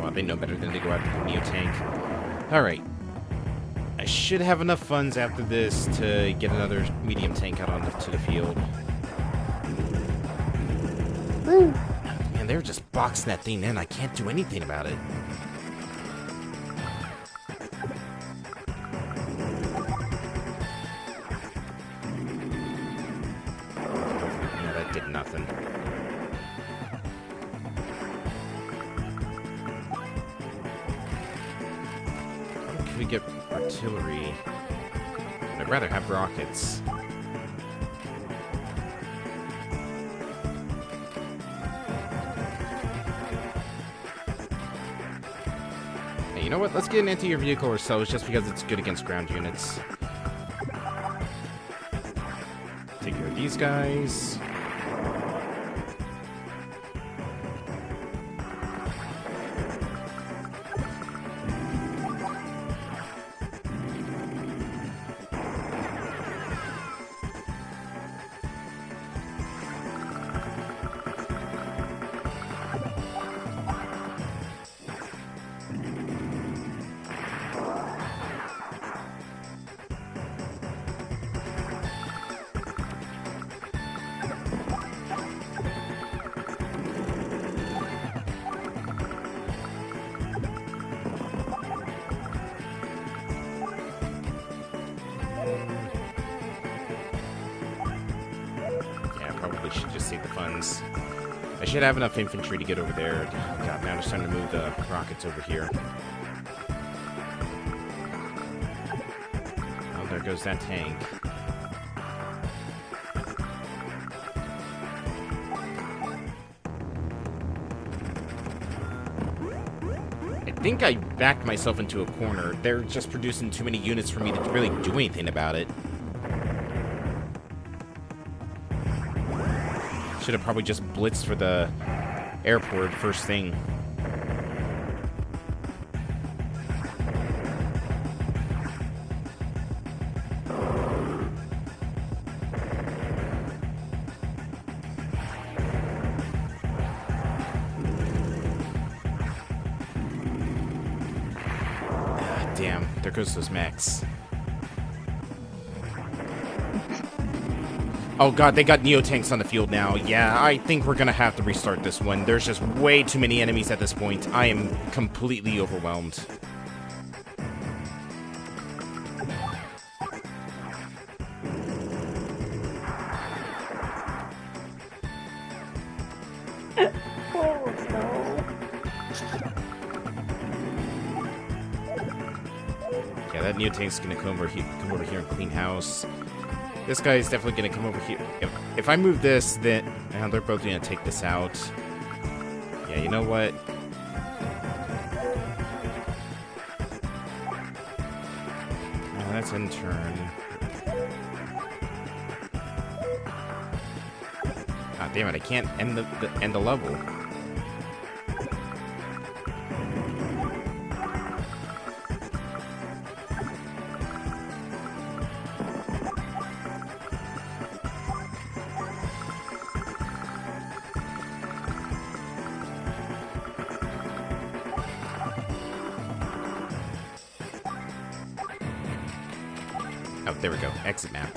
well, they know better than to go after the Neo tank. Alright. I should have enough funds after this to get another medium tank out onto the field. Woo. Man, they're just boxing that thing in. I can't do anything about it. Yeah, that did nothing. Can we get artillery? I'd rather have rockets. Hey, you know what? Let's get an anti-air vehicle ourselves just because it's good against ground units. Take care of these guys. Probably should just save the funds. I should have enough infantry to get over there. God, now it's time to move the rockets over here. Oh, there goes that tank. think I backed myself into a corner. They're just producing too many units for me to really do anything about it. Should have probably just blitzed for the airport first thing. Damn, there goes those mechs. Oh god, they got Neo-tanks on the field now. Yeah, I think we're gonna have to restart this one. There's just way too many enemies at this point. I am completely overwhelmed. Oh no. Yeah, that Neo-tank's gonna come over here and clean house. This guy is definitely gonna come over here. If I move this, then they're both gonna take this out. Yeah, you know what? That's in turn. God damn it! I can't end the level. Oh, there we go. Exit map.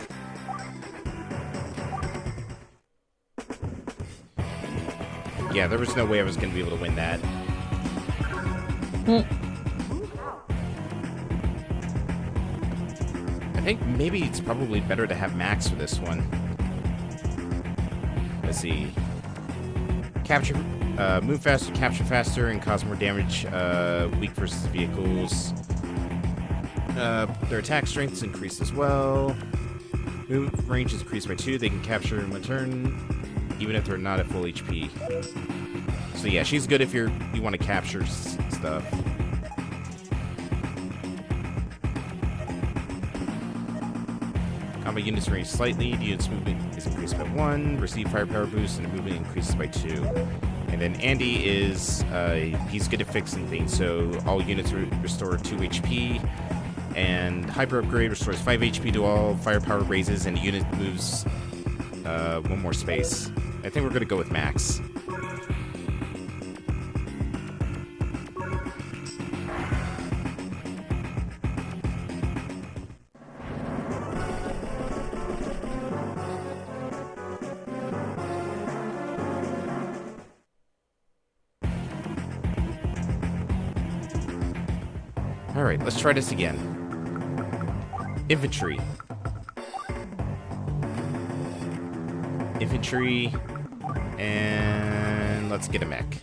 Yeah, there was no way I was going to be able to win that. I think maybe it's probably better to have Max for this one. Let's see. Capture, move faster, capture faster, and cause more damage. Weak versus vehicles. Their attack strength is increased as well. Move range is increased by 2. They can capture in one turn, even if they're not at full HP. So yeah, she's good if you want to capture stuff. Combat units range slightly. The unit's movement is increased by 1. Receive firepower boost, and the movement increases by 2. And then Andy is he's good at fixing things. So all units restore 2 HP. And Hyper Upgrade restores 5 HP to all, firepower raises, and the unit moves 1 more space. I think we're going to go with Max. Alright, let's try this again. Infantry. Infantry. And let's get a mech.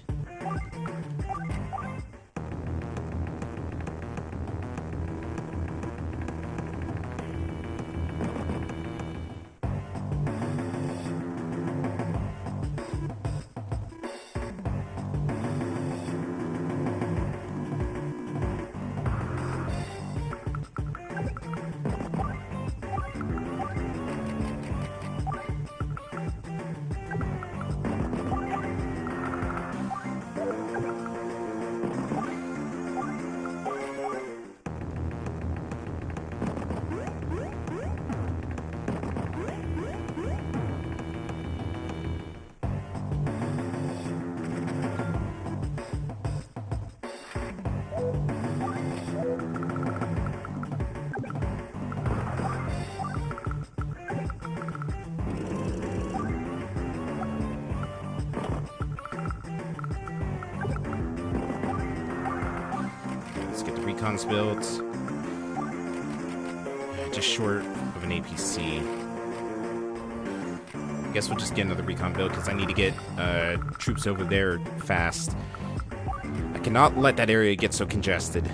Recons built. Just short of an APC. I guess we'll just get another recon build because I need to get troops over there fast. I cannot let that area get so congested.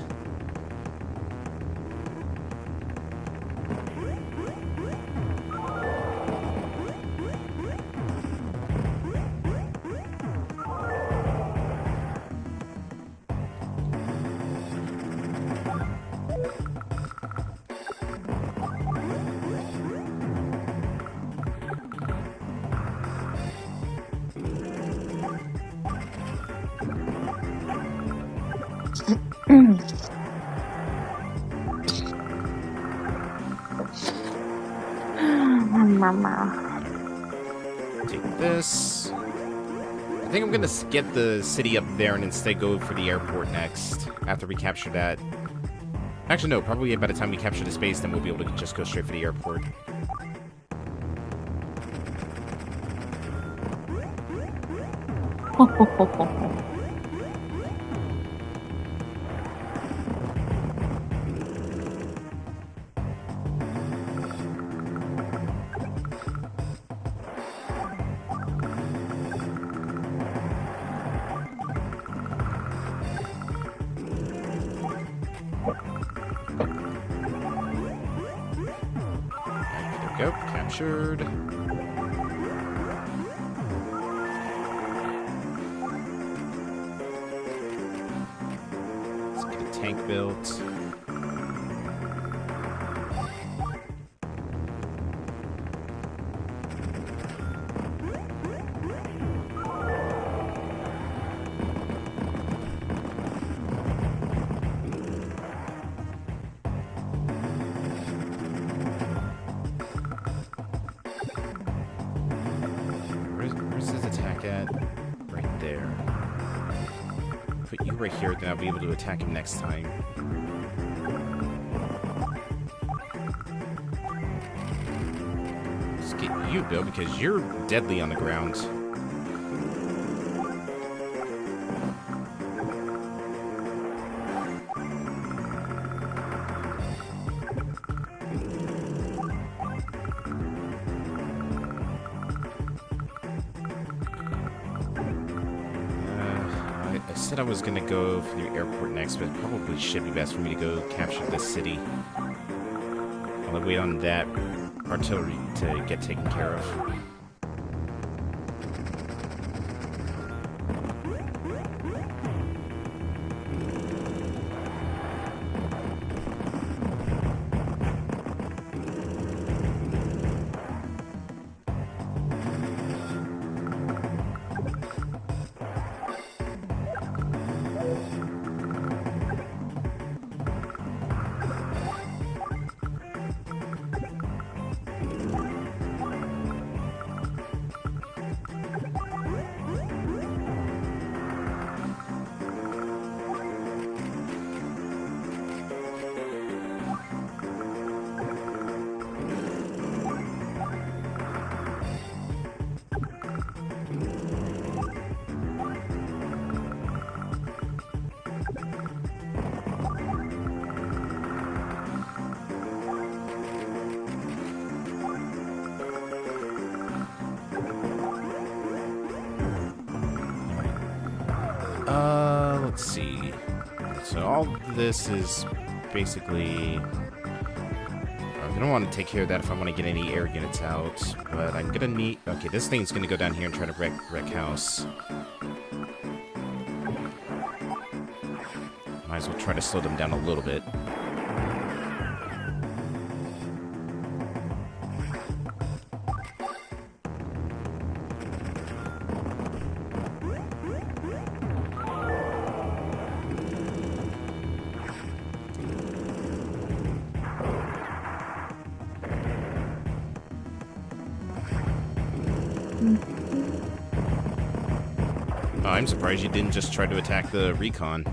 Mama. Take this. I think I'm gonna skip the city up there and instead go for the airport next, after we capture that. Actually, no, probably by the time we capture the space, then we'll be able to just go straight for the airport. Go, captured. Let's get a tank built. Where's his attack at? Right there. Put you right here, then I'll be able to attack him next time. Let's get you, Bill, because you're deadly on the ground. I said I was gonna go for the airport next, but it probably should be best for me to go capture this city. While I wait on that artillery to get taken care of. Let's see. So all this is basically... I don't want to take care of that if I want to get any air units out, but I'm gonna need... Okay, this thing's gonna go down here and try to wreck house. Might as well try to slow them down a little bit. Oh, I'm surprised you didn't just try to attack the recon.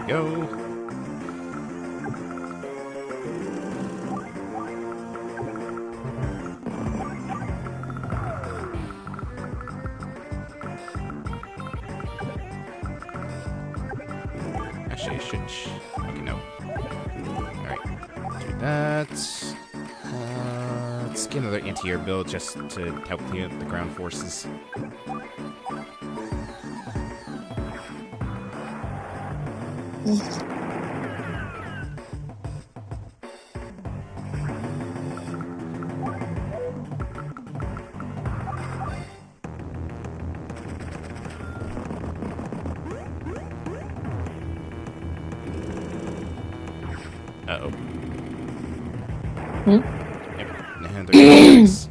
Go. Actually, I should... Okay, no. Alright. Do that. Let's get another anti-air build just to help clean up the ground forces. Uh-oh. Hmm? Yep. And there goes.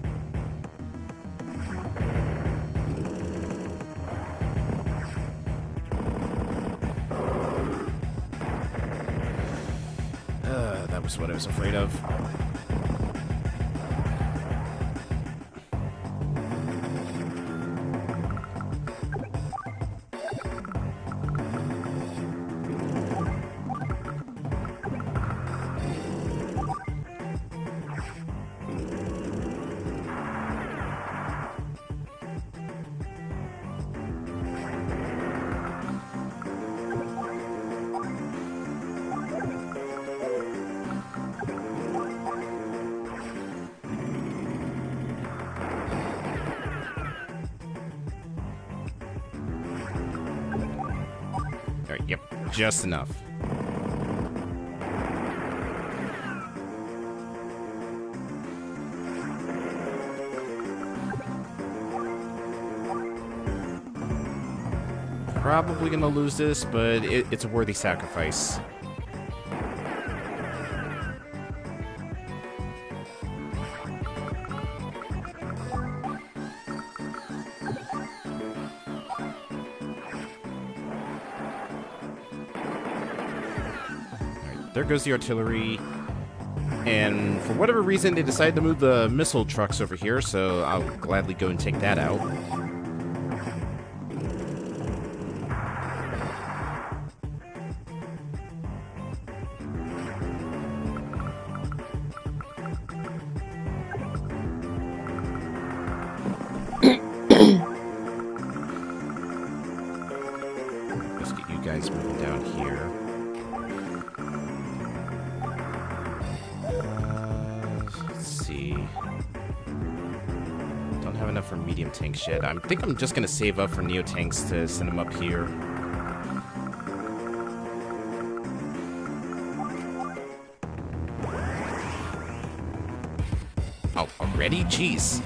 That was what I was afraid of. Alright, yep, just enough. Probably gonna lose this, but it's a worthy sacrifice. There goes the artillery. And for whatever reason, they decided to move the missile trucks over here, so I'll gladly go and take that out. Let's get you guys moving down here. Let's see. Don't have enough for medium tanks yet. I think I'm just gonna save up for neo tanks to send them up here. Oh, already? Jeez.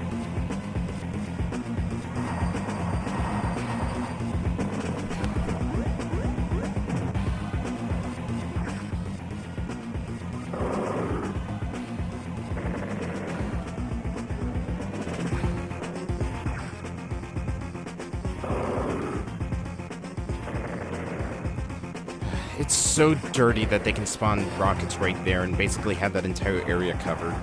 It's so dirty that they can spawn rockets right there and basically have that entire area covered.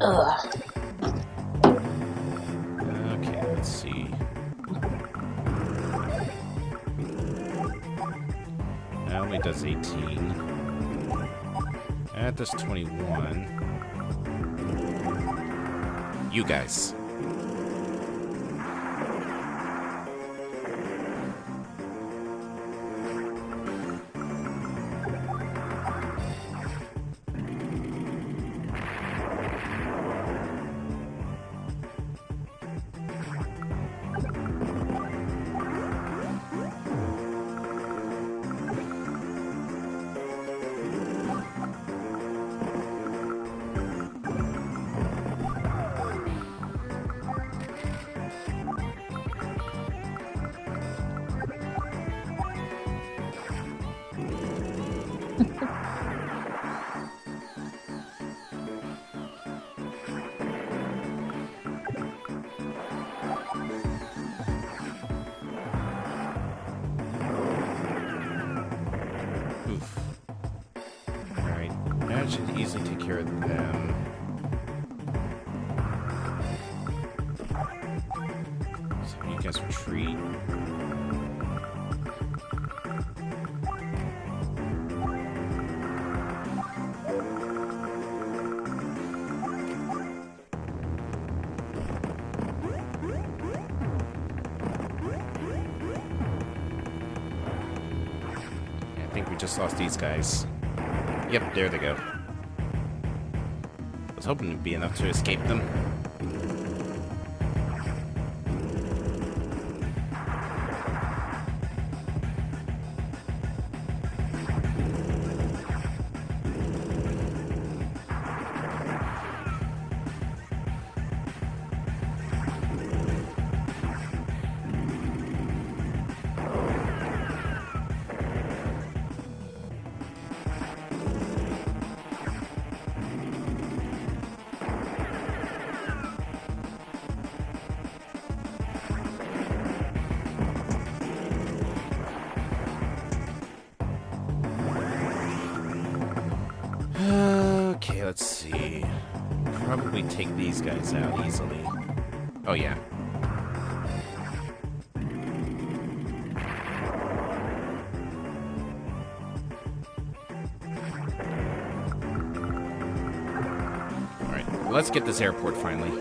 Ugh. Okay, let's see. That only does 18. That does 21. You guys. Oof. Alright, that should easily take care of them. making us retreat. I think we just lost these guys. Yep, there they go. I was hoping it'd be enough to escape them. Okay, let's see. Probably take these guys out easily. Oh, yeah. Alright, let's get this airport finally.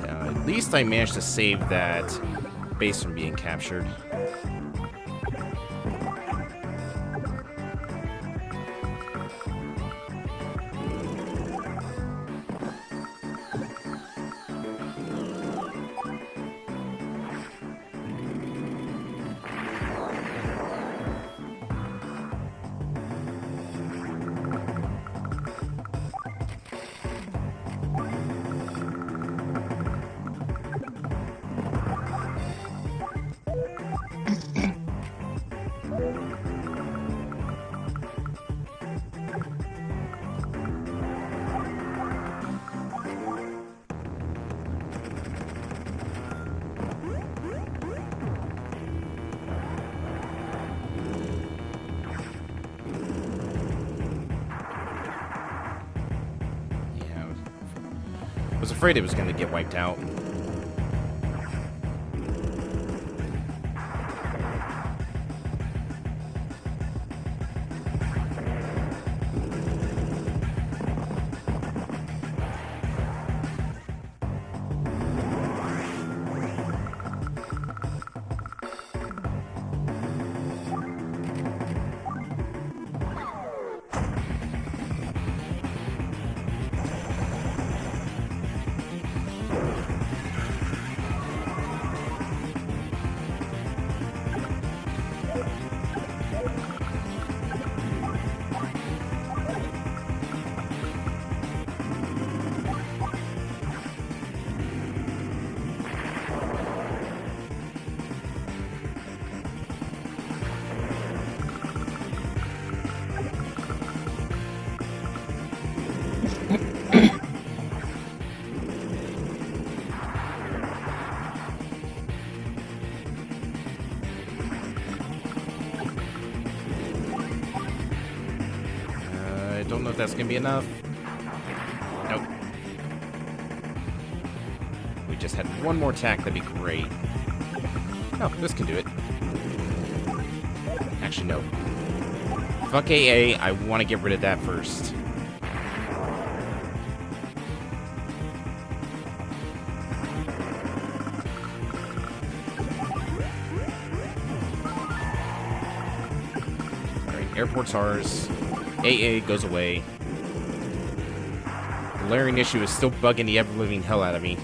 At least I managed to save that base from being captured. I was afraid it was going to get wiped out. I don't know if that's gonna be enough. Nope. We just had one more attack, that'd be great. Oh, this can do it. Actually, no. Fuck AA, I want to get rid of that first. Alright, airport's ours. AA goes away. The layering issue is still bugging the ever-living hell out of me.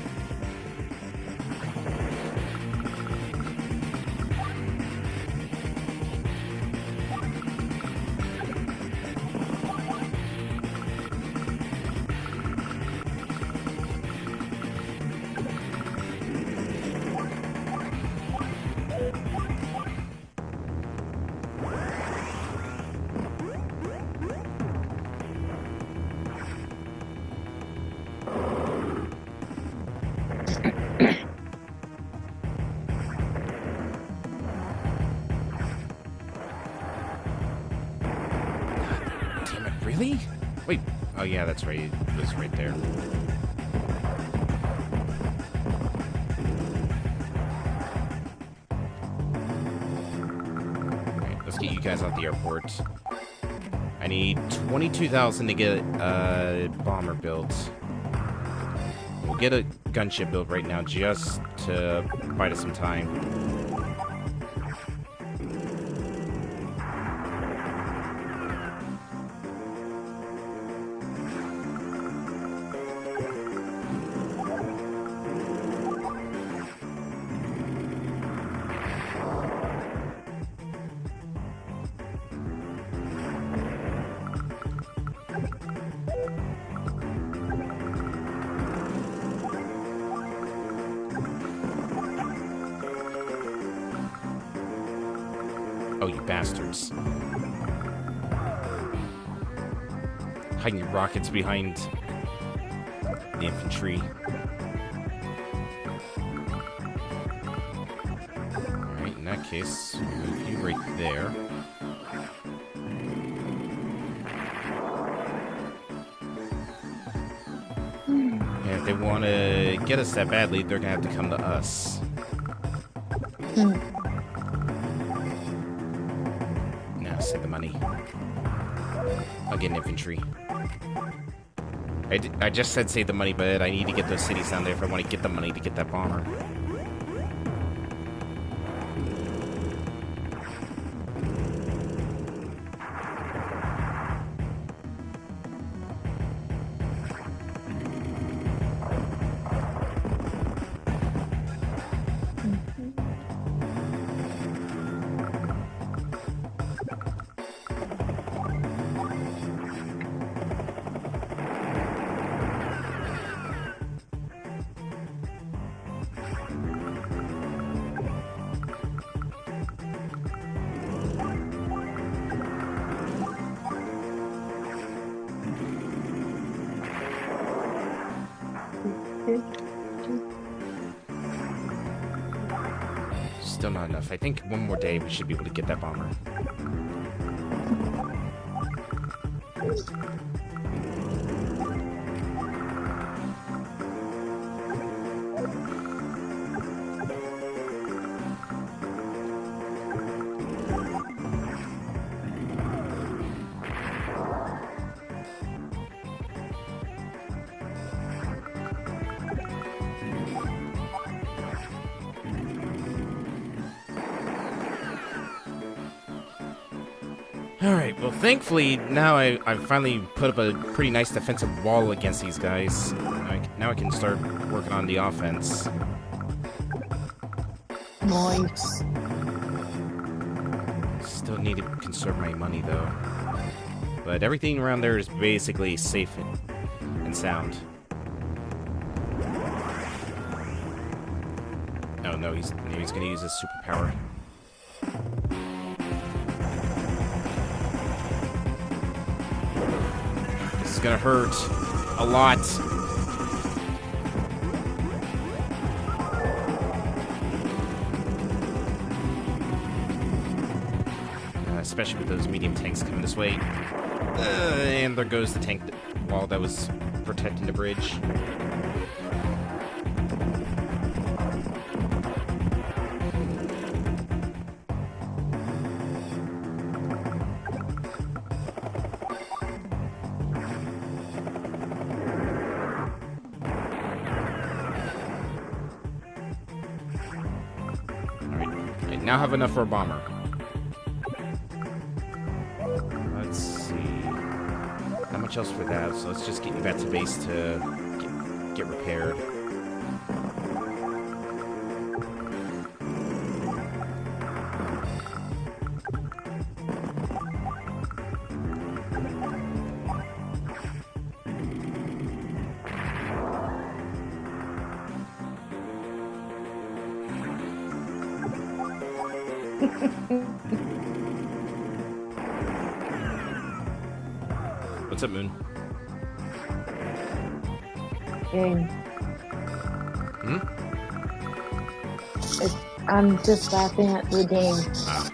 Really? Wait. Oh yeah, that's right. It was right there. Alright, let's get you guys out the airport. I need 22,000 to get a bomber built. We'll get a gunship built right now just to buy us some time. Oh, you bastards. Hiding your rockets behind the infantry. Alright, in that case, move you right there. And if they want to get us that badly, they're going to have to come to us. Save the money. I'll get an infantry. I just said save the money, but I need to get those cities down there if I want to get the money to get that bomber. Still not enough. I think one more day we should be able to get that bomber. Alright, well thankfully now I've finally put up a pretty nice defensive wall against these guys. Now I can start working on the offense. Nice. Still need to conserve my money though. But everything around there is basically safe and sound. Oh no, he's gonna use his superpower. This is gonna hurt a lot. Especially with those medium tanks coming this way. And there goes the tank wall that was protecting the bridge. Alright, I now have enough for a bomber. Much else for that, so let's just get you back to base to get repaired. What's up, Moon? Game. Hmm? I'm just laughing at the game. Ah.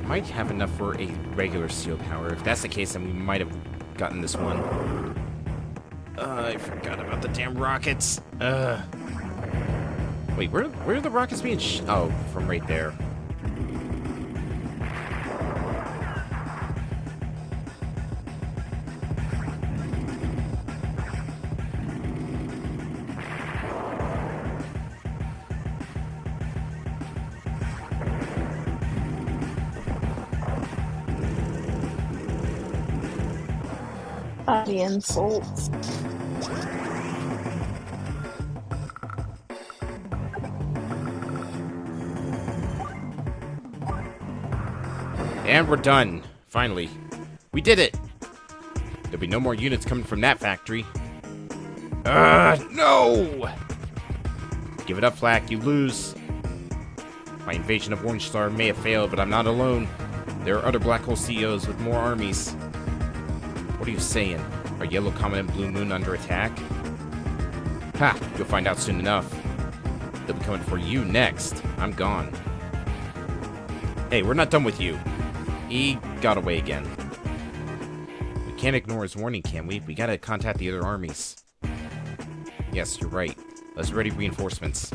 might have enough for a regular seal power. If that's the case, then we might have gotten this one. I forgot about the damn rockets. Wait, where are the rockets being oh, from right there. The insults. And we're done. Finally. We did it! There'll be no more units coming from that factory. No! Give it up, Flak. You lose. My invasion of Orange Star may have failed, but I'm not alone. There are other Black Hole CEOs with more armies. What are you saying? Are Yellow Comet and Blue Moon under attack? Ha! You'll find out soon enough. They'll be coming for you next. I'm gone. Hey, we're not done with you. He got away again. We can't ignore his warning, can we? We gotta contact the other armies. Yes, you're right. Let's ready reinforcements.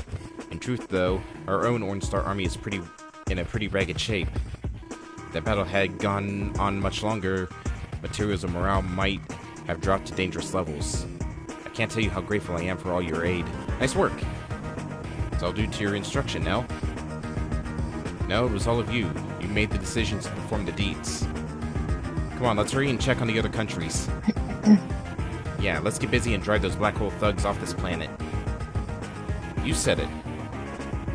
In truth, though, our own Orange Star army is in a pretty ragged shape. If that battle had gone on much longer, materials and morale might have dropped to dangerous levels. I can't tell you how grateful I am for all your aid. Nice work. It's all due to your instruction, Nell. No, it was all of you. You made the decisions to perform the deeds. Come on, let's hurry and check on the other countries. Yeah, let's get busy and drive those black hole thugs off this planet. You said it.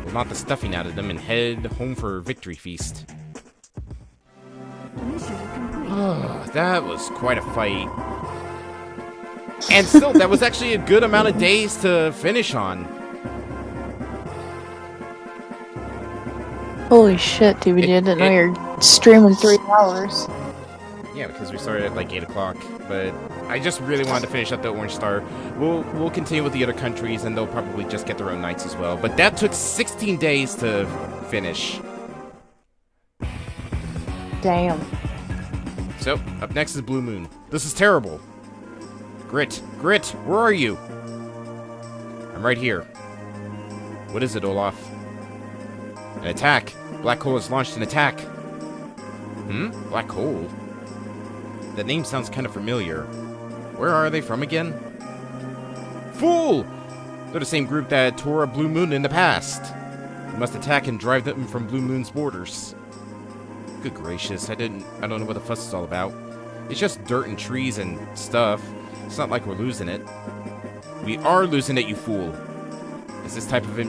We'll knock the stuffing out of them and head home for a victory feast. Oh, that was quite a fight. And still, that was actually a good amount of days to finish on. Holy shit, TBD, I didn't know you're streaming 3 hours. Yeah, because we started at like 8 o'clock, but I just really wanted to finish up the Orange Star. We'll continue with the other countries, and they'll probably just get their own nights as well. But that took 16 days to finish. Damn. So, up next is Blue Moon. This is terrible. Grit, where are you? I'm right here. What is it, Olaf? An attack. Black Hole has launched an attack. Black Hole? That name sounds kind of familiar. Where are they from again? Fool! They're the same group that tore up Blue Moon in the past. We must attack and drive them from Blue Moon's borders. Good gracious, I don't know what the fuss is all about. It's just dirt and trees and stuff. It's not like we're losing it. We are losing it, you fool. It's this type of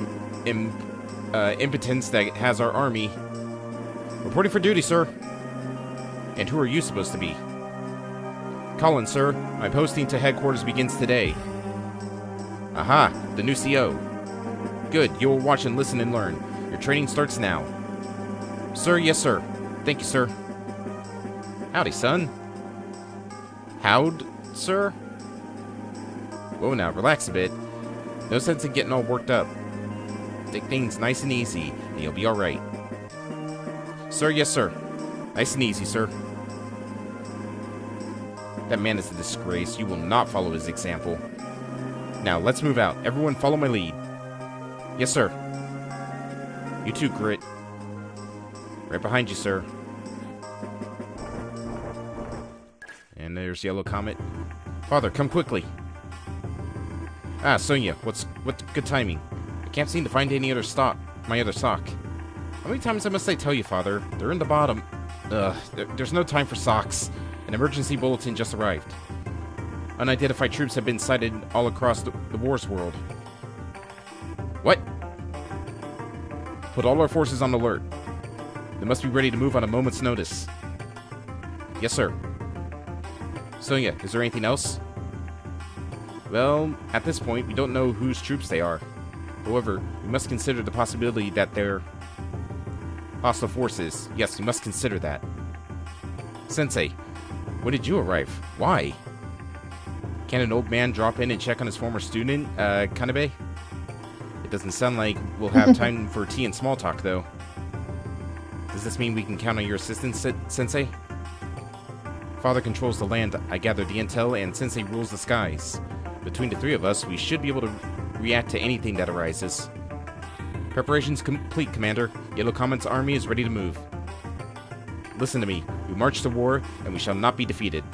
impotence that has our army. Reporting for duty, sir. And who are you supposed to be? Colin, sir. My posting to headquarters begins today. Aha, the new CO. Good, you will watch and listen and learn. Your training starts now. Sir, yes, sir. Thank you, sir. Howdy, son. Howd, sir? Whoa, now, relax a bit. No sense in getting all worked up. Take things nice and easy, and you'll be alright. Sir, yes, sir. Nice and easy, sir. That man is a disgrace. You will not follow his example. Now, let's move out. Everyone follow my lead. Yes, sir. You too, Grit. Right behind you, sir. And there's Yellow Comet. Father, come quickly. Ah, Sonia, what's good timing? I can't seem to find any other stock. My other sock. How many times must I tell you, Father? They're in the bottom. There's no time for socks. An emergency bulletin just arrived. Unidentified troops have been sighted all across the war's world. What? Put all our forces on alert. They must be ready to move on a moment's notice. Yes, sir. Sonia, is there anything else? Well, at this point, we don't know whose troops they are. However, we must consider the possibility that they're hostile forces. Yes, we must consider that. Sensei, when did you arrive? Why? Can an old man drop in and check on his former student, Kanabe? It doesn't sound like we'll have time for tea and small talk, though. Does this mean we can count on your assistance, Sensei? Father controls the land, I gather the intel, and Sensei rules the skies. Between the three of us, we should be able to react to anything that arises. Preparations complete, Commander. Yellow Comet's army is ready to move. Listen to me. We march to war, and we shall not be defeated.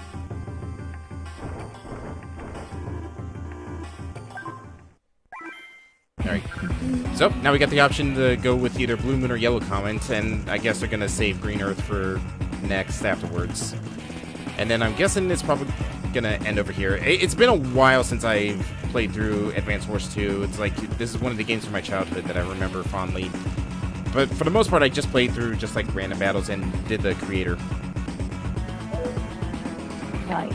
Alright. So, now we got the option to go with either Blue Moon or Yellow Comet, and I guess they're gonna save Green Earth for next afterwards. And then I'm guessing it's probably gonna end over here. It's been a while since I've played through Advance Wars 2. It's like, this is one of the games from my childhood that I remember fondly. But for the most part, I just played through just like random battles and did the creator. Nice.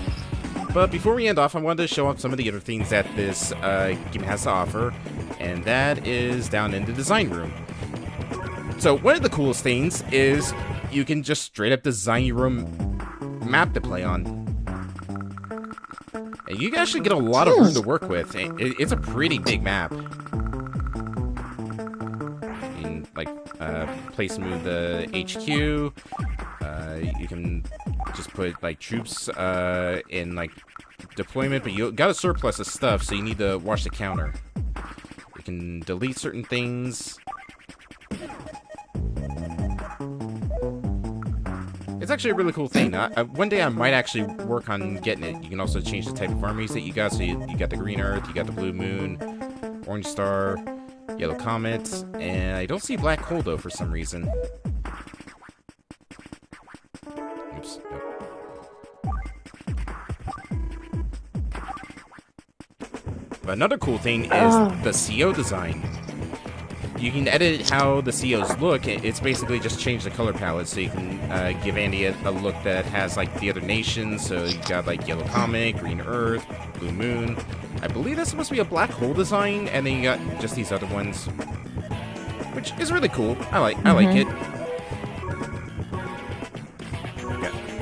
But before we end off, I wanted to show off some of the other things that this game has to offer, and that is down in the design room. So one of the coolest things is you can just straight up design your own map to play on. And you actually get a lot of room to work with. It's a pretty big map. You can, like, place and move the HQ. You can just put, like, troops in, like, deployment, but you got a surplus of stuff, so you need to watch the counter. You can delete certain things. It's actually a really cool thing. One day I might actually work on getting it. You can also change the type of armies that you got. So you got the Green Earth, you got the Blue Moon, Orange Star, Yellow Comet, and I don't see Black Hole though for some reason. Oops. Nope. But another cool thing is the CO design. You can edit how the COs look. It's basically just change the color palette, so you can give Andy a look that has like the other nations. So you got like Yellow Comet, Green Earth, Blue Moon. I believe that's supposed to be a Black Hole design, and then you got just these other ones, which is really cool. I like it.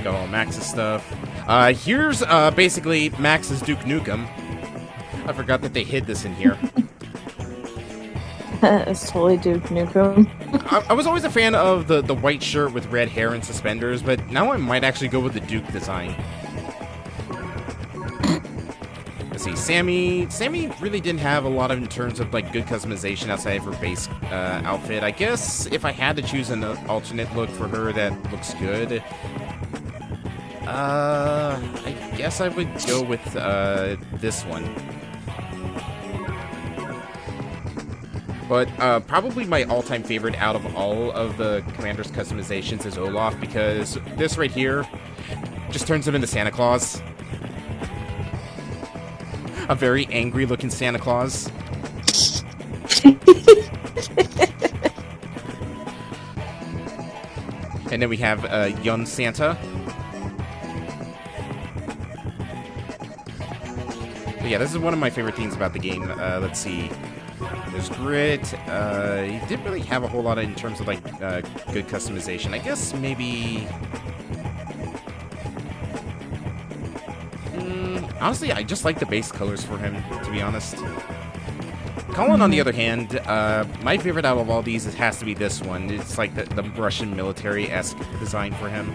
Got all Max's stuff. Here's basically Max's Duke Nukem. I forgot that they hid this in here. It's totally Duke Nukem. I was always a fan of the white shirt with red hair and suspenders, but now I might actually go with the Duke design. Let's see, Sammy really didn't have a lot of in terms of like good customization outside of her base outfit. I guess if I had to choose an alternate look for her that looks good, I guess I would go with this one. But probably my all-time favorite out of all of the Commander's customizations is Olaf, because this right here just turns him into Santa Claus. A very angry-looking Santa Claus. And then we have young Santa. But yeah, this is one of my favorite things about the game. Let's see. There's Grit. He didn't really have a whole lot in terms of like good customization. I guess maybe. Honestly, I just like the base colors for him, to be honest. Colin, on the other hand, my favorite out of all these has to be this one. It's like the Russian military-esque design for him.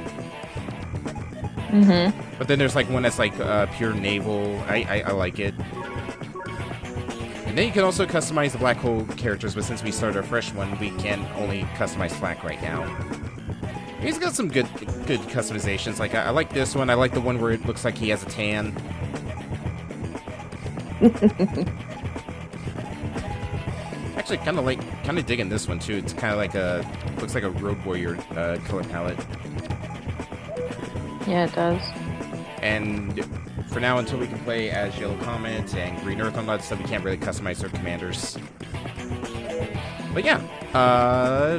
But then there's like one that's like pure naval. I like it. And then you can also customize the Black Hole characters, but since we started a fresh one, we can only customize Flak right now. He's got some good customizations. Like I like this one. I like the one where it looks like he has a tan. Actually, kind of digging this one too. It's kind of like looks like a Road Warrior color palette. Yeah, it does. And for now, until we can play as Yellow Comet and Green Earth on that stuff, we can't really customize their commanders. But yeah,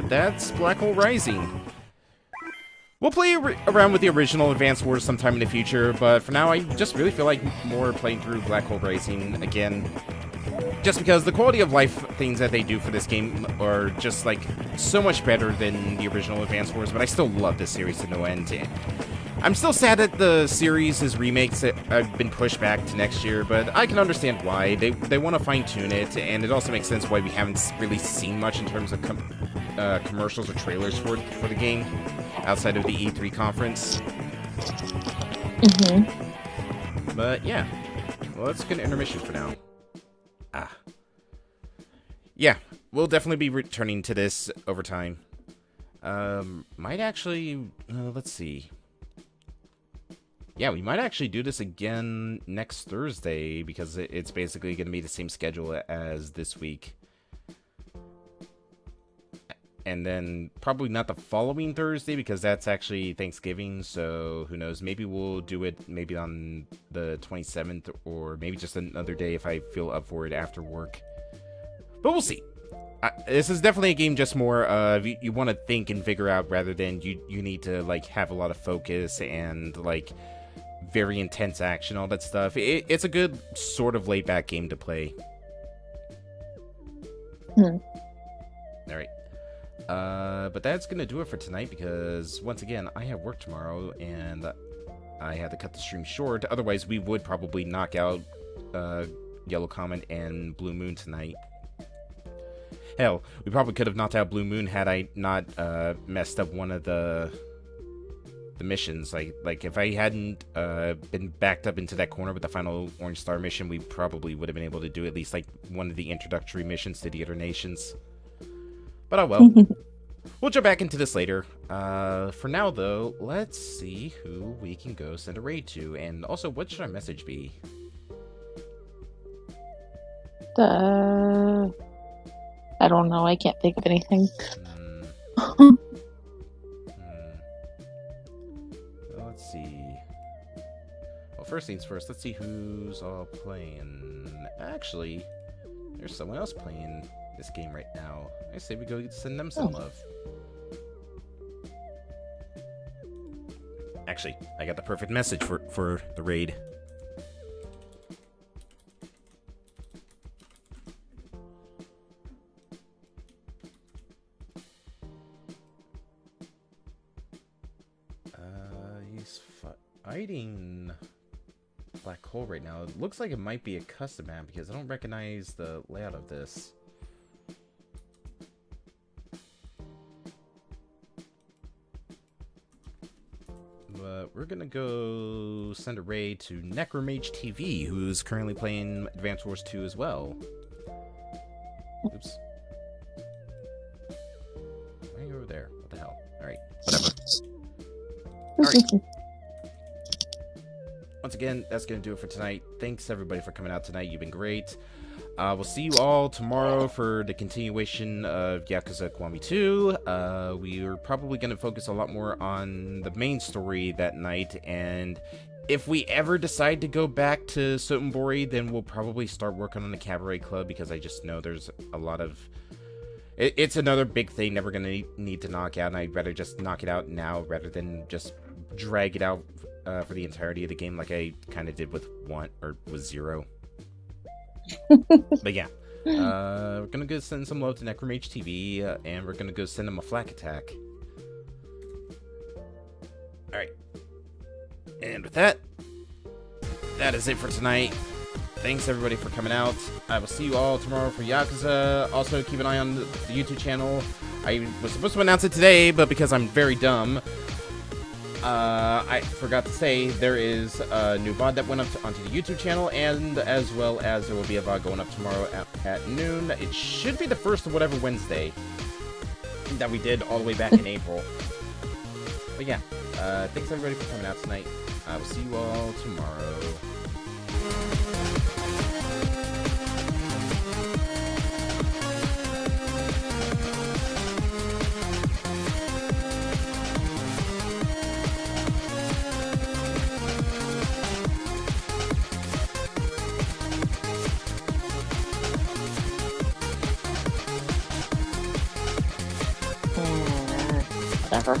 that's Black Hole Rising. We'll play around with the original Advance Wars sometime in the future, but for now, I just really feel like more playing through Black Hole Rising again. Just because the quality of life things that they do for this game are just, like, so much better than the original Advance Wars, but I still love this series to no end. I'm still sad that the series' remakes have been pushed back to next year, but I can understand why. They want to fine-tune it, and it also makes sense why we haven't really seen much in terms of commercials or trailers for the game outside of the E3 conference. But yeah, well, let's get an intermission for now. Yeah, we'll definitely be returning to this over time. Might actually, let's see. Yeah, we might actually do this again next Thursday, because it's basically going to be the same schedule as this week. And then probably not the following Thursday, because that's actually Thanksgiving, so who knows. Maybe we'll do it maybe on the 27th, or maybe just another day if I feel up for it after work. But we'll see. This is definitely a game just more of you want to think and figure out, rather than you need to like have a lot of focus and like very intense action, all that stuff. It's a good sort of laid back game to play. All right. But that's gonna do it for tonight, because once again I have work tomorrow and I had to cut the stream short. Otherwise we would probably knock out Yellow Comet and Blue Moon tonight. Hell, we probably could have knocked out Blue Moon had I not messed up one of the missions. Like if I hadn't been backed up into that corner with the final Orange Star mission, we probably would have been able to do at least like one of the introductory missions to the other nations. But oh well. We'll jump back into this later. For now though, let's see who we can go send a raid to, and also what should our message be? I don't know. I can't think of anything. Let's see. Well, first things first, let's see who's all playing. Actually, there's someone else playing this game right now. I say we go send them some love. Actually, I got the perfect message for the raid. He's fighting Black Hole right now. It looks like it might be a custom map, because I don't recognize the layout of this. But we're gonna go send a raid to Necromage TV, who's currently playing Advance Wars 2 as well. Oops. Why are you over there? What the hell? Alright, whatever. Alright. Once again, that's going to do it for tonight. Thanks everybody for coming out tonight. You've been great. We'll see you all tomorrow for the continuation of Yakuza Kiwami 2. We're probably going to focus a lot more on the main story that night, and if we ever decide to go back to Sotenbori, then we'll probably start working on the Cabaret Club, because I just know there's a lot of... It's another big thing that we're going to need to knock out, and I'd rather just knock it out now rather than just drag it out for the entirety of the game like I kind of did with with 0. But yeah, we're gonna go send some love to Necromage TV, and we're gonna go send them a flak attack. Alright. And with that, that is it for tonight. Thanks everybody for coming out. I will see you all tomorrow for Yakuza. Also, keep an eye on the YouTube channel. I was supposed to announce it today, but because I'm very dumb, I forgot to say there is a new VOD that went up onto the YouTube channel, and as well as there will be a VOD going up tomorrow at noon. It should be the first of whatever Wednesday that we did all the way back in April. But yeah, thanks everybody for coming out tonight. I will see you all tomorrow. Whatever.